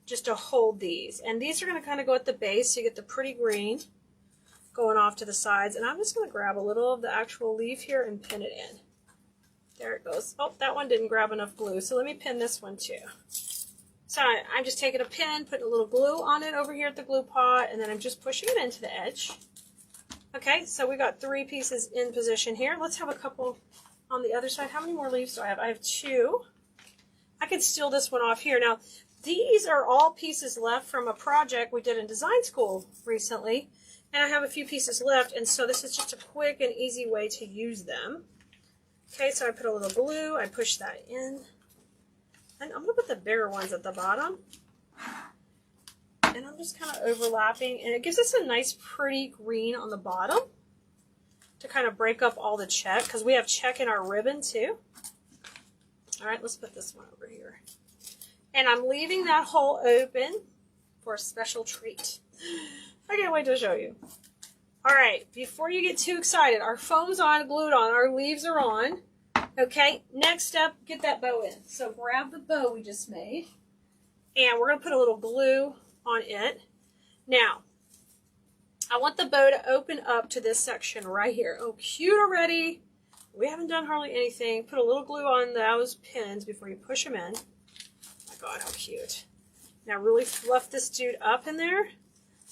just to hold these. And these are gonna kind of go at the base so you get the pretty green going off to the sides. And I'm just gonna grab a little of the actual leaf here and pin it in. There it goes. Oh, that one didn't grab enough glue, so let me pin this one too. So I'm just taking a pin, putting a little glue on it over here at the glue pot, and then I'm just pushing it into the edge. Okay, so we got 3 pieces in position here. Let's have a couple on the other side. How many more leaves do I have? I have 2. I can steal this one off here. Now, these are all pieces left from a project we did in design school recently, and I have a few pieces left, and so this is just a quick and easy way to use them. Okay, so I put a little glue, I push that in, and I'm going to put the bigger ones at the bottom, and I'm just kind of overlapping, and it gives us a nice pretty green on the bottom to kind of break up all the check, because we have check in our ribbon too. All right, let's put this one over here. And I'm leaving that hole open for a special treat. I can't wait to show you. All right, before you get too excited, our foam's on, glued on, our leaves are on. Okay, next step, get that bow in. So grab the bow we just made, and we're going to put a little glue on it. Now, I want the bow to open up to this section right here. Oh, cute already. We haven't done hardly anything. Put a little glue on those pins before you push them in. Oh my God, how cute. Now really fluff this dude up in there,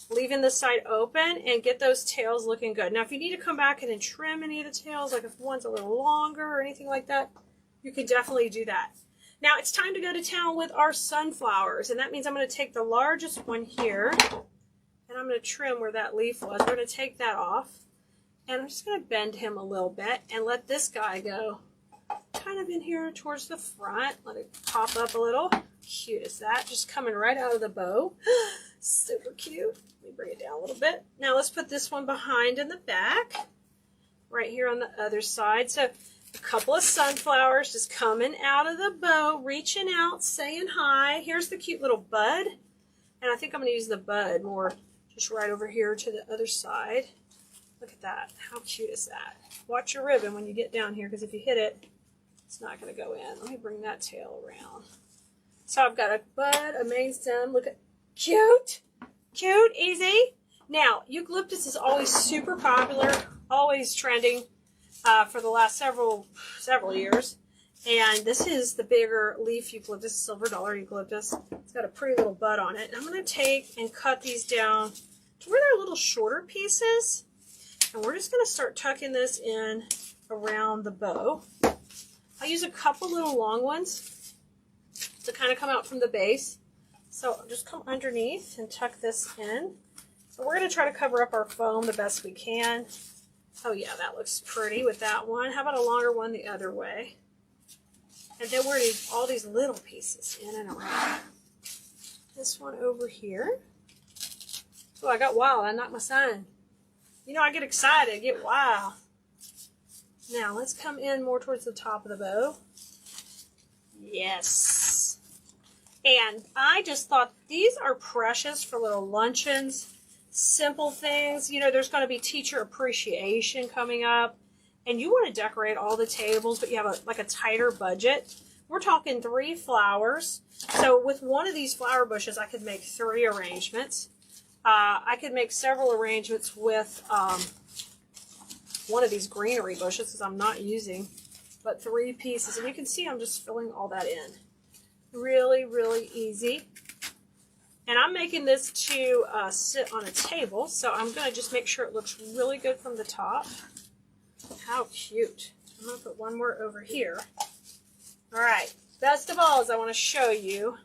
leaving the side open, and get those tails looking good. Now, if you need to come back in and trim any of the tails, like if one's a little longer or anything like that, you can definitely do that. Now, it's time to go to town with our sunflowers, and that means I'm going to take the largest one here, and I'm going to trim where that leaf was. We're going to take that off, and I'm just going to bend him a little bit and let this guy go kind of in here towards the front. Let it pop up a little. Cute is that? Just coming right out of the bow. Super cute. Let me bring it down a little bit. Now let's put this one behind in the back, right here on the other side. So A couple of sunflowers just coming out of the bow, reaching out, saying hi. Here's the cute little bud. And I think I'm going to use the bud more just right over here to the other side. Look at that. How cute is that? Watch your ribbon when you get down here, because if you hit it, it's not going to go in. Let me bring that tail around. So I've got a bud, a main stem. Look at, cute, cute, easy. Now, eucalyptus is always super popular, always trending for the last several years. And this is the bigger leaf eucalyptus, silver dollar eucalyptus. It's got a pretty little bud on it. And I'm going to take and cut these down to where they're little shorter pieces. And we're just going to start tucking this in around the bow. I'll use a couple little long ones to kind of come out from the base. So I'll just come underneath and tuck this in. So we're going to try to cover up our foam the best we can. Oh yeah, that looks pretty with that one. How about a longer one the other way? And then we're going to all these little pieces in and around. This one over here. Oh, I got wild. I knocked my sign. You know, I get excited, get wild. Now, let's come in more towards the top of the bow. Yes. And I just thought these are precious for little luncheons, simple things. You know, there's going to be teacher appreciation coming up, and you want to decorate all the tables, but you have like a tighter budget. We're talking 3 flowers. So with one of these flower bushes, I could make 3 arrangements. I could make several arrangements with one of these greenery bushes, because I'm not using but 3 pieces. And you can see I'm just filling all that in. Really, really easy. And I'm making this to sit on a table, so I'm going to just make sure it looks really good from the top. How cute. I'm going to put one more over here. All right, best of all is I want to show you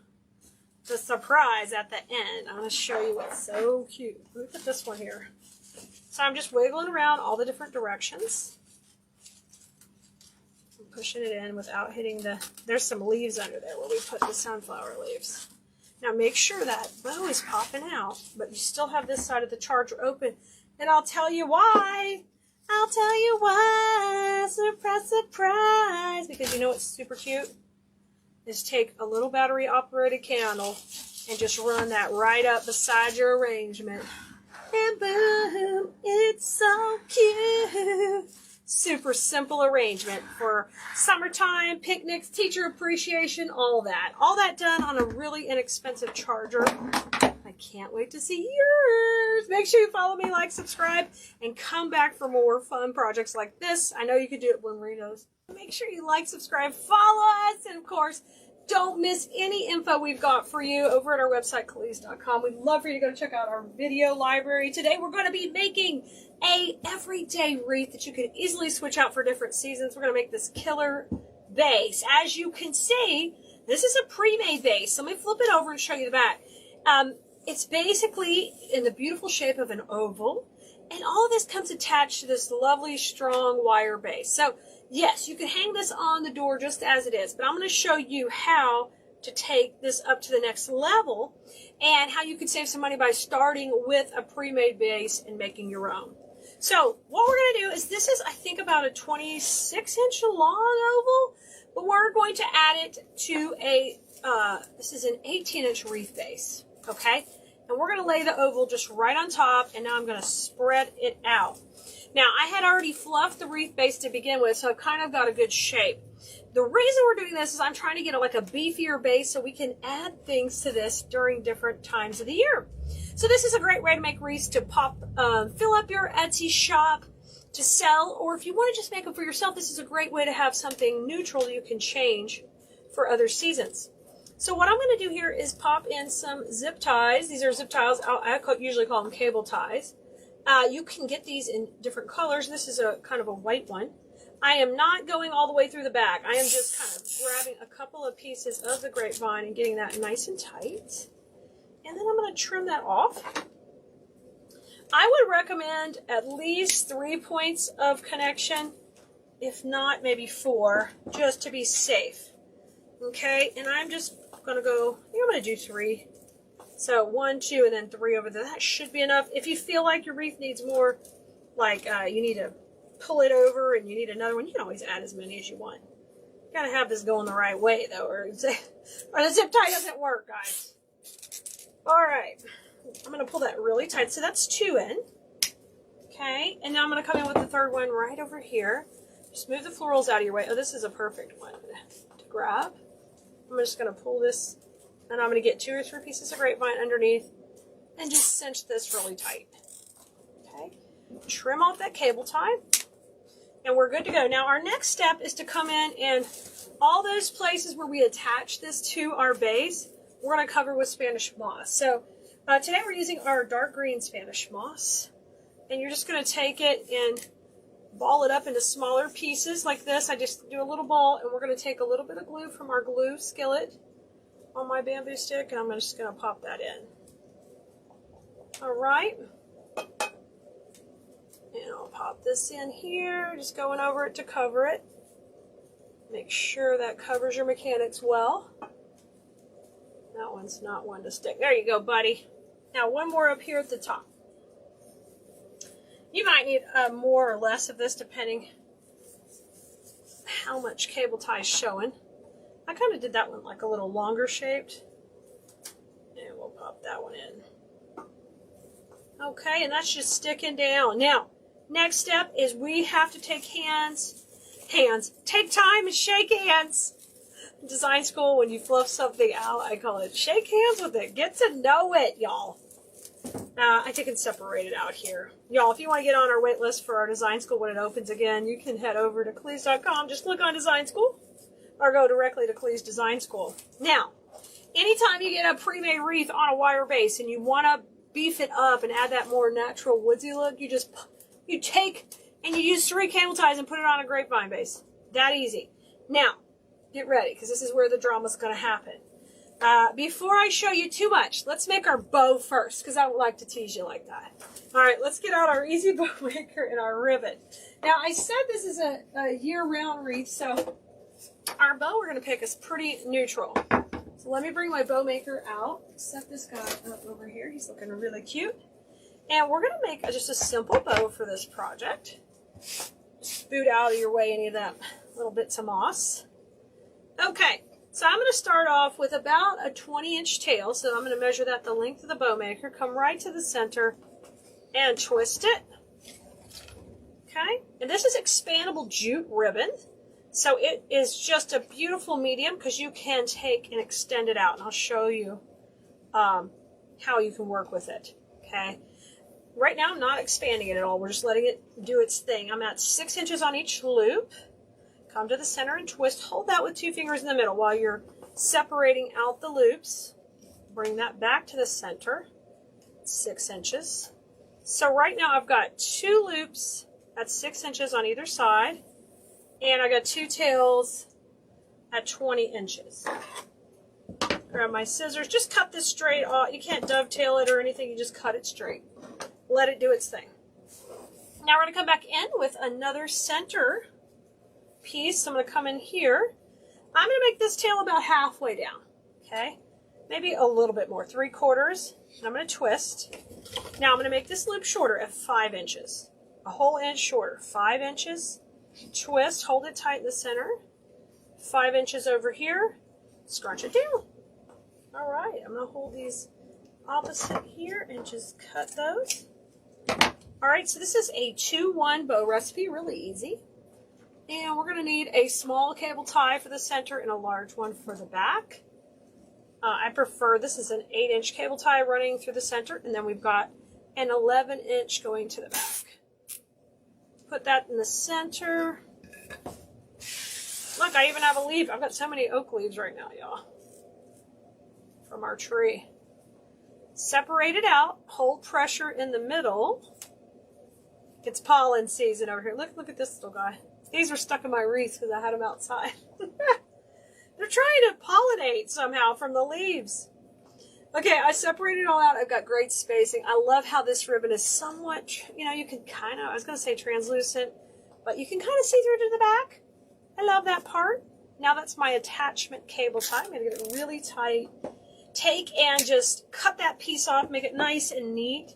the surprise at the end. I'm going to show you what's so cute. Let me put this one here. So I'm just wiggling around all the different directions. I'm pushing it in without hitting the... There's some leaves under there where we put the sunflower leaves. Now make sure that bow is popping out, but you still have this side of the charger open. And I'll tell you why. I'll tell you why. Surprise, surprise. Because you know what's super cute? Is take a little battery operated candle and just run that right up beside your arrangement. And boom, it's so cute. Super simple arrangement for summertime, picnics, teacher appreciation, all that. All that done on a really inexpensive charger. I can't wait to see yours. Make sure you follow me, like, subscribe, and come back for more fun projects like this. I know you can do it when Reno's. Make sure you like, subscribe, follow us, and of course, don't miss any info we've got for you over at our website, Keleas.com. We'd love for you to go check out our video library. Today we're going to be making a everyday wreath that you can easily switch out for different seasons. We're going to make this killer base. As you can see, this is a pre-made base. So let me flip it over and show you the back. It's basically in the beautiful shape of an oval. And all of this comes attached to this lovely, strong wire base. So, yes, you can hang this on the door just as it is. But I'm going to show you how to take this up to the next level and how you can save some money by starting with a pre-made base and making your own. So, what we're going to do is, this is, I think, about a 26-inch long oval. But we're going to add it to a, this is an 18-inch wreath base. Okay? And we're going to lay the oval just right on top, and now I'm going to spread it out. Now, I had already fluffed the wreath base to begin with, so I've kind of got a good shape. The reason we're doing this is I'm trying to get like a beefier base so we can add things to this during different times of the year. So this is a great way to make wreaths to pop, fill up your Etsy shop, to sell, or if you want to just make them for yourself, this is a great way to have something neutral you can change for other seasons. So what I'm going to do here is pop in some zip ties. These are zip ties. I usually call them cable ties. You can get these in different colors. This is a kind of a white one. I am not going all the way through the back. I am just kind of grabbing a couple of pieces of the grapevine and getting that nice and tight. And then I'm going to trim that off. I would recommend at least 3 points of connection, if not maybe 4, just to be safe. Okay, and I'm just going to go, I think I'm going to do 3. So 1, 2, and then 3 over there. That should be enough. If you feel like your wreath needs more, like you need a pull it over and you need another one, you can always add as many as you want. You gotta have this going the right way though, or the zip tie doesn't work, guys. All right, I'm gonna pull that really tight. So that's 2 in. Okay, and now I'm gonna come in with the third one right over here. Just move the florals out of your way. Oh, this is a perfect one to grab. I'm just gonna pull this, and I'm gonna get 2 or 3 pieces of grapevine underneath and just cinch this really tight. Okay, trim off that cable tie, and we're good to go. Now our next step is to come in and all those places where we attach this to our base, we're gonna cover with Spanish moss. So today we're using our dark green Spanish moss, and you're just gonna take it and ball it up into smaller pieces like this. I just do a little ball, and we're going to take a little bit of glue from our glue skillet on my bamboo stick, and I'm just going to pop that in. All right. And I'll pop this in here, just going over it to cover it. Make sure that covers your mechanics well. That one's not one to stick. There you go, buddy. Now one more up here at the top. You might need more or less of this depending how much cable tie is showing. I kind of did that one like a little longer shaped. And we'll pop that one in. Okay, and that's just sticking down. Now, next step is we have to take take time and shake hands. In design school, when you fluff something out, I call it shake hands with it. Get to know it, y'all. I think it's separated out here. Y'all, if you want to get on our wait list for our design school when it opens again, you can head over to Keleas.com. Just click on design school or go directly to Keleas Design School. Now, anytime you get a pre-made wreath on a wire base and you want to beef it up and add that more natural woodsy look, you take and you use 3 cable ties and put it on a grapevine base. That easy. Now, get ready because this is where the drama's going to happen. Before I show you too much, let's make our bow first, because I don't like to tease you like that. All right, let's get out our easy bow maker and our ribbon. Now, I said this is a year-round wreath, so our bow we're going to pick is pretty neutral. So let me bring my bow maker out, set this guy up over here. He's looking really cute. And we're going to make just a simple bow for this project. Just boot out of your way any of that little bits of moss. Okay. So I'm going to start off with about a 20-inch tail. So I'm going to measure that the length of the bow maker, come right to the center and twist it. Okay. And this is expandable jute ribbon. So it is just a beautiful medium because you can take and extend it out. And I'll show you how you can work with it. Okay. Right now I'm not expanding it at all. We're just letting it do its thing. I'm at 6 inches on each loop. Come to the center and twist. Hold that with 2 fingers in the middle while you're separating out the loops. Bring that back to the center. 6 inches. So right now I've got 2 loops at 6 inches on either side. And I got 2 tails at 20 inches. Grab my scissors. Just cut this straight off. You can't dovetail it or anything. You just cut it straight. Let it do its thing. Now we're going to come back in with another center piece. So I'm going to come in here. I'm going to make this tail about halfway down. Okay. Maybe a little bit more. 3/4. And I'm going to twist. Now I'm going to make this loop shorter at 5 inches. A whole inch shorter. 5 inches. Twist. Hold it tight in the center. 5 inches over here. Scrunch it down. All right. I'm going to hold these opposite here and just cut those. All right. So this is a 2-1 bow recipe. Really easy. And we're going to need a small cable tie for the center and a large one for the back. I prefer, this is an 8-inch cable tie running through the center, and then we've got an 11-inch going to the back. Put that in the center. Look, I even have a leaf. I've got so many oak leaves right now, y'all, from our tree. Separate it out. Hold pressure in the middle. It's pollen season over here. Look at this little guy. These were stuck in my wreath because I had them outside. They're trying to pollinate somehow from the leaves. Okay, I separated it all out. I've got great spacing. I love how this ribbon is somewhat, you can kind of, I was going to say translucent, but you can kind of see through to the back. I love that part. Now that's my attachment cable tie. I'm going to get it really tight. Take and just cut that piece off, make it nice and neat.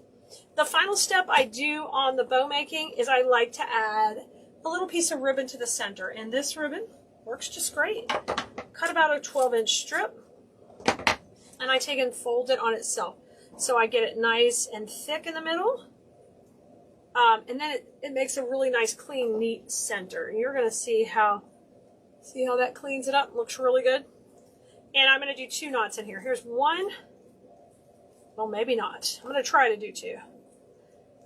The final step I do on the bow making is I like to add a little piece of ribbon to the center, and this ribbon works just great. Cut about a 12-inch strip, and I take and fold it on itself. So I get it nice and thick in the middle, and then it makes a really nice, clean, neat center. And you're going to see how that cleans it up. Looks really good. And I'm going to do 2 knots in here. Here's 1. Well, maybe not. I'm going to try to do 2.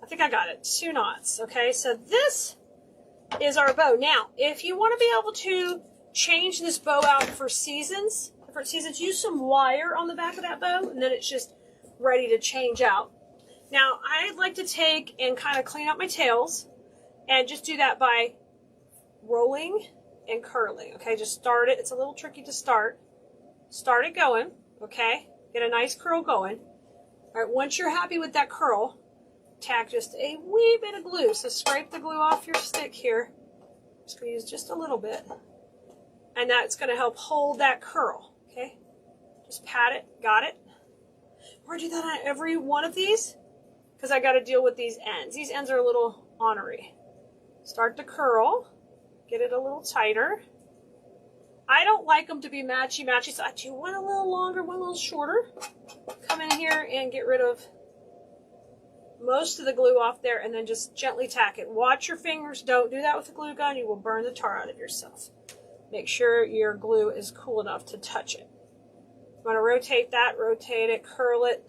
I think I got it. 2 knots. Okay, so this is our bow. Now, if you want to be able to change this bow out for seasons, different seasons, use some wire on the back of that bow, and then it's just ready to change out. Now, I like to take and kind of clean up my tails, and just do that by rolling and curling. Okay, just start it. It's a little tricky to start. Start it going. Okay, get a nice curl going. All right, once you're happy with that curl, tack just a wee bit of glue. So scrape the glue off your stick here. Just going to use just a little bit. And that's going to help hold that curl. Okay, just pat it. Got it? We're going to do that on every one of these because I got to deal with these ends. These ends are a little ornery. Start to curl. Get it a little tighter. I don't like them to be matchy-matchy, so I do one a little longer, one a little shorter. Come in here and get rid of most of the glue off there, and then just gently tack it. Watch your fingers. Don't do that with a glue gun. You will burn the tar out of yourself. Make sure your glue is cool enough to touch it. I'm going to rotate that, rotate it, curl it.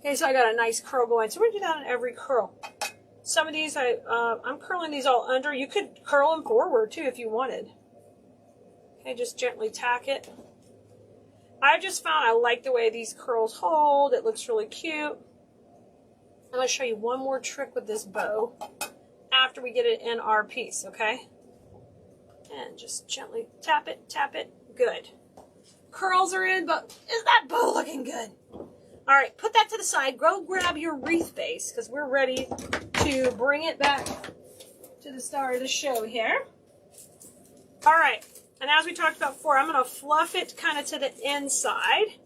Okay, so I got a nice curl going. So we're going to do that on every curl. Some of these, I'm curling these all under. You could curl them forward, too, if you wanted. Okay, just gently tack it. I just found I like the way these curls hold. It looks really cute. I'm going to show you one more trick with this bow after we get it in our piece, okay? And just gently tap it. Good. Curls are in, but is that bow looking good? All right, put that to the side. Go grab your wreath base because we're ready to bring it back to the star of the show here. All right, and as we talked about before, I'm going to fluff it kind of to the inside.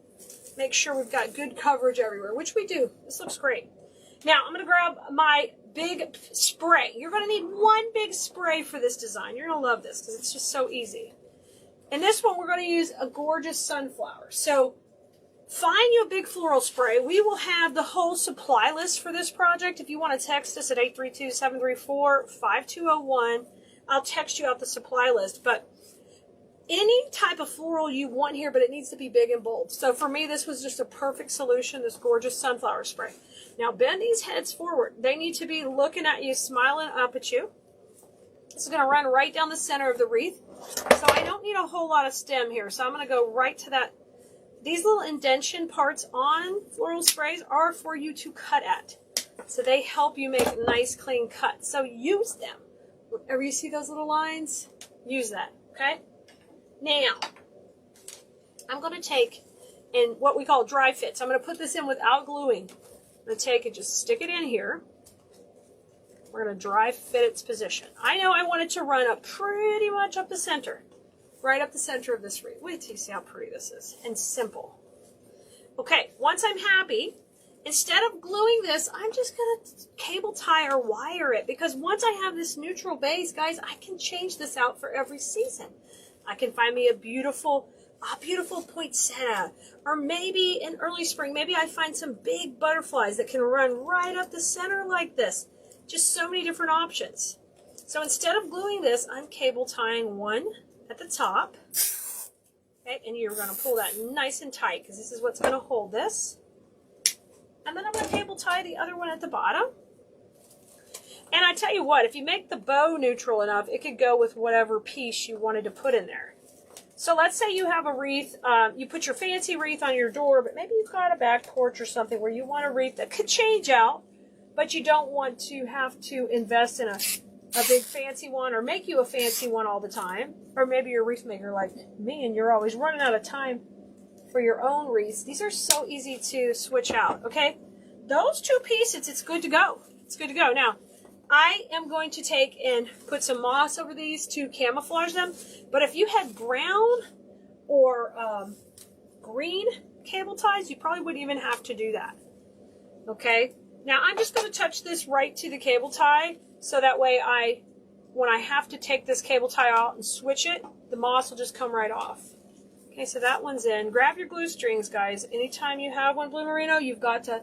Make sure we've got good coverage everywhere, which we do. This looks great. Now, I'm going to grab my big spray. You're going to need one big spray for this design. You're going to love this because it's just so easy. In this one, we're going to use a gorgeous sunflower. So find you a big floral spray. We will have the whole supply list for this project. If you want to text us at 832-734-5201, I'll text you out the supply list. But any type of floral you want here, but it needs to be big and bold. So for me, this was just a perfect solution, this gorgeous sunflower spray. Now bend these heads forward. They need to be looking at you, smiling up at you. This is going to run right down the center of the wreath. So I don't need a whole lot of stem here. So I'm going to go right to that. These little indentation parts on floral sprays are for you to cut at. So they help you make nice, clean cuts. So use them. Whenever you see those little lines, use that, okay? Now, I'm going to take in what we call dry fit. So I'm going to put this in without gluing. I'm going to take and just stick it in here. We're going to dry fit its position. I know I want it to run up pretty much up the center. Right up the center of this wreath. Wait till you see how pretty this is. And simple. Okay, once I'm happy, instead of gluing this, I'm just going to cable tie or wire it. Because once I have this neutral base, guys, I can change this out for every season. I can find me a beautiful poinsettia, or maybe in early spring, maybe I find some big butterflies that can run right up the center like this. Just so many different options. So instead of gluing this, I'm cable tying one at the top. Okay, and you're going to pull that nice and tight because this is what's going to hold this. And then I'm going to cable tie the other one at the bottom. And I tell you what, if you make the bow neutral enough, it could go with whatever piece you wanted to put in there. So let's say you have a wreath, you put your fancy wreath on your door, but maybe you've got a back porch or something where you want a wreath that could change out, but you don't want to have to invest in a big fancy one or make you a fancy one all the time. Or maybe you're a wreath maker like me and you're always running out of time for your own wreaths. These are so easy to switch out, okay? Those two pieces, it's good to go. It's good to go. Now, I am going to take and put some moss over these to camouflage them. But if you had brown or green cable ties, you probably wouldn't even have to do that. Okay? Now I'm just going to touch this right to the cable tie, so that way when I have to take this cable tie out and switch it, the moss will just come right off. Okay, so that one's in. Grab your glue strings, guys. Anytime you have one blue merino, you got to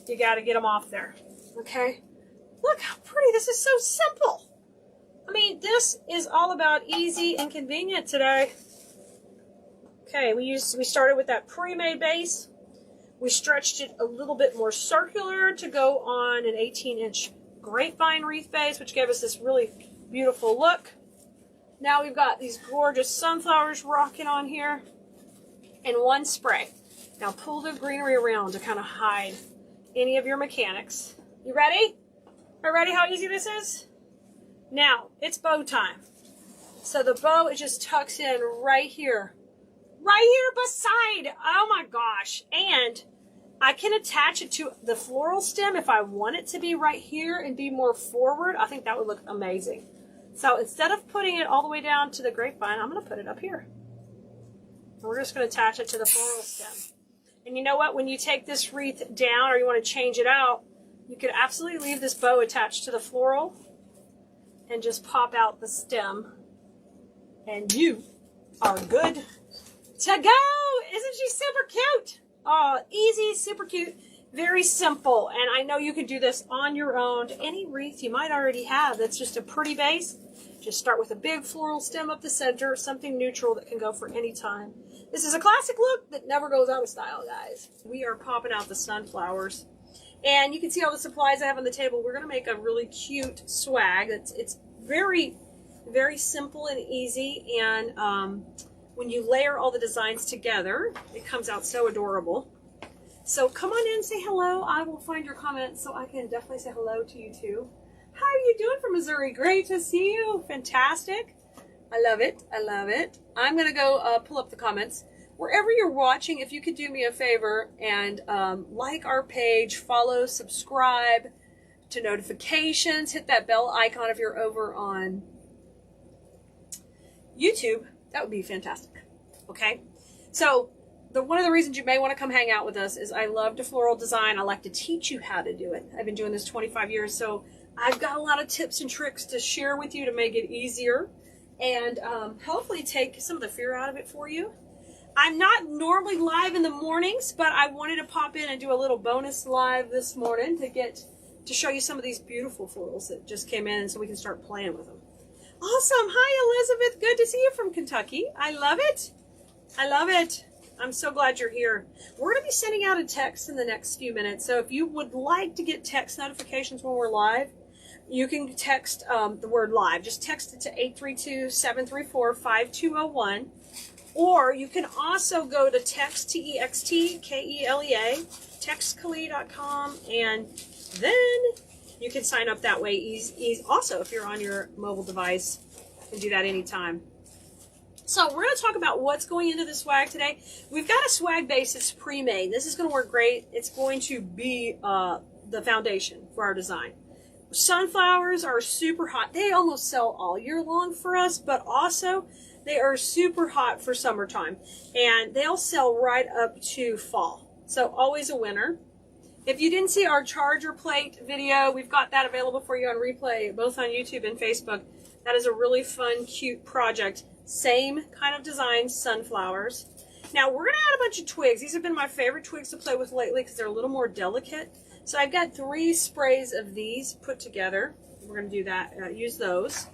get them off there. Okay? Look how pretty. This is so simple. I mean, this is all about easy and convenient today. Okay, we started with that pre-made base. We stretched it a little bit more circular to go on an 18-inch grapevine wreath base, which gave us this really beautiful look. Now we've got these gorgeous sunflowers rocking on here in one spray. Now pull the greenery around to kind of hide any of your mechanics. You ready? Are you ready how easy this is? Now, it's bow time. So the bow, it just tucks in right here. Right here beside. Oh my gosh. And I can attach it to the floral stem if I want it to be right here and be more forward. I think that would look amazing. So instead of putting it all the way down to the grapevine, I'm going to put it up here. And we're just going to attach it to the floral stem. And you know what? When you take this wreath down or you want to change it out, you could absolutely leave this bow attached to the floral and just pop out the stem. And you are good to go. Isn't she super cute? Oh, easy, super cute, very simple. And I know you can do this on your own to any wreath you might already have. That's just a pretty base. Just start with a big floral stem up the center, something neutral that can go for any time. This is a classic look that never goes out of style, guys. We are popping out the sunflowers. And you can see all the supplies I have on the table. We're going to make a really cute swag. It's very, very simple and easy. And when you layer all the designs together, it comes out so adorable. So come on in, say hello. I will find your comments so I can definitely say hello to you too. How are you doing from Missouri? Great to see you. Fantastic. I love it. I love it. I'm going to go pull up the comments. Wherever you're watching, if you could do me a favor and like our page, follow, subscribe to notifications, hit that bell icon if you're over on YouTube. That would be fantastic. Okay? So, one of the reasons you may want to come hang out with us is I love to floral design. I like to teach you how to do it. I've been doing this 25 years, so I've got a lot of tips and tricks to share with you to make it easier and hopefully take some of the fear out of it for you. I'm not normally live in the mornings, but I wanted to pop in and do a little bonus live this morning to show you some of these beautiful florals that just came in so we can start playing with them. Awesome. Hi, Elizabeth. Good to see you from Kentucky. I love it. I love it. I'm so glad you're here. We're going to be sending out a text in the next few minutes. So if you would like to get text notifications when we're live, you can text the word live. Just text it to 832-734-5201. Or you can also go to text, T-E-X-T-K-E-L-E-A, textkelea.com, and then you can sign up that way. Also, if you're on your mobile device, you can do that anytime. So we're going to talk about what's going into the swag today. We've got a swag base that's pre-made. This is going to work great. It's going to be the foundation for our design. Sunflowers are super hot. They almost sell all year long for us, but also they are super hot for summertime. And they'll sell right up to fall. So always a winner. If you didn't see our charger plate video, we've got that available for you on replay, both on YouTube and Facebook. That is a really fun, cute project. Same kind of design, sunflowers. Now we're going to add a bunch of twigs. These have been my favorite twigs to play with lately because they're a little more delicate. So I've got 3 sprays of these put together. We're going to do that, use those.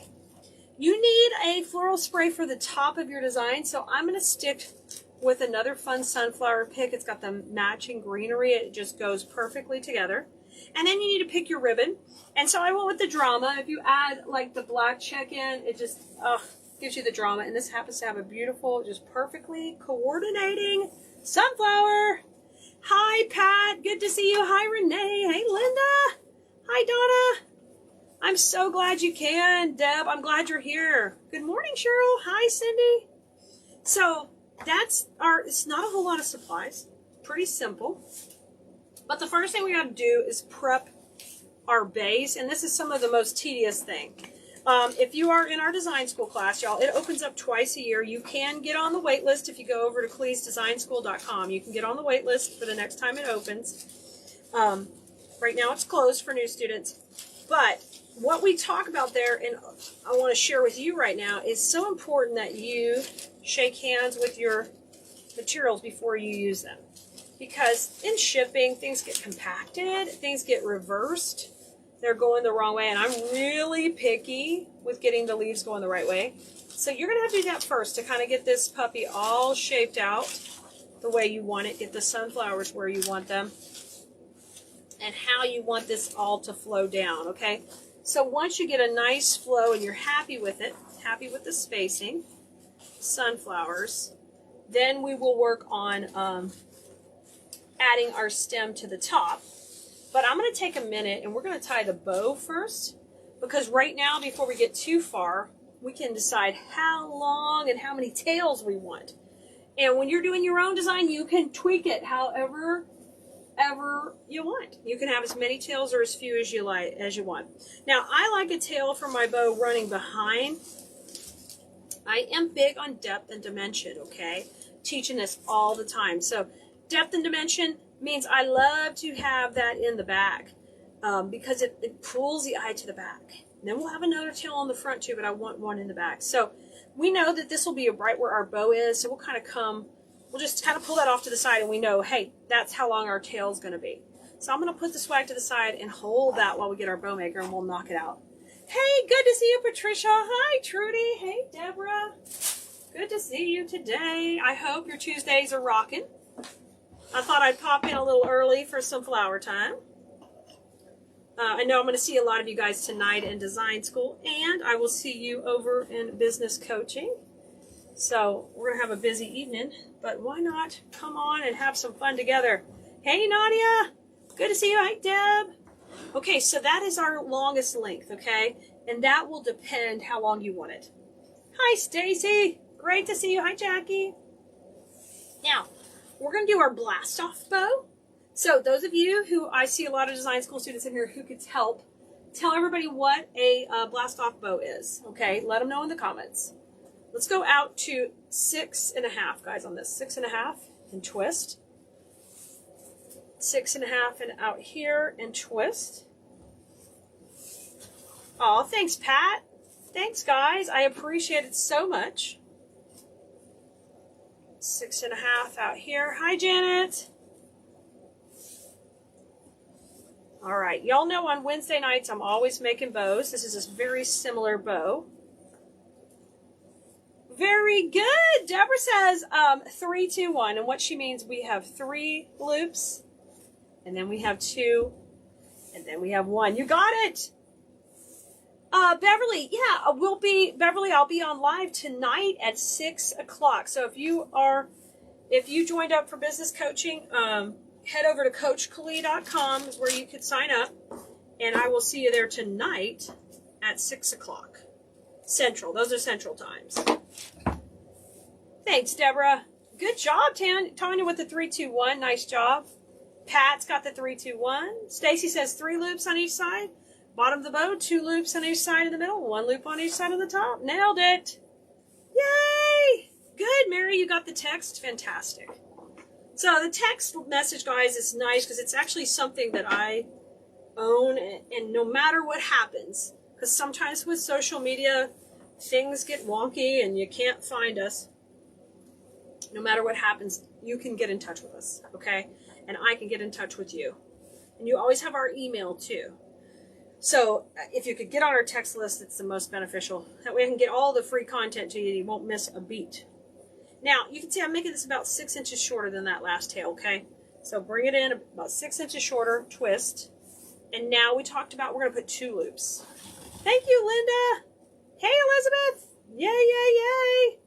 You need a floral spray for the top of your design, so I'm going to stick with another fun sunflower pick. It's got the matching greenery. It just goes perfectly together. And then you need to pick your ribbon. And so I went with the drama. If you add like the black check in, it just gives you the drama. And this happens to have a beautiful, just perfectly coordinating sunflower. Hi, Pat. Good to see you. Hi, Renee. Hey, Linda. Hi, Donna. I'm so glad you can. Deb, I'm glad you're here. Good morning, Cheryl. Hi, Cindy. So it's not a whole lot of supplies. Pretty simple. But the first thing we got to do is prep our base. And this is some of the most tedious thing. If you are in our design school class, y'all, it opens up twice a year. You can get on the wait list if you go over to KeleasDesignSchool.com. You can get on the wait list for the next time it opens. Right now it's closed for new students. But what we talk about there, and I want to share with you right now, is so important that you shake hands with your materials before you use them. Because in shipping, things get compacted, things get reversed, they're going the wrong way, and I'm really picky with getting the leaves going the right way. So you're going to have to do that first to kind of get this puppy all shaped out the way you want it, get the sunflowers where you want them, and how you want this all to flow down, okay? So once you get a nice flow and you're happy with it, happy with the spacing, sunflowers, then we will work on adding our stem to the top. But I'm going to take a minute and we're going to tie the bow first, because right now, before we get too far, we can decide how long and how many tails we want. And when you're doing your own design, you can tweak it however you want. You can have as many tails or as few as you want. Now, I like a tail for my bow running behind. I am big on depth and dimension, okay? Teaching this all the time. So depth and dimension means I love to have that in the back because it pulls the eye to the back. And then we'll have another tail on the front too, but I want one in the back. So we know that this will be right where our bow is. So we'll just kind of pull that off to the side, and we know, hey, that's how long our tail is going to be. So I'm going to put the swag to the side and hold that while we get our bow maker, and we'll knock it out. Hey, good to see you, Patricia. Hi, Trudy. Hey, Deborah. Good to see you today. I hope your Tuesdays are rocking. I thought I'd pop in a little early for some flower time. I know I'm going to see a lot of you guys tonight in design school, and I will see you over in business coaching. So we're going to have a busy evening, but why not come on and have some fun together? Hey, Nadia. Good to see you. Hi, Deb. Okay, so that is our longest length, okay? And that will depend how long you want it. Hi, Stacy. Great to see you. Hi, Jackie. Now, we're going to do our blast-off bow. So those of you who, I see a lot of design school students in here who could help, tell everybody what a blast-off bow is, okay? Let them know in the comments. Let's go out to 6.5, guys, on this. 6.5 and twist. 6.5 and out here and twist. Oh, thanks, Pat. Thanks, guys. I appreciate it so much. 6.5 out here. Hi, Janet. All right. Y'all know on Wednesday nights I'm always making bows. This is a very similar bow. Very good. Deborah says 3, 2, 1. And what she means, we have 3 loops. And then we have 2. And then we have 1. You got it. Beverly, yeah, Beverly, I'll be on live tonight at 6 o'clock. So if you joined up for business coaching, head over to coachkelea.com is where you could sign up, and I will see you there tonight at 6 o'clock Central. Those are Central times. Thanks, Deborah. Good job, Tanya, with the 3, 2, 1. Nice job. Pat's got the 3, 2, 1. Stacy says 3 loops on each side. Bottom of the bow, 2 loops on each side in the middle, 1 loop on each side of the top. Nailed it. Yay! Good, Mary, you got the text. Fantastic. So the text message, guys, is nice because it's actually something that I own, and no matter what happens, because sometimes with social media, things get wonky and you can't find us. No matter what happens, you can get in touch with us, okay? And I can get in touch with you. And you always have our email, too. So if you could get on our text list, it's the most beneficial. That way I can get all the free content to you and you won't miss a beat. Now, you can see I'm making this about 6 inches shorter than that last tail, okay? So bring it in about 6 inches shorter, twist. And now we talked about we're going to put 2 loops. Thank you, Linda. Hey, Elizabeth. Yay, yay, yay.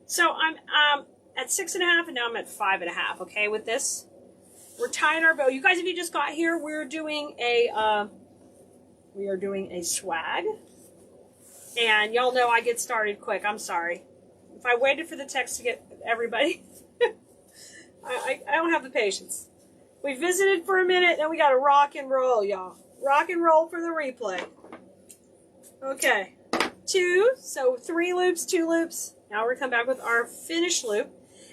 So I'm at 6.5 and now I'm at 5.5, okay, with this. We're tying our bow. You guys, if you just got here, we're doing a swag. And y'all know I get started quick. I'm sorry. If I waited for the text to get everybody, I don't have the patience. We visited for a minute, then we got to rock and roll, y'all. Rock and roll for the replay. Okay. 2, so 3 loops, 2 loops. Now we're going to come back with our finished loop.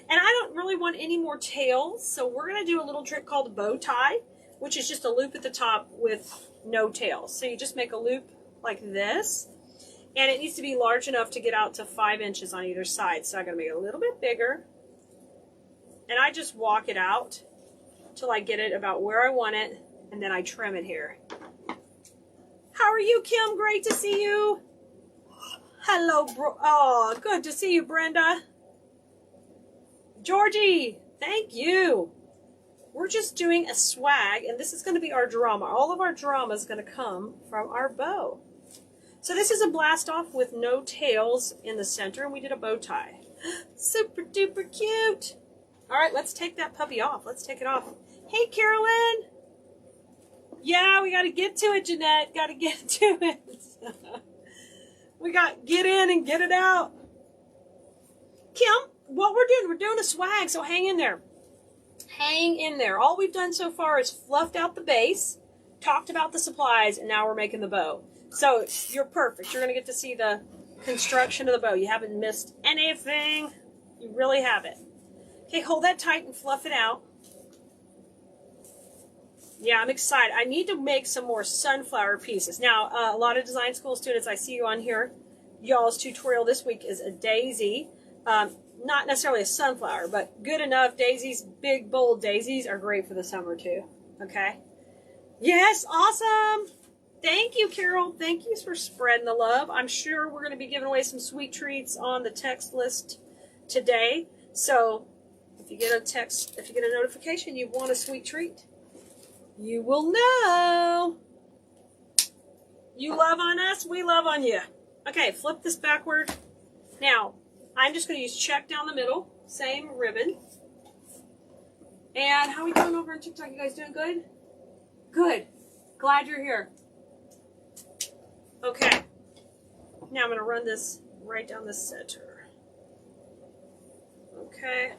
And I don't really want any more tails, so we're going to do a little trick called a bow tie. which is just a loop at the top with no tails. So you just make a loop like this, and it needs to be large enough to get out to 5 inches on either side. So I'm going to make it a little bit bigger, and I just walk it out till I get it about where I want it, and then I trim it here. How are you, Kim? Great to see you. Hello, bro. Oh, good to see you, Brenda. Georgie, thank you. We're just doing a swag, and this is going to be our drama. All of our drama is going to come from our bow. So this is a blast off with no tails in the center, and we did a bow tie. Super duper cute. All right, let's take that puppy off. Let's take it off. Hey, Carolyn. Yeah, we got to get to it, Jeanette. Got to get to it. We got get in and get it out. Kim, what we're doing a swag, so hang in there. Hang in there. All we've done so far is fluffed out the base, talked about the supplies, and now we're making the bow. So you're perfect. You're going to get to see the construction of the bow. You haven't missed anything. You really haven't. Okay, hold that tight and fluff it out. Yeah, I'm excited. I need to make some more sunflower pieces. Now, a lot of design school students, I see you on here. Y'all's tutorial this week is a daisy. Not necessarily a sunflower, but good enough daisies. Big, bold daisies are great for the summer, too. Okay? Yes, awesome. Thank you, Carol. Thank you for spreading the love. I'm sure we're going to be giving away some sweet treats on the text list today. So, if you get a text, if you get a notification, you want a sweet treat, you will know. You love on us, we love on you. Okay, flip this backward. Now, I'm just going to use check down the middle, same ribbon. And how are we doing over on TikTok? You guys doing good? Good. Glad you're here. Okay. Now I'm going to run this right down the center. Okay.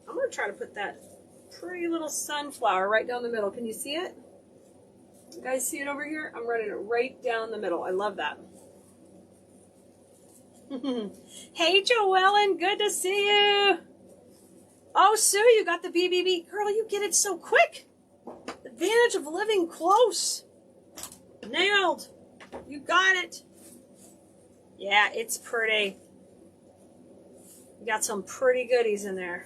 I'm going to try to put that pretty little sunflower right down the middle. Can you see it? You guys see it over here? I'm running it right down the middle. I love that. Hey, Joellen, good to see you. Oh, Sue, you got the BBB. Girl, you get it so quick. Advantage of living close. Nailed. You got it. Yeah, it's pretty. You got some pretty goodies in there.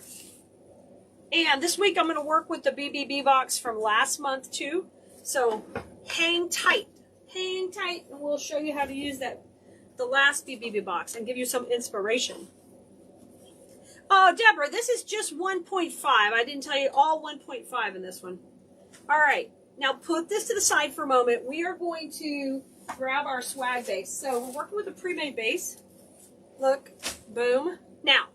And this week I'm going to work with the BBB box from last month too. So hang tight. Hang tight, and we'll show you how to use the last BBB box and give you some inspiration. Oh, Deborah, this is just 1.5. I didn't tell you all 1.5 in this one. All right, now put this to the side for a moment. We are going to grab our swag base. So we're working with a pre-made base. Look, boom. Now,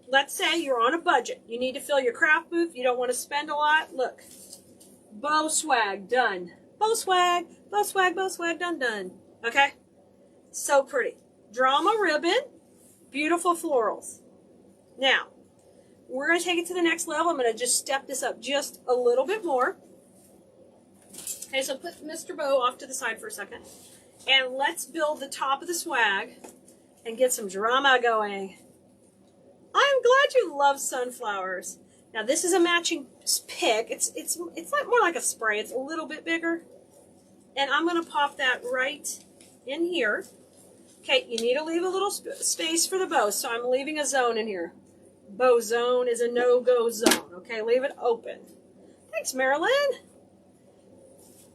let's say you're on a budget. You need to fill your craft booth. You don't want to spend a lot. Look, bow swag, done. Bow swag, bow swag, bow swag, done, done. Okay? So pretty. Drama ribbon, beautiful florals. Now, we're going to take it to the next level. I'm going to just step this up just a little bit more. Okay, so put Mr. Bow off to the side for a second. And let's build the top of the swag and get some drama going. I'm glad you love sunflowers. Now this is a matching pick. It's like more like a spray. It's a little bit bigger. And I'm going to pop that right in here. Okay, you need to leave a little space for the bow, so I'm leaving a zone in here. Bow zone is a no-go zone. Okay, leave it open. Thanks, Marilyn.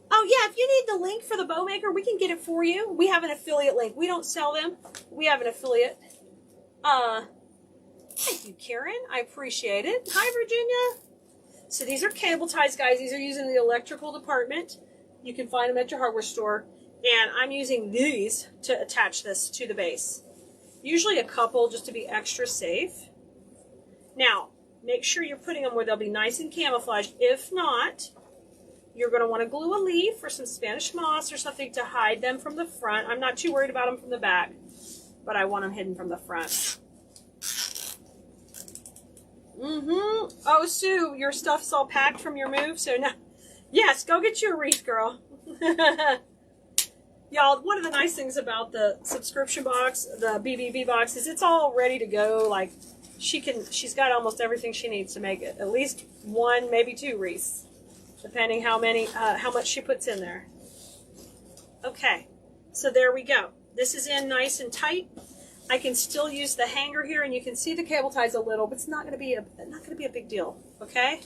Oh yeah, if you need the link for the bow maker, we can get it for you. We have an affiliate link. We don't sell them. We have an affiliate. Thank you, Karen. I appreciate it. Hi, Virginia. So these are cable ties, guys. These are using the electrical department. You can find them at your hardware store. And I'm using these to attach this to the base. Usually a couple just to be extra safe. Now, make sure you're putting them where they'll be nice and camouflaged. If not, you're going to want to glue a leaf or some Spanish moss or something to hide them from the front. I'm not too worried about them from the back, but I want them hidden from the front. Oh, Sue, your stuff's all packed from your move, so now, yes, go get you a wreath, girl. Y'all, one of the nice things about the subscription box, the BBB box, is it's all ready to go. Like, she's got almost everything she needs to make it. At least one, maybe two wreaths. depending how much she puts in there. Okay, so there we go. This is in nice and tight. I can still use the hanger here, and you can see the cable ties a little, but it's not going to be a big deal. Okay,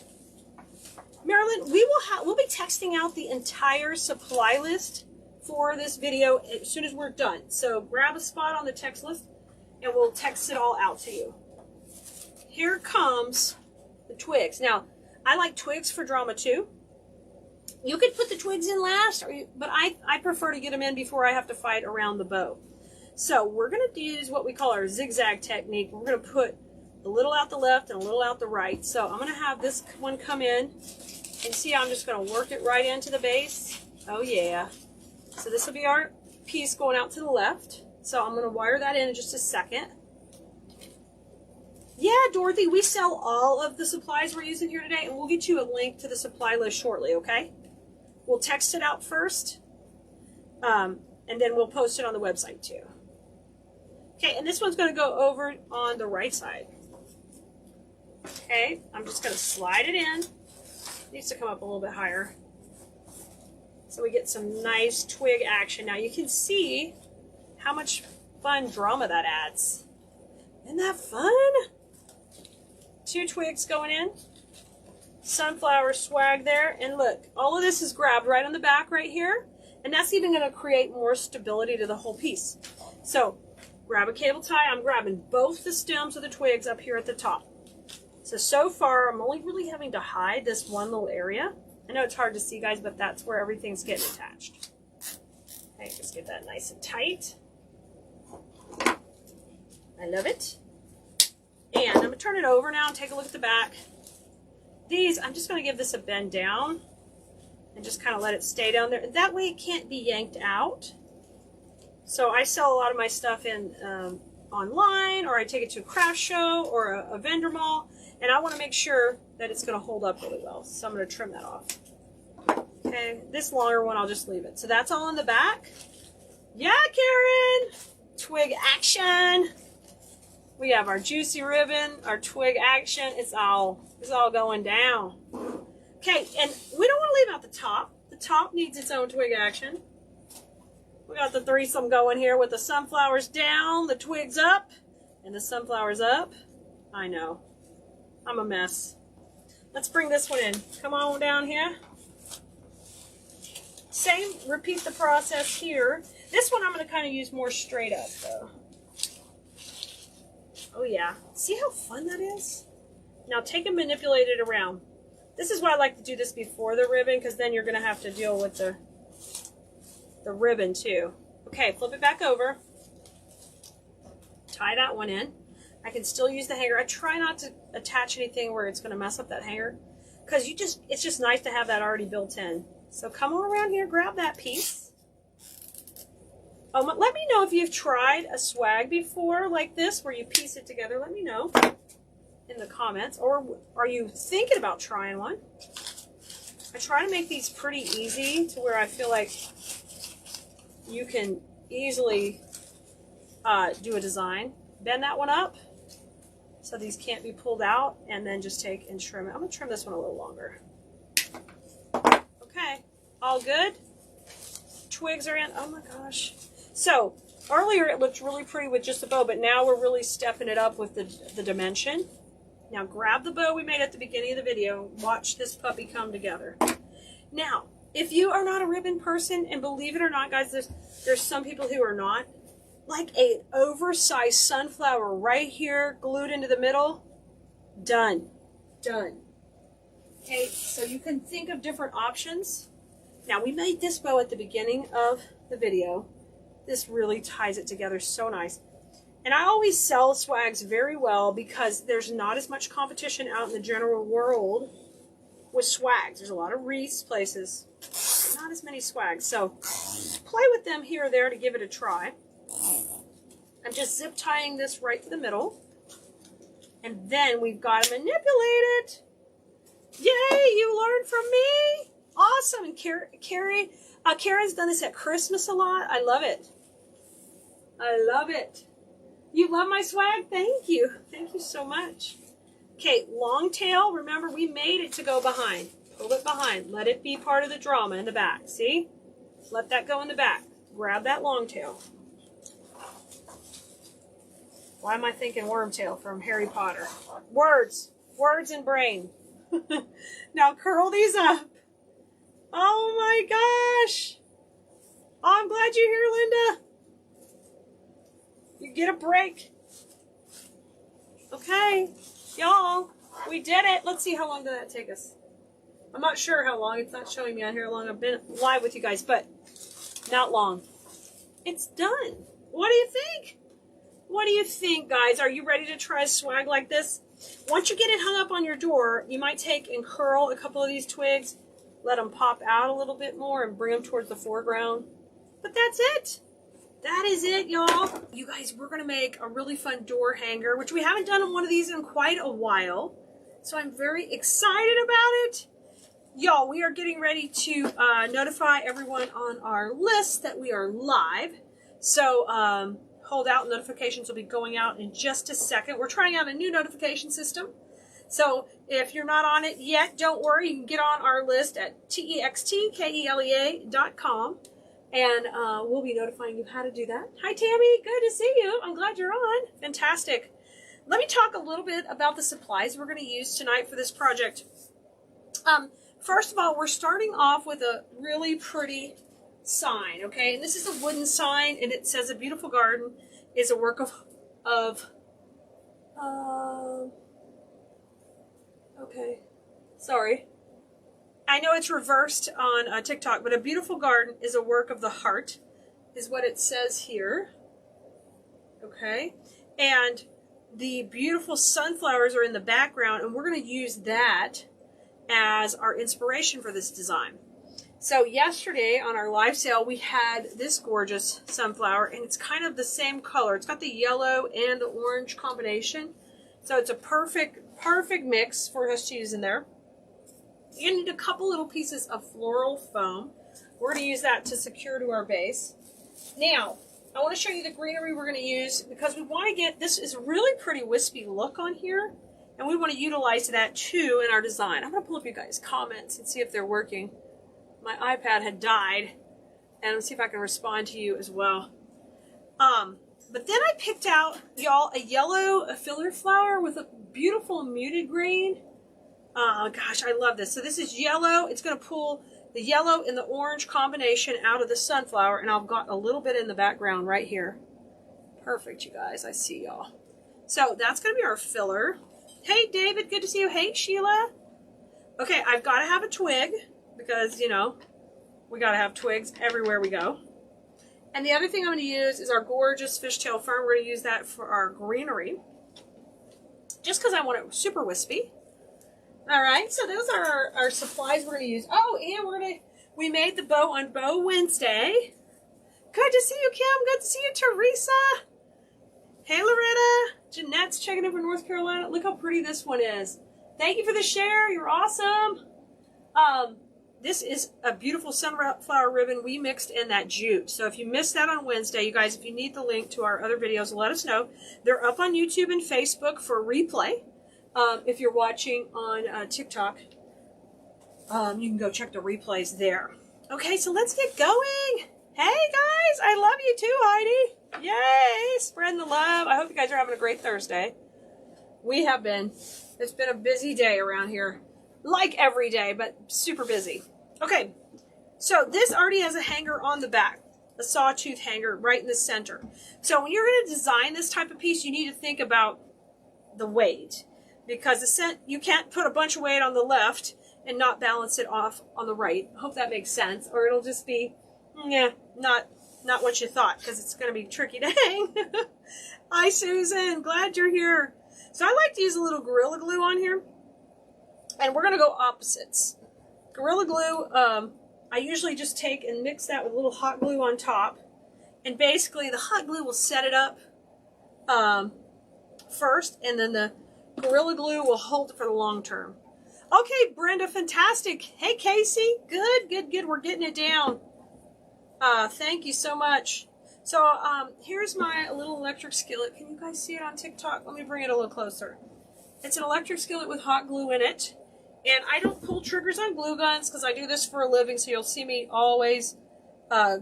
Marilyn, we'll be texting out the entire supply list for this video as soon as we're done. So grab a spot on the text list, and we'll text it all out to you. Here comes the twigs. Now, I like twigs for drama too. You could put the twigs in last, but I prefer to get them in before I have to fight around the bow. So we're going to use what we call our zigzag technique. We're going to put a little out the left and a little out the right. So I'm going to have this one come in, and see how I'm just going to work it right into the base. Oh yeah. So this will be our piece going out to the left. So I'm going to wire that in just a second. Yeah, Dorothy, we sell all of the supplies we're using here today, and we'll get you a link to the supply list shortly, okay? We'll text it out first, and then we'll post it on the website too. Okay, and this one's going to go over on the right side. Okay, I'm just going to slide it in. It needs to come up a little bit higher, so we get some nice twig action. Now you can see how much fun drama that adds. Isn't that fun? 2 twigs going in. Sunflower swag there. And look, all of this is grabbed right on the back right here. And that's even going to create more stability to the whole piece. So grab a cable tie. I'm grabbing both the stems of the twigs up here at the top. So far, I'm only really having to hide this one little area. I know it's hard to see, guys, but that's where everything's getting attached. Okay, just get that nice and tight. I love it. And I'm going to turn it over now and take a look at the back. These, I'm just going to give this a bend down and just kind of let it stay down there. That way it can't be yanked out. So I sell a lot of my stuff in online, or I take it to a craft show or a vendor mall, and I want to make sure that it's going to hold up really well. So I'm going to trim that off. Okay, this longer one, I'll just leave it. So that's all in the back. Yeah, Karen! Twig action! We have our juicy ribbon, our twig action. It's all going down. Okay, and we don't want to leave out the top. The top needs its own twig action. We got the threesome going here with the sunflowers down, the twigs up, and the sunflowers up. I know. I'm a mess. Let's bring this one in. Come on down here. Same, repeat the process here. This one I'm going to kind of use more straight up though. Oh yeah, see how fun that is? Now take and manipulate it around. This is why I like to do this before the ribbon, because then you're going to have to deal with the ribbon too. Okay, flip it back over. Tie that one in. I can still use the hanger. I try not to attach anything where it's going to mess up that hanger, because it's just nice to have that already built in. So come on around here, grab that piece. Let me know if you've tried a swag before like this, where you piece it together. Let me know in the comments. Or are you thinking about trying one? I try to make these pretty easy to where I feel like you can easily do a design. Bend that one up so these can't be pulled out, and then just take and trim it. I'm going to trim this one a little longer. Okay, all good? Twigs are in. Oh my gosh. So earlier it looked really pretty with just a bow, but now we're really stepping it up with the dimension. Now grab the bow we made at the beginning of the video. Watch this puppy come together. Now, if you are not a ribbon person, and believe it or not, guys, there's some people who are not, like a oversized sunflower right here glued into the middle, done. Done. Okay, so you can think of different options. Now, we made this bow at the beginning of the video. This really ties it together so nice. And I always sell swags very well because there's not as much competition out in the general world with swags. There's a lot of wreaths places, not as many swags. So play with them here or there to give it a try. I'm just zip tying this right to the middle. And then we've got to manipulate it. Yay, you learned from me. Awesome. And Karen's done this at Christmas a lot. I love it. I love it. You love my swag? Thank you. Thank you so much. Okay, long tail. Remember, we made it to go behind. Pull it behind. Let it be part of the drama in the back. See? Let that go in the back. Grab that long tail. Why am I thinking wormtail from Harry Potter? Words. Words and brain. Now curl these up. Oh my gosh. Oh, I'm glad you're here, Linda. You get a break. Okay. Y'all, we did it. Let's see how long did that take us. I'm not sure how long. It's not showing me on here how long I've been live with you guys, but not long. It's done. What do you think? What do you think, guys? Are you ready to try a swag like this? Once you get it hung up on your door, you might take and curl a couple of these twigs, let them pop out a little bit more and bring them towards the foreground. But that's it. That is it, y'all. You guys, we're going to make a really fun door hanger, which we haven't done one of these in quite a while. So I'm very excited about it. Y'all, we are getting ready to notify everyone on our list that we are live. So hold out. Notifications will be going out in just a second. We're trying out a new notification system. So if you're not on it yet, don't worry. You can get on our list at textkelea.com. And we'll be notifying you how to do that. Hi, Tammy. Good to see you. I'm glad you're on. Fantastic. Let me talk a little bit about the supplies we're going to use tonight for this project. First of all, we're starting off with a really pretty sign, okay? And this is a wooden sign, and it says, "A beautiful garden is a work of okay. Sorry. I know it's reversed on TikTok, but a beautiful garden is a work of the heart, is what it says here. Okay? And the beautiful sunflowers are in the background, and we're going to use that as our inspiration for this design. So yesterday on our live sale, we had this gorgeous sunflower, and it's kind of the same color. It's got the yellow and the orange combination. So it's a perfect mix for us to use in there. You need a couple little pieces of floral foam. We're going to use that to secure to our base. Now, I want to show you the greenery we're going to use because we want to get, this is a really pretty wispy look on here, and we want to utilize that too in our design. I'm going to pull up you guys' comments and see if they're working. My iPad had died, and let's see if I can respond to you as well. But then I picked out, y'all, a yellow filler flower with a beautiful muted green. Oh gosh, I love this. So this is yellow. It's going to pull the yellow and the orange combination out of the sunflower, and I've got a little bit in the background right here. Perfect, you guys. I see y'all. So that's going to be our filler. Hey, David, good to see you. Hey, Sheila. Okay, I've got to have a twig because, you know, we got to have twigs everywhere we go. And the other thing I'm going to use is our gorgeous fishtail fern. We're going to use that for our greenery just because I want it super wispy. All right, so those are our supplies we're going to use. Oh, and we made the bow on Bow Wednesday. Good to see you, Kim. Good to see you, Teresa. Hey, Loretta. Jeanette's checking in from North Carolina. Look how pretty this one is. Thank you for the share. You're awesome. This is a beautiful sunflower ribbon we mixed in that jute. So if you missed that on Wednesday, you guys, if you need the link to our other videos, let us know. They're up on YouTube and Facebook for replay. If you're watching on TikTok, you can go check the replays there. Okay, so let's get going. Hey, guys, I love you too, Heidi. Yay, spreading the love. I hope you guys are having a great Thursday. We have been. It's been a busy day around here. Like every day, but super busy. Okay, so this already has a hanger on the back. A sawtooth hanger right in the center. So when you're going to design this type of piece, you need to think about the weight. Because you can't put a bunch of weight on the left and not balance it off on the right. I hope that makes sense. Or it'll just be, yeah, not what you thought, because it's going to be tricky to hang. Hi, Susan. Glad you're here. So I like to use a little Gorilla Glue on here. And we're going to go opposites. Gorilla Glue, I usually just take and mix that with a little hot glue on top. And basically, the hot glue will set it up first, and then the Gorilla Glue will hold it for the long term. Okay, Brenda, fantastic. Hey, Casey. Good. We're getting it down. Thank you so much. So here's my little electric skillet. Can you guys see it on TikTok? Let me bring it a little closer. It's an electric skillet with hot glue in it. And I don't pull triggers on glue guns because I do this for a living, so you'll see me always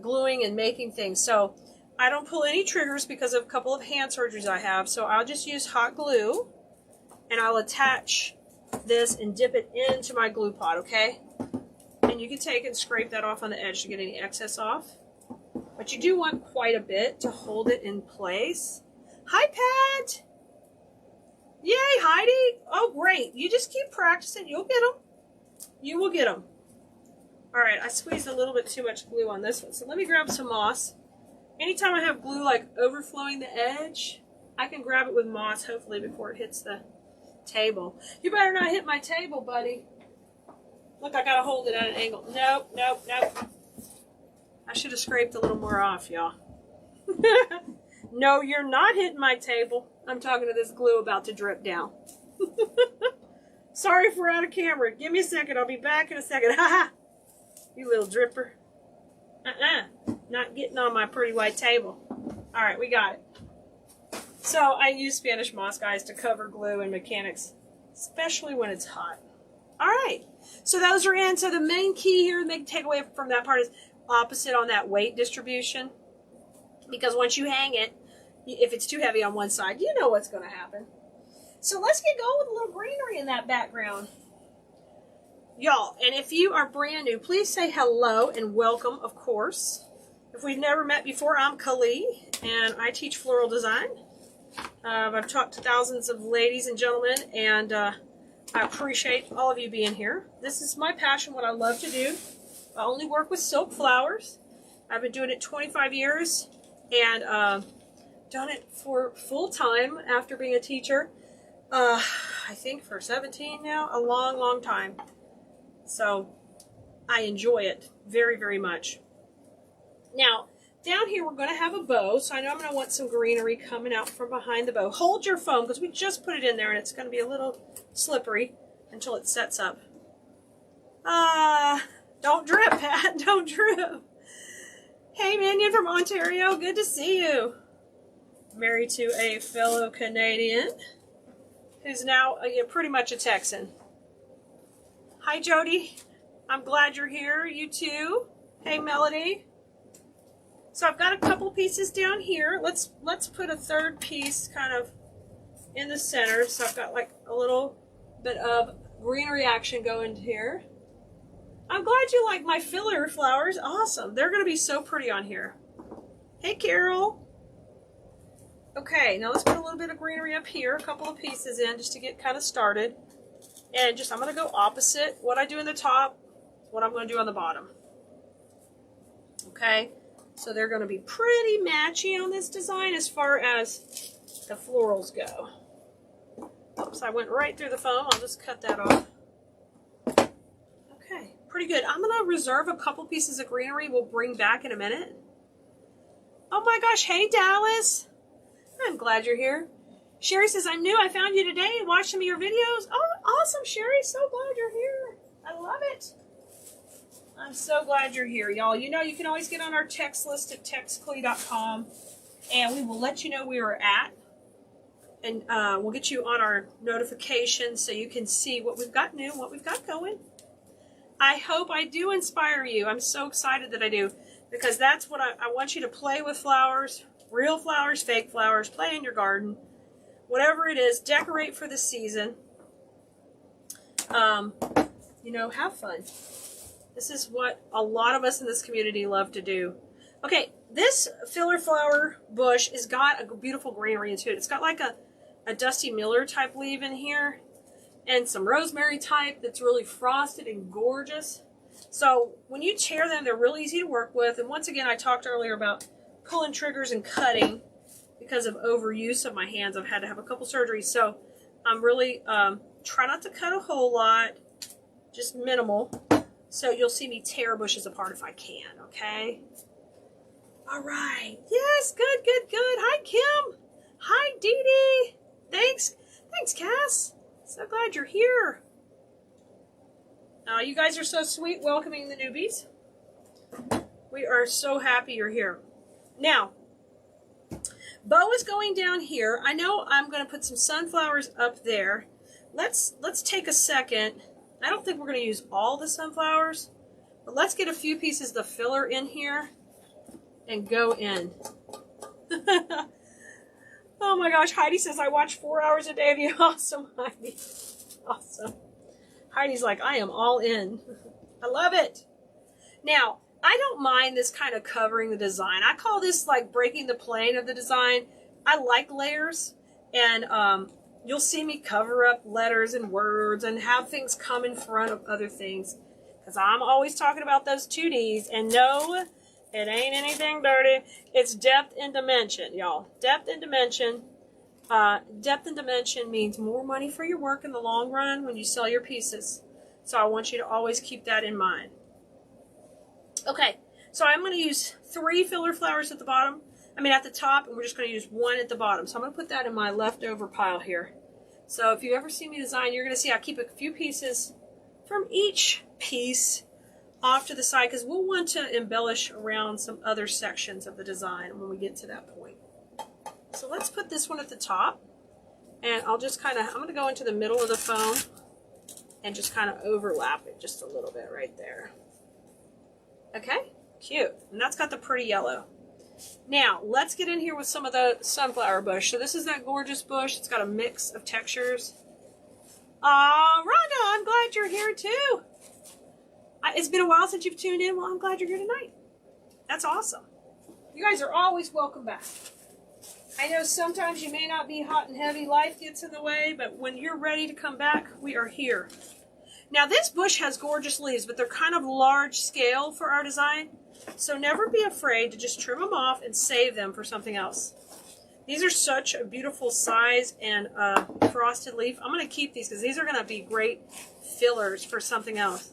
gluing and making things. So I don't pull any triggers because of a couple of hand surgeries I have. So I'll just use hot glue, and I'll attach this and dip it into my glue pot, okay? And you can take and scrape that off on the edge to get any excess off. But you do want quite a bit to hold it in place. Hi, Pat! Yay, Heidi! Oh, great. You just keep practicing. You'll get them. You will get them. All right, I squeezed a little bit too much glue on this one. So let me grab some moss. Anytime I have glue like overflowing the edge, I can grab it with moss, hopefully, before it hits the table. You better not hit my table, buddy. Look, I gotta hold it at an angle. Nope, nope, nope. I should have scraped a little more off, y'all. No, you're not hitting my table. I'm talking to this glue about to drip down. Sorry if we're out of camera. Give me a second. I'll be back in a second. Ha ha! You little dripper. Not getting on my pretty white table. All right, we got it. So I use Spanish moss, guys, to cover glue and mechanics, especially when it's hot. All right, so those are in. So the main key here, the main takeaway from that part is opposite on that weight distribution. Because once you hang it, if it's too heavy on one side, you know what's going to happen. So let's get going with a little greenery in that background. Y'all, and if you are brand new, please say hello and welcome, of course. If we've never met before, I'm Kelea, and I teach floral design. I've taught to thousands of ladies and gentlemen, and I appreciate all of you being here. This is my passion, what I love to do. I only work with silk flowers. I've been doing it 25 years, and done it for full time after being a teacher. I think for 17 now, a long, long time. So I enjoy it very, very much. Now, down here we're going to have a bow, so I know I'm going to want some greenery coming out from behind the bow. Hold your foam, because we just put it in there and it's going to be a little slippery until it sets up. Don't drip, Pat, don't drip. Hey, Minion from Ontario, good to see you. Married to a fellow Canadian who's now pretty much a Texan. Hi, Jody. I'm glad you're here. You too. Hey, Melody. So I've got a couple pieces down here. Let's put a third piece kind of in the center. So I've got like a little bit of greenery action going here. I'm glad you like my filler flowers. Awesome. They're going to be so pretty on here. Hey, Carol. Okay, now let's put a little bit of greenery up here. A couple of pieces in just to get kind of started. And I'm going to go opposite. What I do in the top, what I'm going to do on the bottom. Okay, so they're going to be pretty matchy on this design as far as the florals go. Oops, I went right through the foam. I'll just cut that off. Okay, pretty good. I'm going to reserve a couple pieces of greenery we'll bring back in a minute. Oh my gosh, hey Dallas. I'm glad you're here. Sherry says, I'm new. I found you today and watched some of your videos. Oh, awesome, Sherry. So glad you're here. I love it. I'm so glad you're here, y'all. You know, you can always get on our text list at textkelea.com, and we will let you know where we're at. And we'll get you on our notifications so you can see what we've got new, what we've got going. I hope I do inspire you. I'm so excited that I do, because that's what I want you to play with flowers, real flowers, fake flowers, play in your garden. Whatever it is, decorate for the season. You know, have fun. This is what a lot of us in this community love to do. Okay, this filler flower bush has got a beautiful greenery into it. It's got like a Dusty Miller type leaf in here and some rosemary type that's really frosted and gorgeous. So when you tear them, they're really easy to work with. And once again, I talked earlier about pulling triggers and cutting. Because of overuse of my hands, I've had to have a couple surgeries. So I'm really, try not to cut a whole lot, just minimal. So you'll see me tear bushes apart if I can, okay? All right. Yes, good, good, good. Hi, Kim. Hi, Dee Dee. Thanks, Cass. So glad you're here. You guys are so sweet welcoming the newbies. We are so happy you're here. Now, bow is going down here. I know I'm going to put some sunflowers up there. Let's take a second I don't think we're going to use all the sunflowers, but let's get a few pieces of the filler in here and go in. Oh my gosh, Heidi says, I watch 4 hours a day of you. Awesome, Heidi. Awesome. Heidi's like, I am all in. I love it. Now, I don't mind this kind of covering the design. I call this like breaking the plane of the design. I like layers, and you'll see me cover up letters and words and have things come in front of other things, because I'm always talking about those 2Ds, and no, it ain't anything dirty. It's depth and dimension, y'all. Depth and dimension. Depth and dimension means more money for your work in the long run when you sell your pieces. So I want you to always keep that in mind. Okay, so I'm going to use 3 filler flowers at the bottom. I mean at the top, and we're just going to use 1 at the bottom. So I'm going to put that in my leftover pile here. So if you ever see me design, you're going to see I keep a few pieces from each piece off to the side, because we'll want to embellish around some other sections of the design when we get to that point. So let's put this one at the top, and I'll just kind of, I'm going to go into the middle of the foam and just kind of overlap it just a little bit right there. Okay, cute. And that's got the pretty yellow. Now, let's get in here with some of the sunflower bush. So this is that gorgeous bush. It's got a mix of textures. Rhonda, I'm glad you're here too. It's been a while since you've tuned in. Well, I'm glad you're here tonight. That's awesome. You guys are always welcome back. I know sometimes you may not be hot and heavy. Life gets in the way, but when you're ready to come back, we are here. Now, this bush has gorgeous leaves, but they're kind of large scale for our design. So never be afraid to just trim them off and save them for something else. These are such a beautiful size and frosted leaf. I'm going to keep these because these are going to be great fillers for something else.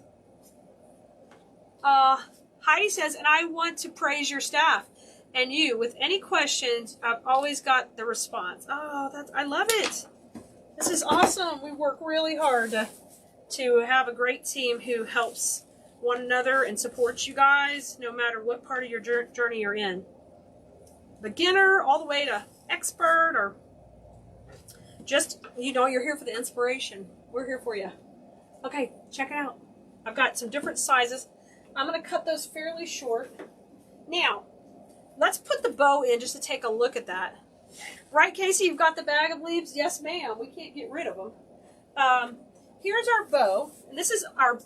Heidi says, and I want to praise your staff and you. With any questions, I've always got the response. Oh, I love it. This is awesome. We work really hard to have a great team who helps one another and supports you guys no matter what part of your journey you're in. Beginner all the way to expert, or just, you know, you're here for the inspiration. We're here for you. Okay, check it out. I've got some different sizes. I'm going to cut those fairly short. Now, let's put the bow in just to take a look at that. Right, Casey, you've got the bag of leaves? Yes, ma'am. We can't get rid of them. Here's our bow. And this is our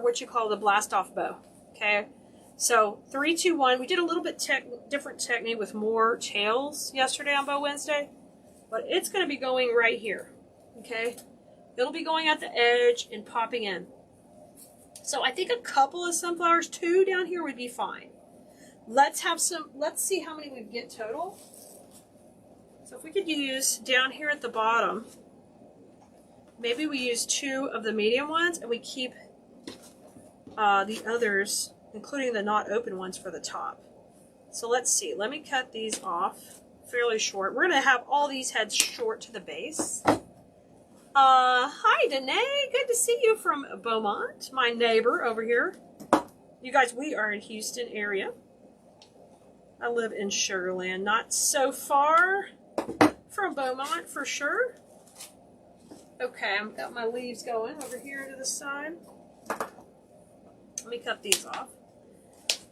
what you call the blast off bow. Okay. So 3, 2, 1. We did a little bit different technique with more tails yesterday on Bow Wednesday, but it's going to be going right here. Okay. It'll be going at the edge and popping in. So I think a couple of sunflowers, 2 down here would be fine. Let's see how many we get total. So if we could use down here at the bottom, maybe we use 2 of the medium ones and we keep the others, including the not open ones, for the top. So let's see. Let me cut these off fairly short. We're going to have all these heads short to the base. Hi, Danae. Good to see you from Beaumont, my neighbor over here. You guys, we are in Houston area. I live in Sugar Land, not so far from Beaumont for sure. Okay, I've got my leaves going over here to the side. Let me cut these off.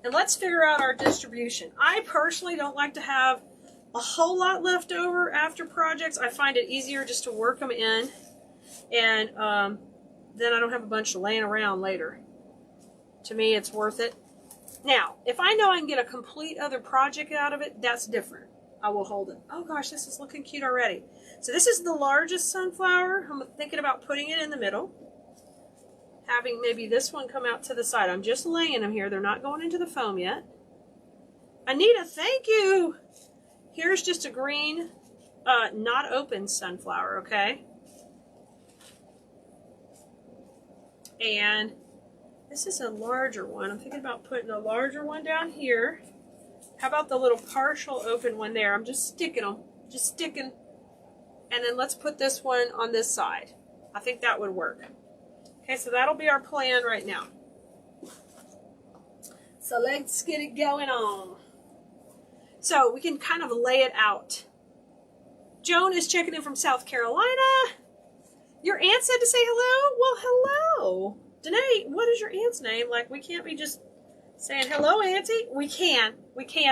And let's figure out our distribution. I personally don't like to have a whole lot left over after projects. I find it easier just to work them in, and then I don't have a bunch laying around later. To me, it's worth it. Now, if I know I can get a complete other project out of it, that's different. I will hold it. Oh gosh, this is looking cute already. So this is the largest sunflower. I'm thinking about putting it in the middle. Having maybe this one come out to the side. I'm just laying them here. They're not going into the foam yet. Anita, thank you. Here's just a green, not open sunflower, okay? And this is a larger one. I'm thinking about putting a larger one down here. How about the little partial open one there? I'm just sticking them. Just sticking. And then let's put this one on this side. I think that would work. Okay, so that'll be our plan right now. So let's get it going on. So we can kind of lay it out. Joan is checking in from South Carolina. Your aunt said to say hello? Well, hello. Danae, what is your aunt's name? Like, we can't be just saying, hello, Auntie. We can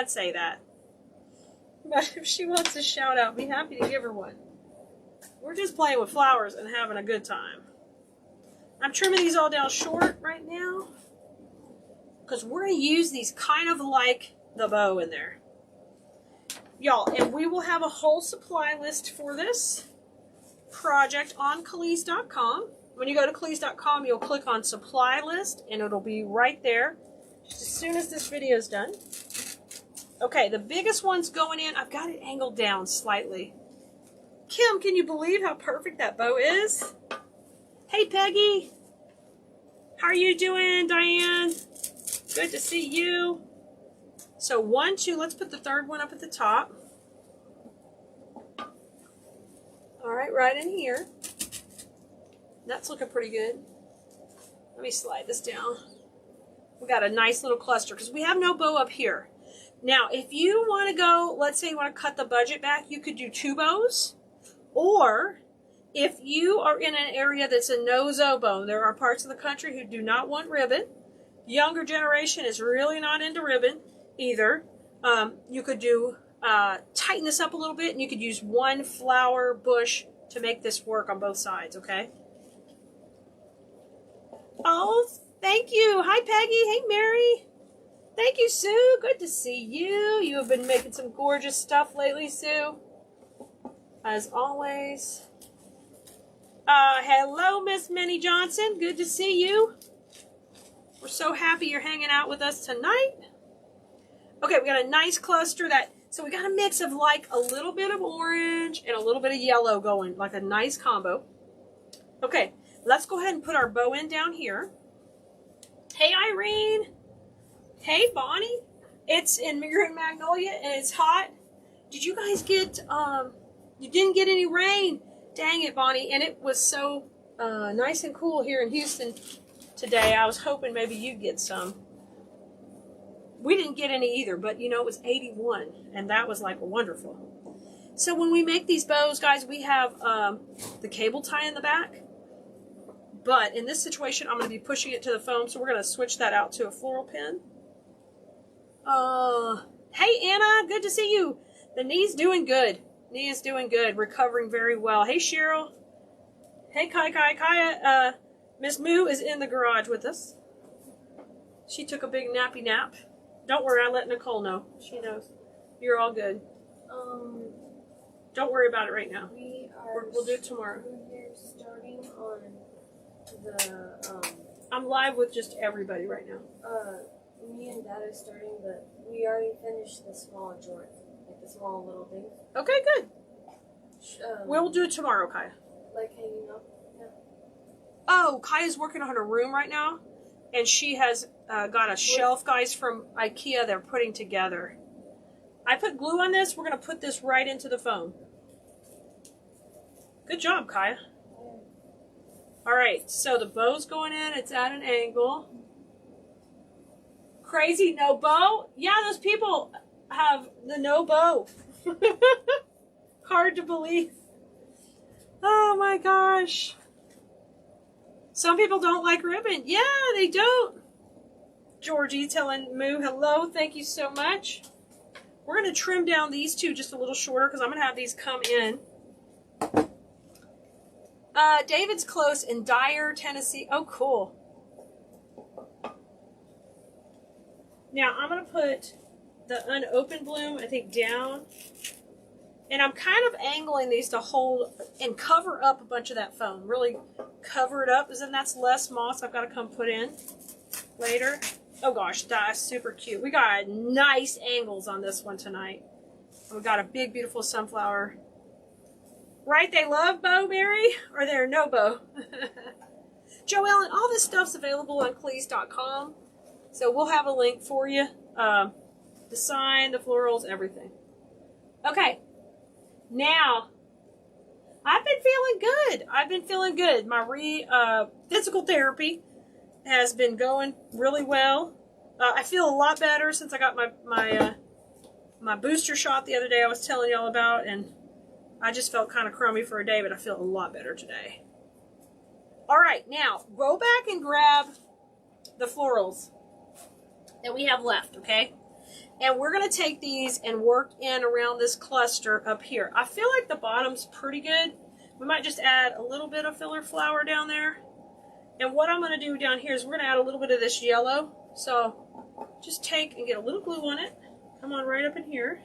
say that. But if she wants a shout out, be happy to give her one. We're just playing with flowers and having a good time. I'm trimming these all down short right now, because we're going to use these kind of like the bow in there. Y'all, and we will have a whole supply list for this project on Keleas.com. When you go to Keleas.com, you'll click on supply list, and it'll be right there just as soon as this video is done. Okay, the biggest one's going in. I've got it angled down slightly. Kim, can you believe how perfect that bow is? Hey, Peggy. How are you doing, Diane? Good to see you. So 1, 2, let's put the third one up at the top. All right, right in here. That's looking pretty good. Let me slide this down. We got a nice little cluster because we have no bow up here. Now, if you want to go, let's say you want to cut the budget back, you could do 2 bows. Or if you are in an area that's a no-zo bow, there are parts of the country who do not want ribbon. Younger generation is really not into ribbon either. You could do tighten this up a little bit, and you could use 1 flower bush to make this work on both sides, okay? Oh, thank you. Hi, Peggy. Hey, Mary. Thank you, Sue. Good to see you. You have been making some gorgeous stuff lately, Sue. As always. Hello, Miss Minnie Johnson. Good to see you. We're so happy you're hanging out with us tonight. Okay, we got a nice cluster so we got a mix of like a little bit of orange and a little bit of yellow going, like a nice combo. Okay, let's go ahead and put our bow in down here. Hey, Irene. Hey, Bonnie. You're in Magnolia and it's hot. Did you guys get, you didn't get any rain. Dang it, Bonnie. And it was so nice and cool here in Houston today. I was hoping maybe you'd get some. We didn't get any either, but you know, it was 81, and that was like wonderful. So when we make these bows, guys, we have the cable tie in the back. But in this situation, I'm going to be pushing it to the foam, so we're going to switch that out to a floral pin. Hey, Anna, good to see you. The knee's doing good. Knee is doing good, recovering very well. Hey, Cheryl. Hey, Kaya. Miss Moo is in the garage with us. She took a big nappy nap. Don't worry, I let Nicole know. She knows. You're all good. Don't worry about it right now. We'll do it tomorrow. We're starting on the, I'm live with just everybody right now. me and Dad are starting, but we already finished the small joint, like the small little things. Okay, good. We'll do it tomorrow, Kaya. Like hanging up. Yeah. Oh, Kaya's working on her room right now, and she has got a shelf, guys, from IKEA they're putting together. I put glue on this. We're going to put this right into the foam. Good job, Kaya. Yeah. All right, so the bow's going in. It's at an angle. Crazy, no bow? Yeah, those people have the no bow. Hard to believe. Oh my gosh. Some people don't like ribbon. Yeah, they don't. Georgie telling Moo hello. Thank you so much. We're going to trim down these two just a little shorter because I'm going to have these come in. David's close in Dyer, Tennessee. Oh, cool. Now, I'm going to put the unopened bloom, I think, down. And I'm kind of angling these to hold and cover up a bunch of that foam. Really cover it up, because then that's less moss I've got to come put in later. Oh gosh, that's super cute. We got nice angles on this one tonight. We got a big, beautiful sunflower. Right, they love bow, Mary? Or they're no bow? Joellen, all this stuff's available on Keleas.com. So we'll have a link for you. The sign, the florals, everything. Okay. Now, I've been feeling good. I've been feeling good. My physical therapy has been going really well. I feel a lot better since I got my booster shot the other day I was telling y'all about, and I just felt kind of crummy for a day, but I feel a lot better today. All right, now go back and grab the florals that we have left, okay? And we're going to take these and work in around this cluster up here. I feel like the bottom's pretty good. We might just add a little bit of filler flower down there. And what I'm going to do down here is we're going to add a little bit of this yellow. So just take and get a little glue on it. Come on right up in here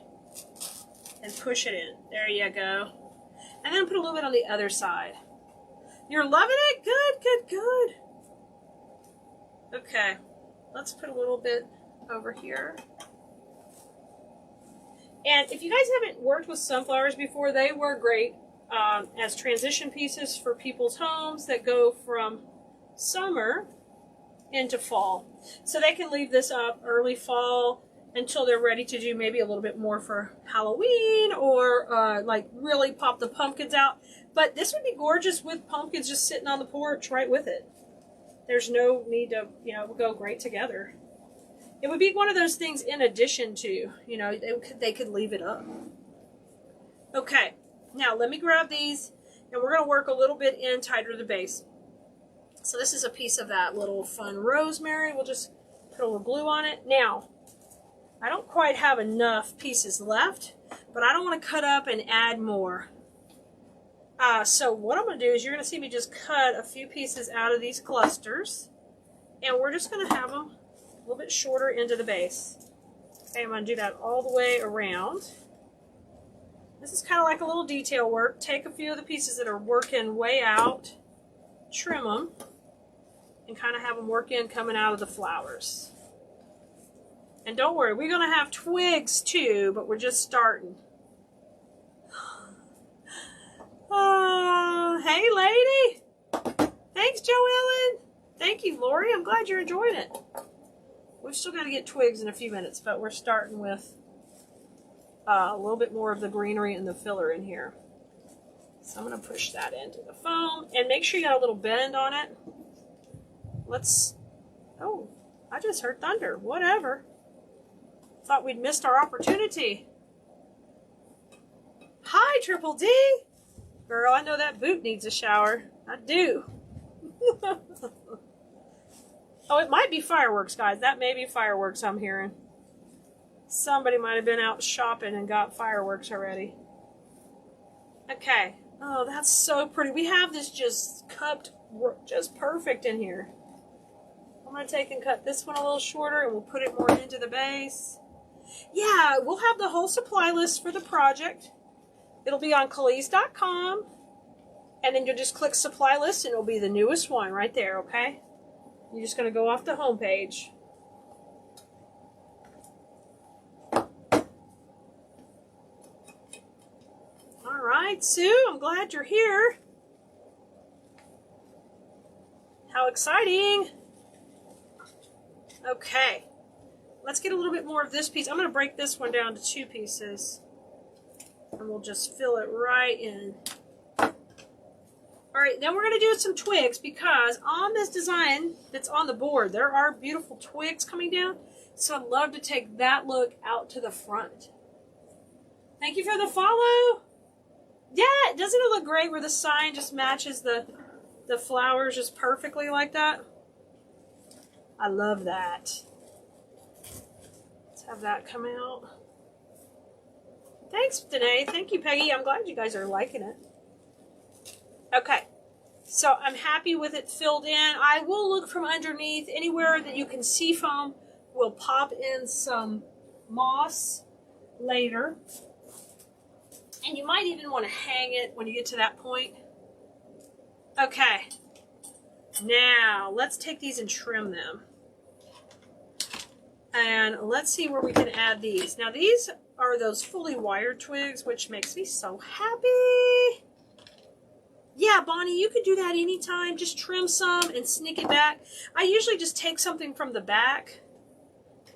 and push it in. There you go. And then put a little bit on the other side. You're loving it? Good, good, good. Okay, let's put a little bit over here. And if you guys haven't worked with sunflowers before, they work great as transition pieces for people's homes that go from summer into fall. So they can leave this up early fall until they're ready to do maybe a little bit more for Halloween or like really pop the pumpkins out. But this would be gorgeous with pumpkins just sitting on the porch right with it. There's no need to, you know, go great together. It would be one of those things in addition to, you know, they could leave it up. Okay, now let me grab these and we're going to work a little bit in tighter to the base. So this is a piece of that little fun rosemary. We'll just put a little glue on it. Now, I don't quite have enough pieces left, but I don't want to cut up and add more. So what I'm going to do is you're going to see me just cut a few pieces out of these clusters, and we're just going to have them a little bit shorter into the base. Okay, I'm going to do that all the way around. This is kind of like a little detail work. Take a few of the pieces that are working way out, trim them, and kind of have them work in coming out of the flowers. And don't worry, we're going to have twigs too, but we're just starting. Oh, hey lady. Thanks, Joellen. Thank you, Lori. I'm glad you're enjoying it. We've still got to get twigs in a few minutes, but we're starting with a little bit more of the greenery and the filler in here. So I'm going to push that into the foam and make sure you got a little bend on it. Oh, I just heard thunder. Whatever. Thought we'd missed our opportunity. Hi, Triple D. Girl, I know that boot needs a shower. I do. Oh, it might be fireworks, guys. That may be fireworks I'm hearing. Somebody might have been out shopping and got fireworks already. Okay. Oh, that's so pretty. We have this just cupped just perfect in here. I'm going to take and cut this one a little shorter and we'll put it more into the base. Yeah, we'll have the whole supply list for the project. It'll be on Keleas.com. And then you'll just click supply list and it'll be the newest one right there, okay? You're just going to go off the home page. All right, Sue, I'm glad you're here. How exciting. Okay, let's get a little bit more of this piece. I'm going to break this one down to 2 pieces. And we'll just fill it right in. All right, then we're going to do some twigs because on this design that's on the board, there are beautiful twigs coming down. So I'd love to take that look out to the front. Thank you for the follow. Yeah, doesn't it look great where the sign just matches the flowers just perfectly like that? I love that. Let's have that come out. Thanks, Danae. Thank you, Peggy. I'm glad you guys are liking it. Okay, so I'm happy with it filled in. I will look from underneath. Anywhere that you can see foam, we'll pop in some moss later. And you might even want to hang it when you get to that point. Okay, now let's take these and trim them. And let's see where we can add these. Now these are those fully wired twigs, which makes me so happy. Yeah, Bonnie, you can do that anytime. Just trim some and sneak it back. I usually just take something from the back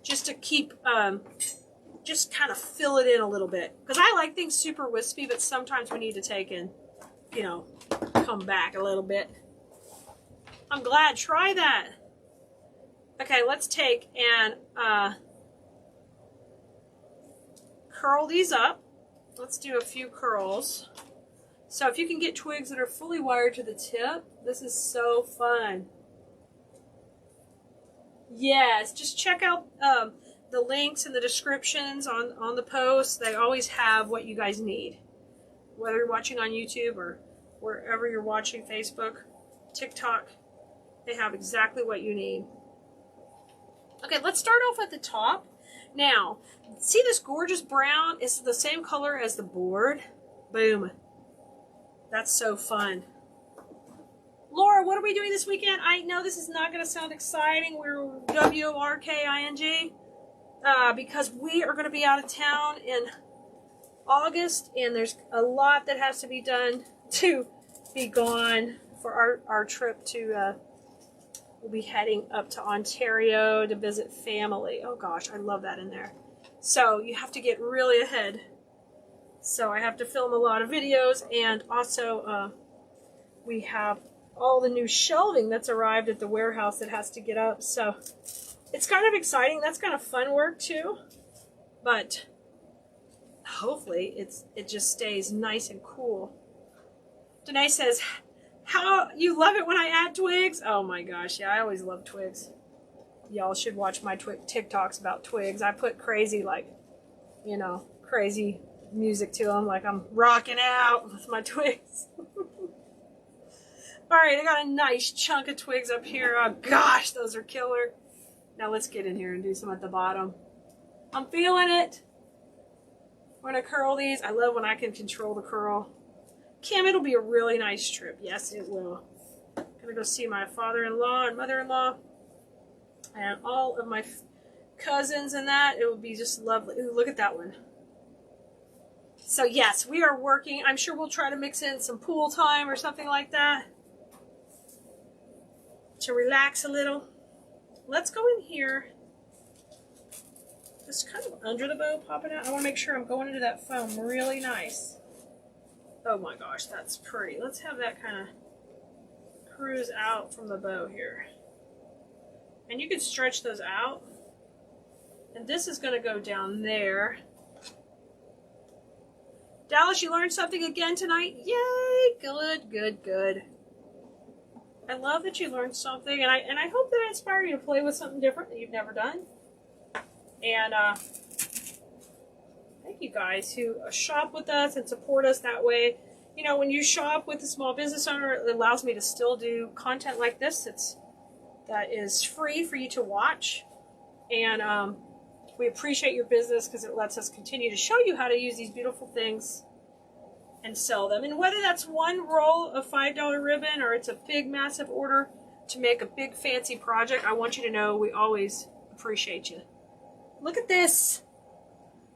just to keep, just kind of fill it in a little bit. Because I like things super wispy, but sometimes we need to take and, you know, come back a little bit. I'm glad. Try that. Okay, let's take and curl these up. Let's do a few curls. So if you can get twigs that are fully wired to the tip, this is so fun. Yes, just check out the links and the descriptions on the posts. They always have what you guys need. Whether you're watching on YouTube or wherever you're watching, Facebook, TikTok, they have exactly what you need. Okay, let's start off at the top. Now, see this gorgeous brown? It's the same color as the board. Boom. That's so fun. Laura, what are we doing this weekend? I know this is not going to sound exciting. We're WRKING because we are going to be out of town in August, and there's a lot that has to be done to be gone for our trip to, we'll be heading up to Ontario to visit family. Oh gosh, I love that in there. So you have to get really ahead. So I have to film a lot of videos, and also we have all the new shelving that's arrived at the warehouse that has to get up. So it's kind of exciting. That's kind of fun work too. But hopefully it just stays nice and cool. Danae says, how you love it when I add twigs? Oh my gosh, yeah, I always love twigs. Y'all should watch my TikToks about twigs. I put crazy, like, you know, crazy music to them, like I'm rocking out with my twigs. All right, I got a nice chunk of twigs up here. Oh gosh, those are killer. Now let's get in here and do some at the bottom. I'm feeling it. We're gonna curl these. I love when I can control the curl. Kim, it'll be a really nice trip. Yes, it will. Gonna go see my father-in-law and mother-in-law and all of my cousins and that. It would be just lovely. Ooh, look at that one. So yes, we are working. I'm sure we'll try to mix in some pool time or something like that to relax a little. Let's go in here. Just kind of under the bow popping out. I want to make sure I'm going into that foam really nice. Oh my gosh, that's pretty. Let's have that kind of cruise out from the bow here. And you can stretch those out. And this is going to go down there. Dallas, you learned something again tonight? Yay! Good, good, good. I love that you learned something, and I hope that I inspire you to play with something different that you've never done. And thank you guys who shop with us and support us that way. You know, when you shop with a small business owner, it allows me to still do content like this. That is free for you to watch, and we appreciate your business because it lets us continue to show you how to use these beautiful things and sell them. And whether that's one roll of $5 ribbon or it's a big massive order to make a big fancy project, I want you to know we always appreciate you. Look at this.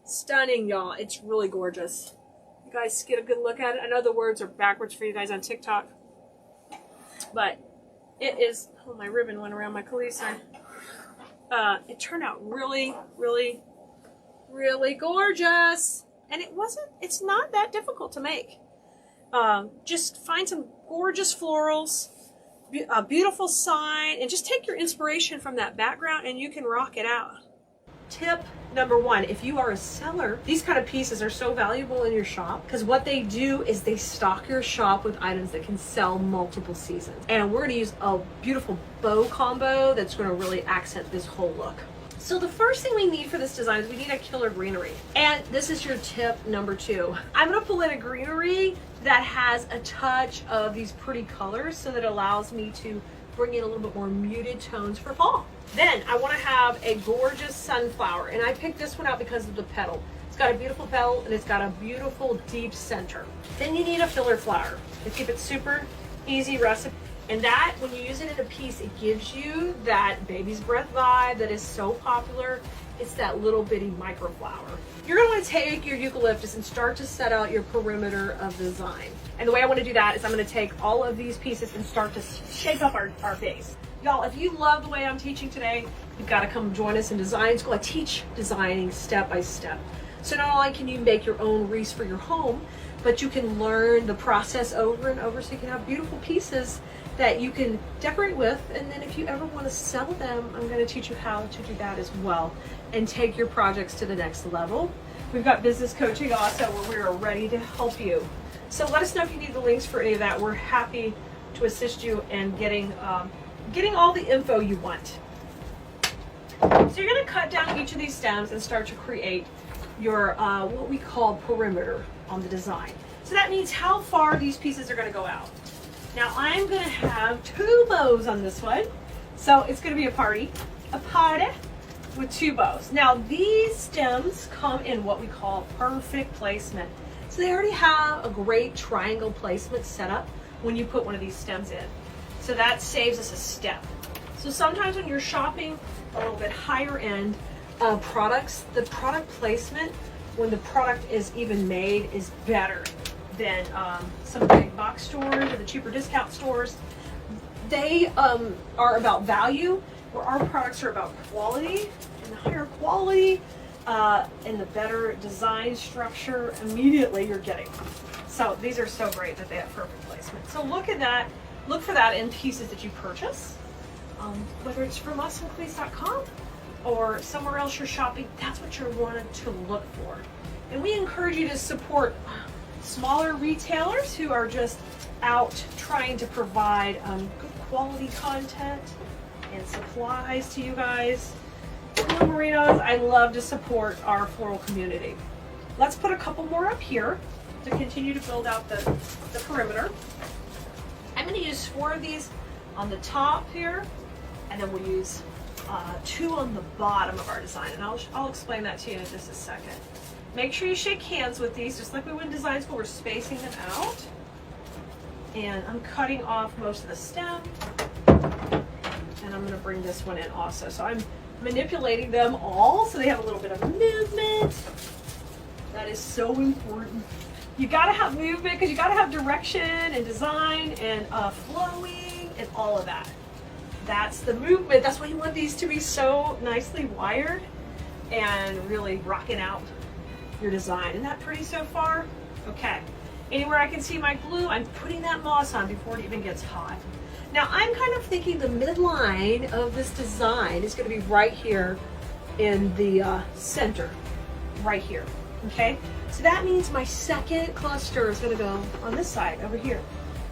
Stunning, y'all. It's really gorgeous. You guys get a good look at it. I know the words are backwards for you guys on TikTok, but it is. Oh, my ribbon went around my Keleas. It turned out really, really, really gorgeous. And it's not that difficult to make. Just find some gorgeous florals, a beautiful sign, and just take your inspiration from that background and you can rock it out. Tip number one, if you are a seller, these kind of pieces are so valuable in your shop because what they do is they stock your shop with items that can sell multiple seasons. And we're going to use a beautiful bow combo that's going to really accent this whole look. So the first thing we need for this design is we need a killer greenery. And this is your tip number two. I'm gonna pull in a greenery that has a touch of these pretty colors so that it allows me to bring in a little bit more muted tones for fall. Then I wanna have a gorgeous sunflower, and I picked this one out because of the petal. It's got a beautiful petal and it's got a beautiful deep center. Then you need a filler flower to keep it super easy recipe. And that, when you use it in a piece, it gives you that baby's breath vibe that is so popular. It's that little bitty microflower. You're gonna wanna take your eucalyptus and start to set out your perimeter of the design. And the way I wanna do that is I'm gonna take all of these pieces and start to shape up our base. Y'all, if you love the way I'm teaching today, you've gotta come join us in design school. I teach designing step by step. So not only can you make your own wreaths for your home, but you can learn the process over and over so you can have beautiful pieces that you can decorate with, and then if you ever want to sell them, I'm going to teach you how to do that as well and take your projects to the next level. We've got business coaching also where we are ready to help you So let us know if you need the links for any of that. We're happy to assist you in getting all the info you want. So you're going to cut down each of these stems and start to create your what we call perimeter on the design. So that means how far these pieces are going to go out. Now I'm going to have 2 bows on this one. So it's going to be a party with 2 bows. Now these stems come in what we call perfect placement. So they already have a great triangle placement set up when you put one of these stems in. So that saves us a step. So sometimes when you're shopping a little bit higher end products, the product placement when the product is even made is better than some of the big box stores or the cheaper discount stores. They are about value, where our products are about quality, and the higher quality and the better design structure immediately you're getting. So these are so great that they have perfect placement. So look at that. Look for that in pieces that you purchase, whether it's from us on Keleas.com or somewhere else you're shopping. That's what you're wanting to look for. And we encourage you to support smaller retailers who are just out trying to provide good quality content and supplies to you guys. Floral Merinos, I love to support our floral community. Let's put a couple more up here to continue to build out the perimeter. I'm going to use 4 of these on the top here, and then we'll use 2 on the bottom of our design, and I'll explain that to you in just a second. Make sure you shake hands with these, just like we would in design school. We're spacing them out, and I'm cutting off most of the stem, and I'm going to bring this one in also. So I'm manipulating them all so they have a little bit of movement. That is so important. You got to have movement because you got to have direction and design and flowing and all of that. That's the movement. That's why you want these to be so nicely wired and really rocking out your design. Isn't that pretty so far? Okay. Anywhere I can see my glue, I'm putting that moss on before it even gets hot. Now I'm kind of thinking the midline of this design is going to be right here in the center, right here. Okay, so that means my second cluster is going to go on this side over here.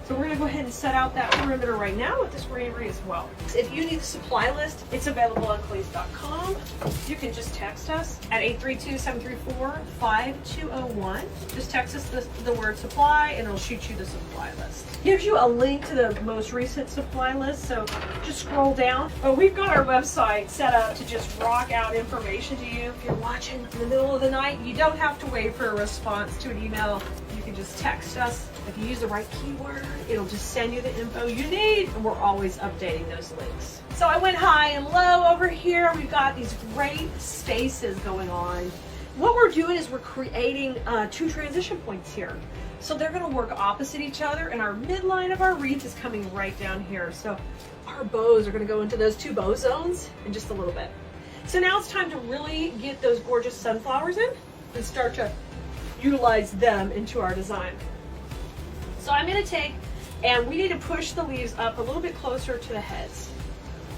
So we're going to go ahead and set out that perimeter right now with this greenery as well. If you need the supply list, it's available on Keleas.com. You can just text us at 832-734-5201. Just text us the word supply and it'll shoot you the supply list. Gives you a link to the most recent supply list, so just scroll down. But we've got our website set up to just rock out information to you. If you're watching in the middle of the night, you don't have to wait for a response to an email. You can just text us. If you use the right keyword, it'll just send you the info you need, and we're always updating those links. So I went high and low over here. We've got these great spaces going on. What we're doing is we're creating 2 transition points here. So they're going to work opposite each other, and our midline of our wreath is coming right down here. So our bows are going to go into those 2 bow zones in just a little bit. So now it's time to really get those gorgeous sunflowers in and start to utilize them into our design. So I'm going to take, and we need to push the leaves up a little bit closer to the heads.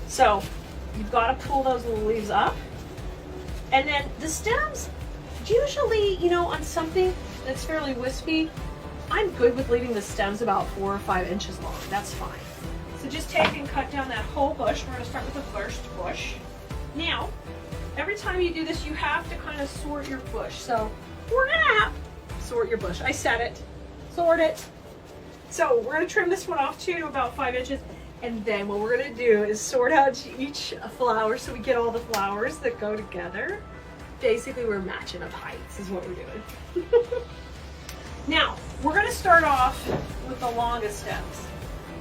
So you've got to pull those little leaves up. And then the stems, usually, you know, on something that's fairly wispy, I'm good with leaving the stems about 4 or 5 inches long. That's fine. So just take and cut down that whole bush. We're going to start with the first bush. Now, every time you do this, you have to kind of sort your bush. So we're going to have to sort your bush. I said it. Sort it. So we're going to trim this one off too to about 5 inches, and then what we're going to do is sort out each flower so we get all the flowers that go together. Basically, we're matching up heights is what we're doing. Now, we're going to start off with the longest stems.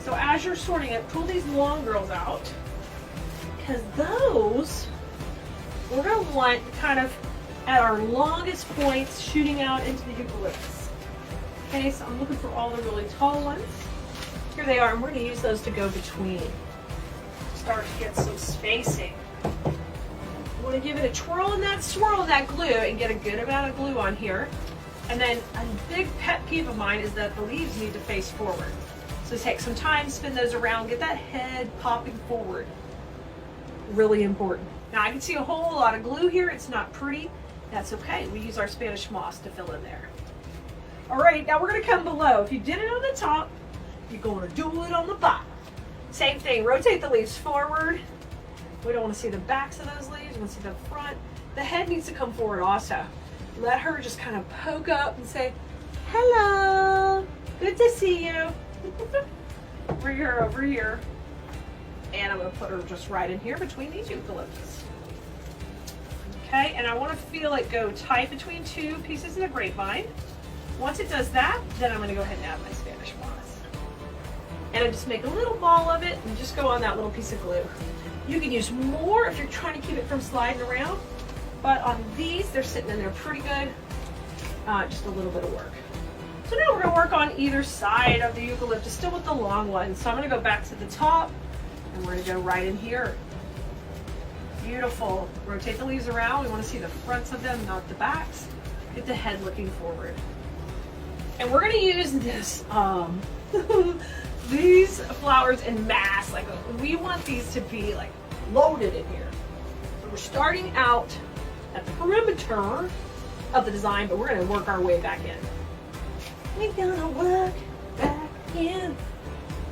So as you're sorting it, pull these long girls out, because those we're going to want kind of at our longest points shooting out into the eucalyptus. Okay, so I'm looking for all the really tall ones. Here they are, and we're going to use those to go between. Start to get some spacing. You want to give it a twirl in that swirl in that glue and get a good amount of glue on here. And then a big pet peeve of mine is that the leaves need to face forward. So take some time, spin those around, get that head popping forward. Really important. Now I can see a whole lot of glue here. It's not pretty. That's okay. We use our Spanish moss to fill in there. All right, now we're gonna come below. If you did it on the top, you're gonna do it on the bottom. Same thing, rotate the leaves forward. We don't wanna see the backs of those leaves, we wanna see the front. The head needs to come forward also. Let her just kind of poke up and say, hello, good to see you. Over here, over here. And I'm gonna put her just right in here between these eucalyptus. Okay, and I wanna feel it go tight between two pieces of the grapevine. Once it does that, then I'm gonna go ahead and add my Spanish moss. And I just make a little ball of it and just go on that little piece of glue. You can use more if you're trying to keep it from sliding around, but on these, they're sitting in there pretty good. Just a little bit of work. So now we're gonna work on either side of the eucalyptus, still with the long one. So I'm gonna go back to the top and we're gonna go right in here. Beautiful. Rotate the leaves around. We wanna see the fronts of them, not the backs. Get the head looking forward. And we're gonna use this, these flowers in mass. Like, we want these to be like loaded in here. So we're starting out at the perimeter of the design, but we're gonna work our way back in. We're gonna work back in.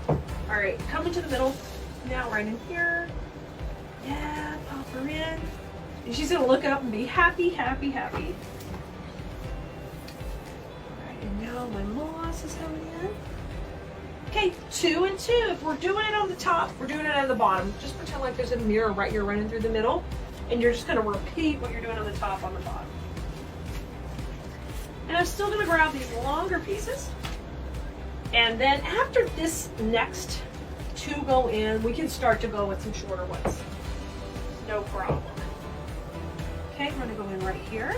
All right, come into the middle. Now right in here. Yeah, pop her in. And she's gonna look up and be happy, happy, happy. All right, and now my moss is coming in. Okay, 2 and 2. If we're doing it on the top, we're doing it on the bottom. Just pretend like there's a mirror right here running through the middle, and you're just gonna repeat what you're doing on the top on the bottom. And I'm still gonna grab these longer pieces. And then after this next 2 go in, we can start to go with some shorter ones. No problem. Okay, I'm gonna go in right here.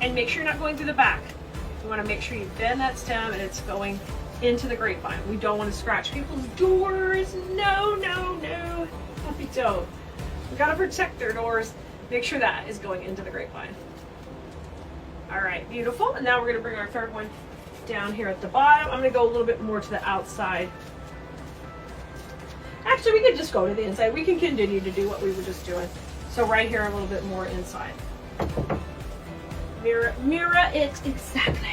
And make sure you're not going through the back. You wanna make sure you bend that stem and it's going into the grapevine. We don't wanna scratch people's doors. No, no, no. We don't. We gotta protect their doors. Make sure that is going into the grapevine. All right, beautiful. And now we're gonna bring our third one down here at the bottom. I'm gonna go a little bit more to the outside. Actually, we could just go to the inside. We can continue to do what we were just doing. So right here, a little bit more inside. Mirror it exactly.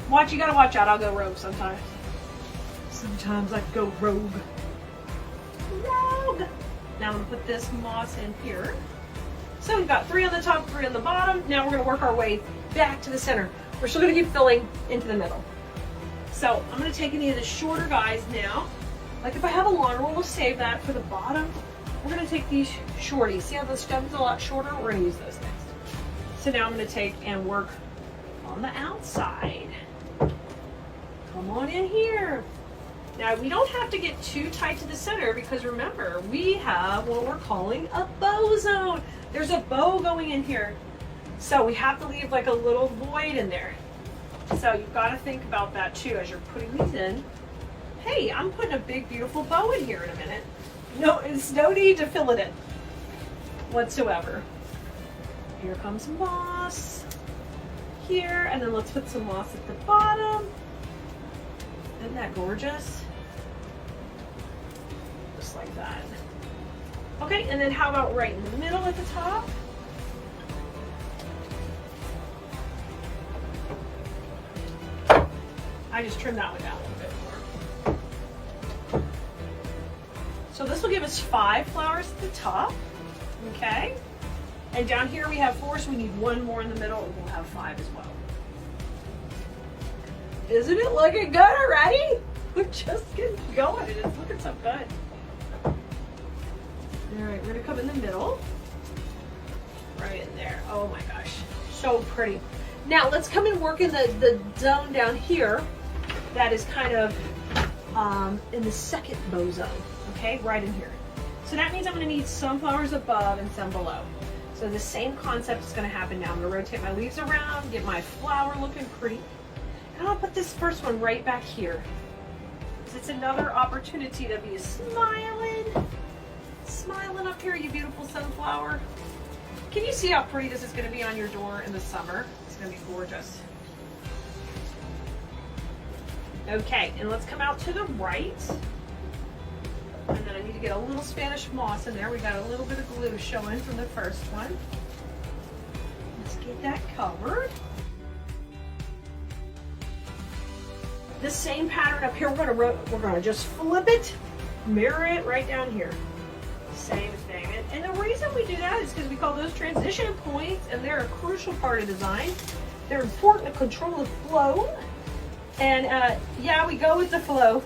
Watch, you gotta watch out. I'll go rogue sometimes. Sometimes I go rogue. Rogue. Now I'm gonna put this moss in here. So we've got 3 on the top, 3 on the bottom. Now we're gonna work our way back to the center. We're still gonna keep filling into the middle. So I'm gonna take any of the shorter guys now. Like if I have a longer one, we'll save that for the bottom. We're gonna take these shorties. See how the stem's a lot shorter? We're gonna use those next. So now I'm gonna take and work on the outside. Come on in here. Now we don't have to get too tight to the center because remember, we have what we're calling a bow zone. There's a bow going in here. So we have to leave like a little void in there. So you've got to think about that too as you're putting these in. Hey, I'm putting a big beautiful bow in here in a minute. No, it's no need to fill it in whatsoever. Here comes some moss here, and then let's put some moss at the bottom. Isn't that gorgeous? Just like that. Okay, and then how about right in the middle at the top? I just trimmed that one down a little bit more. So this will give us 5 flowers at the top, okay? And down here we have 4, so we need 1 more in the middle, and we'll have 5 as well. Isn't it looking good already? We're just getting going. It is looking so good. All right, we're gonna come in the middle. Right in there. Oh my gosh, so pretty. Now let's come and work in the zone down here that is kind of in the second bow zone, okay? Right in here. So that means I'm gonna need some flowers above and some below. So the same concept is gonna happen now. I'm gonna rotate my leaves around, get my flower looking pretty. And I'll put this first one right back here. It's another opportunity to be smiling up here, you beautiful sunflower. Can you see how pretty this is going to be on your door in the summer? It's going to be gorgeous. Okay, and let's come out to the right. And then I need to get a little Spanish moss in there. We got a little bit of glue showing from the first one. Let's get that covered. the same pattern up here. We're gonna just flip it, mirror it right down here. Same thing. And the reason we do that is because we call those transition points, and they're a crucial part of design. They're important to control the flow. And yeah, we go with the flow,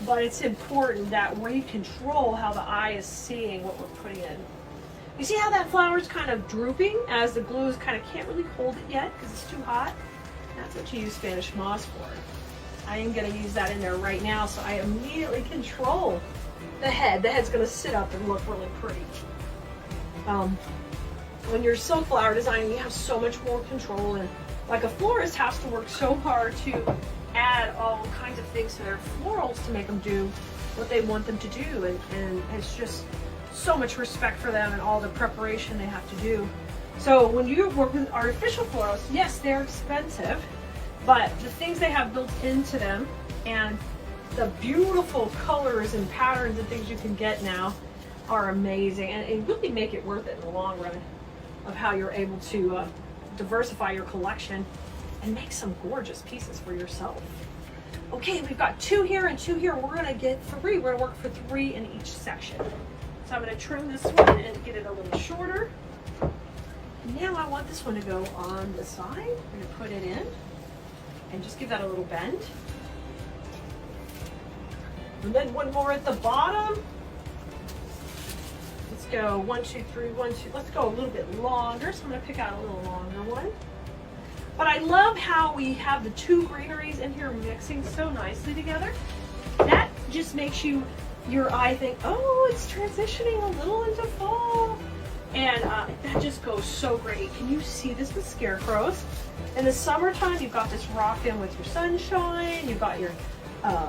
but it's important that we control how the eye is seeing what we're putting in. You see how that flower is kind of drooping as the glue kind of can't really hold it yet because it's too hot? That's what you use Spanish moss for. I am going to use that in there right now, so I immediately control the head. The head's going to sit up and look really pretty. When you're silk flower designing, you have so much more control, and like a florist has to work so hard to add all kinds of things to their florals to make them do what they want them to do, and it's just so much respect for them and all the preparation they have to do. So when you work with artificial florals, yes, they're expensive, but the things they have built into them and the beautiful colors and patterns and things you can get now are amazing, and it really make it worth it in the long run of how you're able to diversify your collection and make some gorgeous pieces for yourself. Okay, we've got 2 here and 2 here. We're gonna get 3. We're gonna work for 3 in each section. So I'm gonna trim this one and get it a little shorter. Now I want this one to go on the side. I'm gonna put it in and just give that a little bend. And then one more at the bottom. Let's go 1, 2, 3, 1, 2. Let's go a little bit longer. So I'm gonna pick out a little longer one. But I love how we have the 2 greeneries in here mixing so nicely together. That just makes your eye think, oh, it's transitioning a little into fall. And that just goes so great. Can you see this with scarecrows? In the summertime, you've got this rocked in with your sunshine. You've got your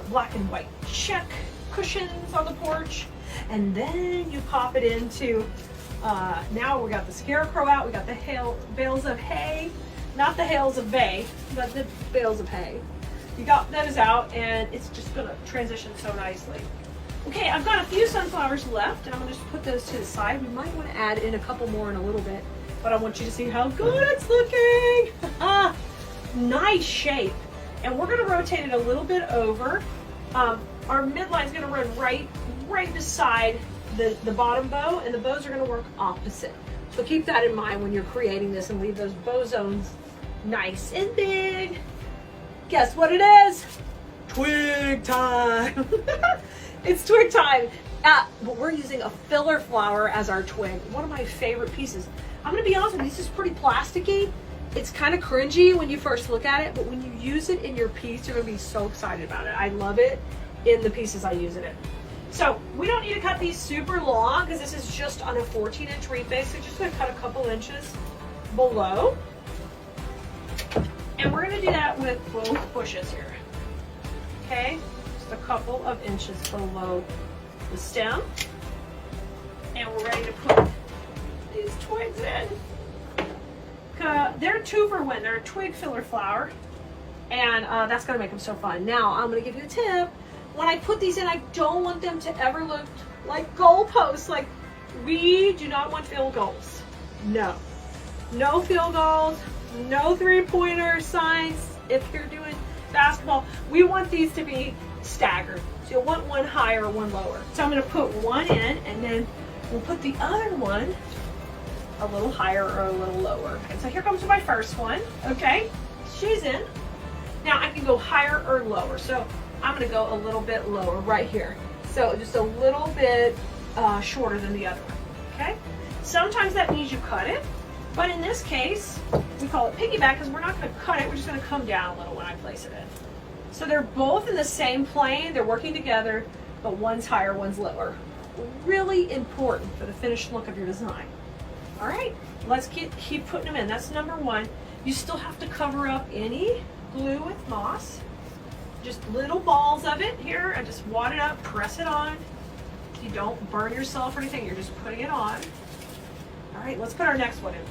black and white check cushions on the porch. And then you pop it into, now we got the scarecrow out. We got the bales of hay. Not the hails of bay, but the bales of hay. You got those out, and it's just gonna transition so nicely. Okay, I've got a few sunflowers left, and I'm gonna just put those to the side. We might want to add in a couple more in a little bit, but I want you to see how good it's looking. Nice shape. And we're gonna rotate it a little bit over. Our midline is gonna run right beside the bottom bow, and the bows are gonna work opposite. So keep that in mind when you're creating this, and leave those bow zones nice and big. Guess what it is? Twig time. It's twig time. But we're using a filler flower as our twig. One of my favorite pieces. I'm gonna be honest with you, this is pretty plasticky. It's kind of cringy when you first look at it, but when you use it in your piece, you're gonna be so excited about it. I love it in the pieces I use it in. So we don't need to cut these super long because this is just on a 14-inch wreath base. So just gonna cut a couple inches below. And we're gonna do that with both bushes here. Okay, just a couple of inches below the stem. And we're ready to put these twigs in. They're 2 for 1. They're a twig filler flower. And that's gonna make them so fun. Now I'm gonna give you a tip. When I put these in, I don't want them to ever look like goalposts. Like, we do not want field goals. No. No field goals, no 3-pointer signs. If you're doing basketball, we want these to be staggered. So you'll want one higher or one lower. So I'm gonna put one in, and then we'll put the other one a little higher or a little lower. And so here comes my first one, okay? She's in. Now I can go higher or lower. So I'm gonna go a little bit lower right here. So just a little bit shorter than the other one, okay? Sometimes that means you cut it, but in this case, we call it piggyback because we're not gonna cut it, we're just gonna come down a little when I place it in. So they're both in the same plane, they're working together, but one's higher, one's lower. Really important for the finished look of your design. All right, let's keep putting them in. That's number 1. You still have to cover up any glue with moss. Just little balls of it here. I just wad it up, press it on. You don't burn yourself or anything, you're just putting it on. All right, let's put our next one in.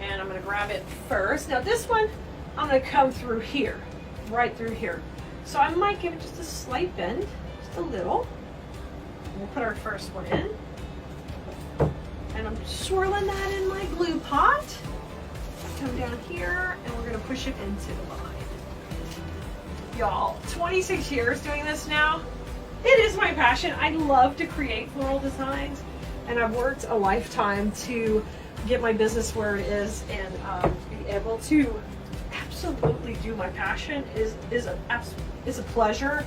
And I'm gonna grab it first. Now this one, I'm gonna come through here, right through here. So I might give it just a slight bend, just a little. We'll put our first one in. And I'm swirling that in my glue pot. Come down here, and we're gonna push it into the line. Y'all, 26 years doing this now. It is my passion. I love to create floral designs, and I've worked a lifetime to get my business where it is, and be able to absolutely do my passion is a pleasure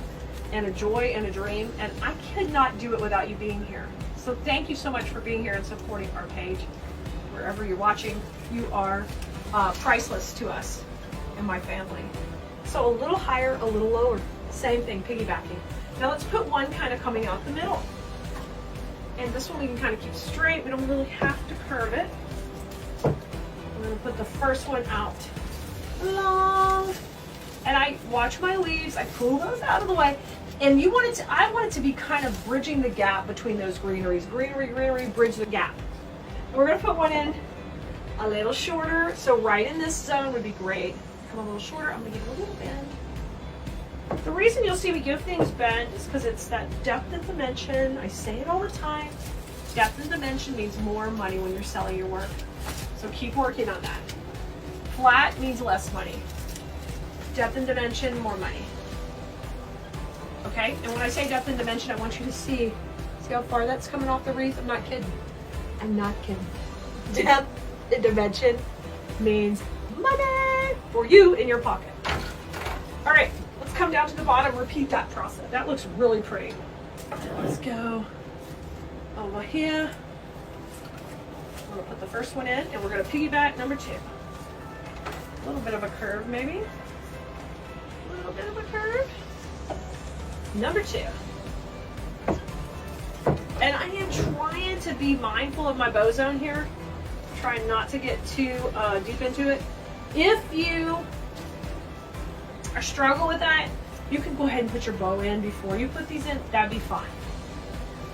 and a joy and a dream, and I could not do it without you being here. So thank you so much for being here and supporting our page. Wherever you're watching, you are priceless to us and my family. So a little higher, a little lower, same thing, piggybacking. Now let's put one kind of coming out the middle. And this one we can kind of keep straight. We don't really have to curve it. I'm going to put the first one out long. And I watch my leaves. I pull those out of the way. And I want it to be kind of bridging the gap between those greeneries. Greenery, greenery, bridge the gap. And we're going to put one in a little shorter. So right in this zone would be great. Come a little shorter. I'm going to give it a little bend. The reason you'll see me give things bend is because it's that depth and dimension. I say it all the time. Depth and dimension means more money when you're selling your work. So keep working on that. Flat means less money. Depth and dimension, more money. Okay? And when I say depth and dimension, I want you to see how far that's coming off the wreath? I'm not kidding. I'm not kidding. Depth and dimension means money for you in your pocket. All right. Come down to the bottom, repeat that process. That looks really pretty. Let's go over here. I'm gonna put the first one in, and we're gonna piggyback number 2. A little bit of a curve, maybe. A little bit of a curve. Number 2. And I am trying to be mindful of my bow zone here. Trying not to get too deep into it. If you struggle with that, you can go ahead and put your bow in before you put these in. That'd be fine.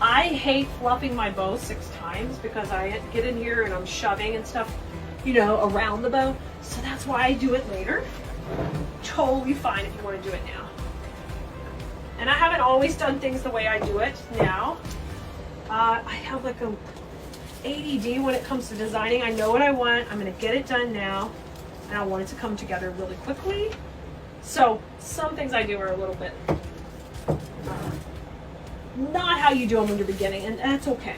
I hate fluffing my bow 6 times because I get in here and I'm shoving and stuff, around the bow. So that's why I do it later. Totally fine if you want to do it now. And I haven't always done things the way I do it now. I have like a ADD when it comes to designing. I know what I want. I'm going to get it done now, and I want it to come together really quickly. So some things I do are a little bit not how you do them when you're beginning, and that's okay.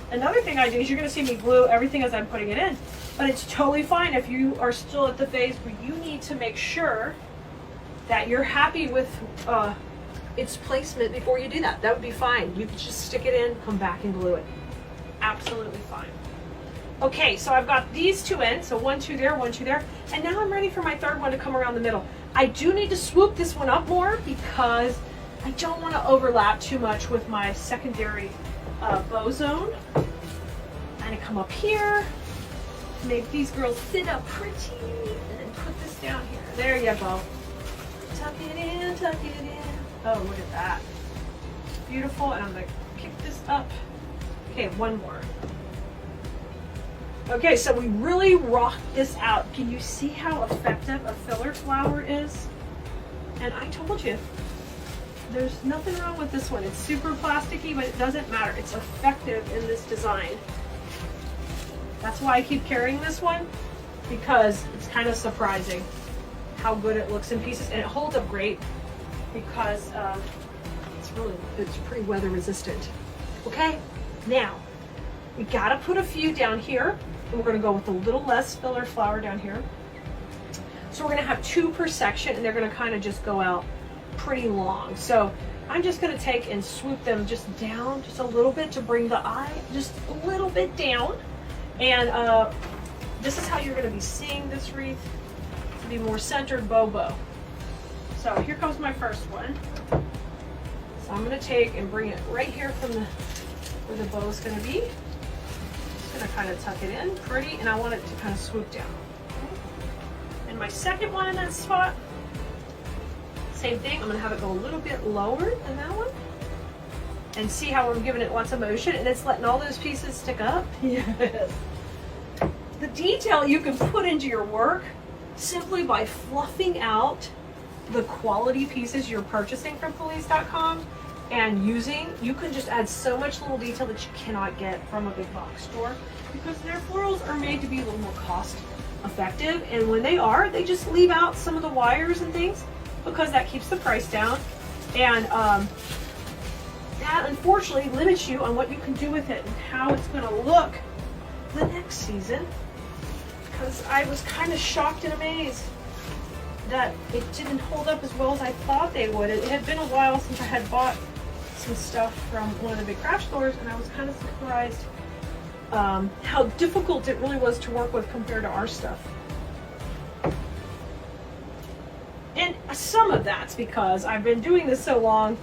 Another thing I do is you're going to see me glue everything as I'm putting it in, but it's totally fine if you are still at the phase where you need to make sure that you're happy with its placement before you do that. That would be fine. You can just stick it in, come back and glue it. Absolutely fine. Okay, so I've got these 2 in, so 1, 2 there, 1, 2 there, and now I'm ready for my third one to come around the middle. I do need to swoop this one up more because I don't want to overlap too much with my secondary bow zone. I'm going to come up here, make these girls sit up pretty, and then put this down here. There you go. Tuck it in, tuck it in. Oh, look at that. Beautiful, and I'm going to kick this up. Okay, one more. Okay, so we really rocked this out. Can you see how effective a filler flower is? And I told you, there's nothing wrong with this one. It's super plasticky, but it doesn't matter. It's effective in this design. That's why I keep carrying this one, because it's kind of surprising how good it looks in pieces, and it holds up great because it's pretty weather resistant. Okay, now we gotta put a few down here. And we're going to go with a little less filler flower down here. So we're going to have 2 per section, and they're going to kind of just go out pretty long. So I'm just going to take and swoop them just down just a little bit to bring the eye just a little bit down. And this is how you're going to be seeing this wreath to be more centered bow. So here comes my first one. So I'm going to take and bring it right here from where the bow is going to be. Going to kind of tuck it in pretty, and I want it to kind of swoop down. And my second one in that spot, same thing. I'm going to have it go a little bit lower than that one, and see how I'm giving it lots of motion, and it's letting all those pieces stick up. Yes. The detail you can put into your work simply by fluffing out the quality pieces you're purchasing from Keleas.com and using, you can just add so much little detail that you cannot get from a big box store, because their florals are made to be a little more cost effective. And when they are, they just leave out some of the wires and things because that keeps the price down. And that unfortunately limits you on what you can do with it and how it's going to look the next season. Because I was kind of shocked and amazed that it didn't hold up as well as I thought they would. It had been a while since I had bought some stuff from one of the big craft stores, and I was kind of surprised how difficult it really was to work with compared to our stuff. And some of that's because I've been doing this so long,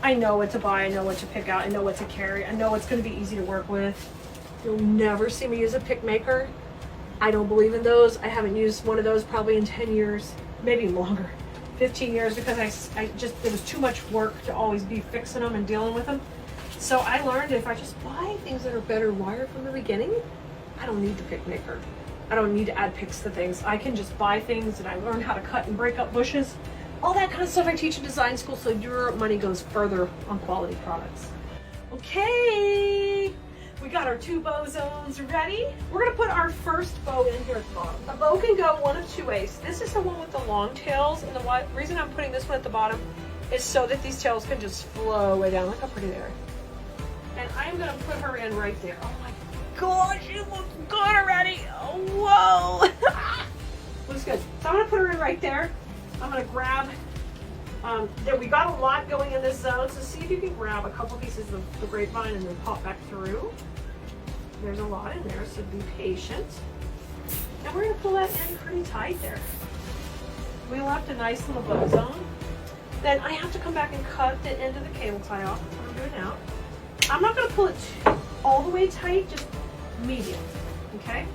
I know what to buy, I know what to pick out, I know what to carry, I know it's going to be easy to work with. You'll never see me use a pick maker. I don't believe in those. I haven't used one of those probably in 10 years, maybe longer, 15 years, because I just, it was too much work to always be fixing them and dealing with them. So I learned if I just buy things that are better wired from the beginning, I don't need the pick maker. I don't need to add picks to things. I can just buy things, and I learn how to cut and break up bushes. All that kind of stuff I teach in design school, so your money goes further on quality products. Okay, we got our 2 bow zones ready. We're gonna put our first bow in here at the bottom. A bow can go one of 2 ways. This is the one with the long tails, and the reason I'm putting this one at the bottom is so that these tails can just flow way down. Look how pretty they are. And I'm gonna put her in right there. Oh my gosh, you look good already. Oh, whoa. Looks good. So I'm gonna put her in right there. I'm gonna grab, we got a lot going in this zone, so see if you can grab a couple pieces of the grapevine and then pop back through. There's a lot in there, so be patient. And we're gonna pull that in pretty tight there. We left a nice little bow zone. Then I have to come back and cut the end of the cable tie off. That's what I'm doing now. I'm not gonna pull it all the way tight, just medium, okay?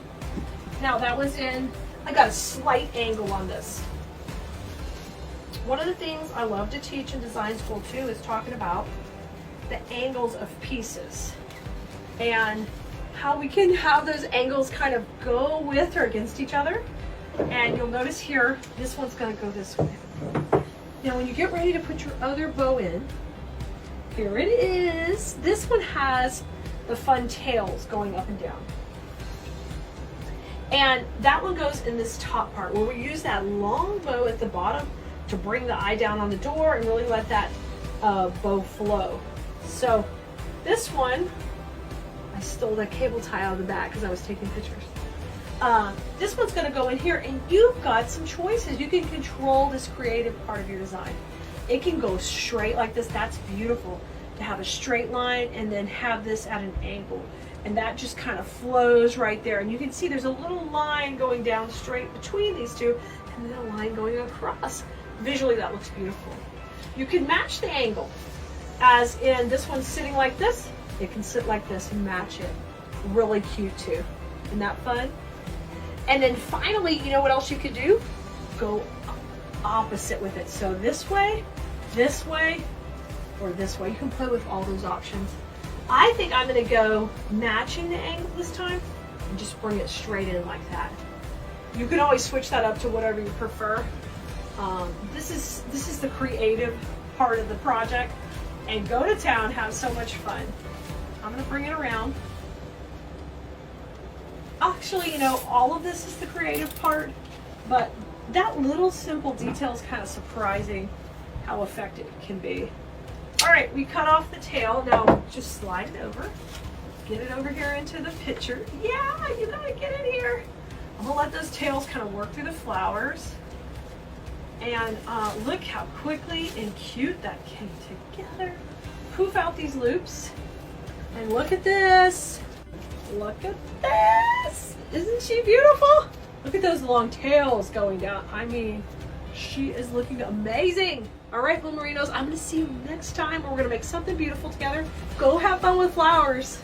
Now that one's in, I got a slight angle on this. One of the things I love to teach in design school too is talking about the angles of pieces and how we can have those angles kind of go with or against each other. And you'll notice here, this one's gonna go this way. Now when you get ready to put your other bow in, here it is. This one has the fun tails going up and down. And that one goes in this top part where we use that long bow at the bottom to bring the eye down on the door and really let that bow flow. So this one, I stole that cable tie out of the back because I was taking pictures. This one's gonna go in here, and you've got some choices. You can control this creative part of your design. It can go straight like this. That's beautiful to have a straight line and then have this at an angle. And that just kind of flows right there. And you can see there's a little line going down straight between these two and then a line going across. Visually, that looks beautiful. You can match the angle. As in this one's sitting like this, it can sit like this and match it. Really cute too. Isn't that fun? And then finally, you know what else you could do? Go opposite with it. So this way, or this way. You can play with all those options. I think I'm gonna go matching the angle this time and just bring it straight in like that. You can always switch that up to whatever you prefer. This is the creative part of the project, and go to town, have so much fun. I'm gonna bring it around. Actually, you know, all of this is the creative part, but that little simple detail is kind of surprising how effective it can be. All right, we cut off the tail. Now just slide it over. Get it over here into the picture. Yeah, you gotta get in here. I'm gonna let those tails kind of work through the flowers. And look how quickly and cute that came together. Poof out these loops. And look at this. Look at this. Isn't she beautiful? Look at those long tails going down. I mean, she is looking amazing. All right, Blue Merinos, I'm gonna see you next time. We're gonna make something beautiful together. Go have fun with flowers.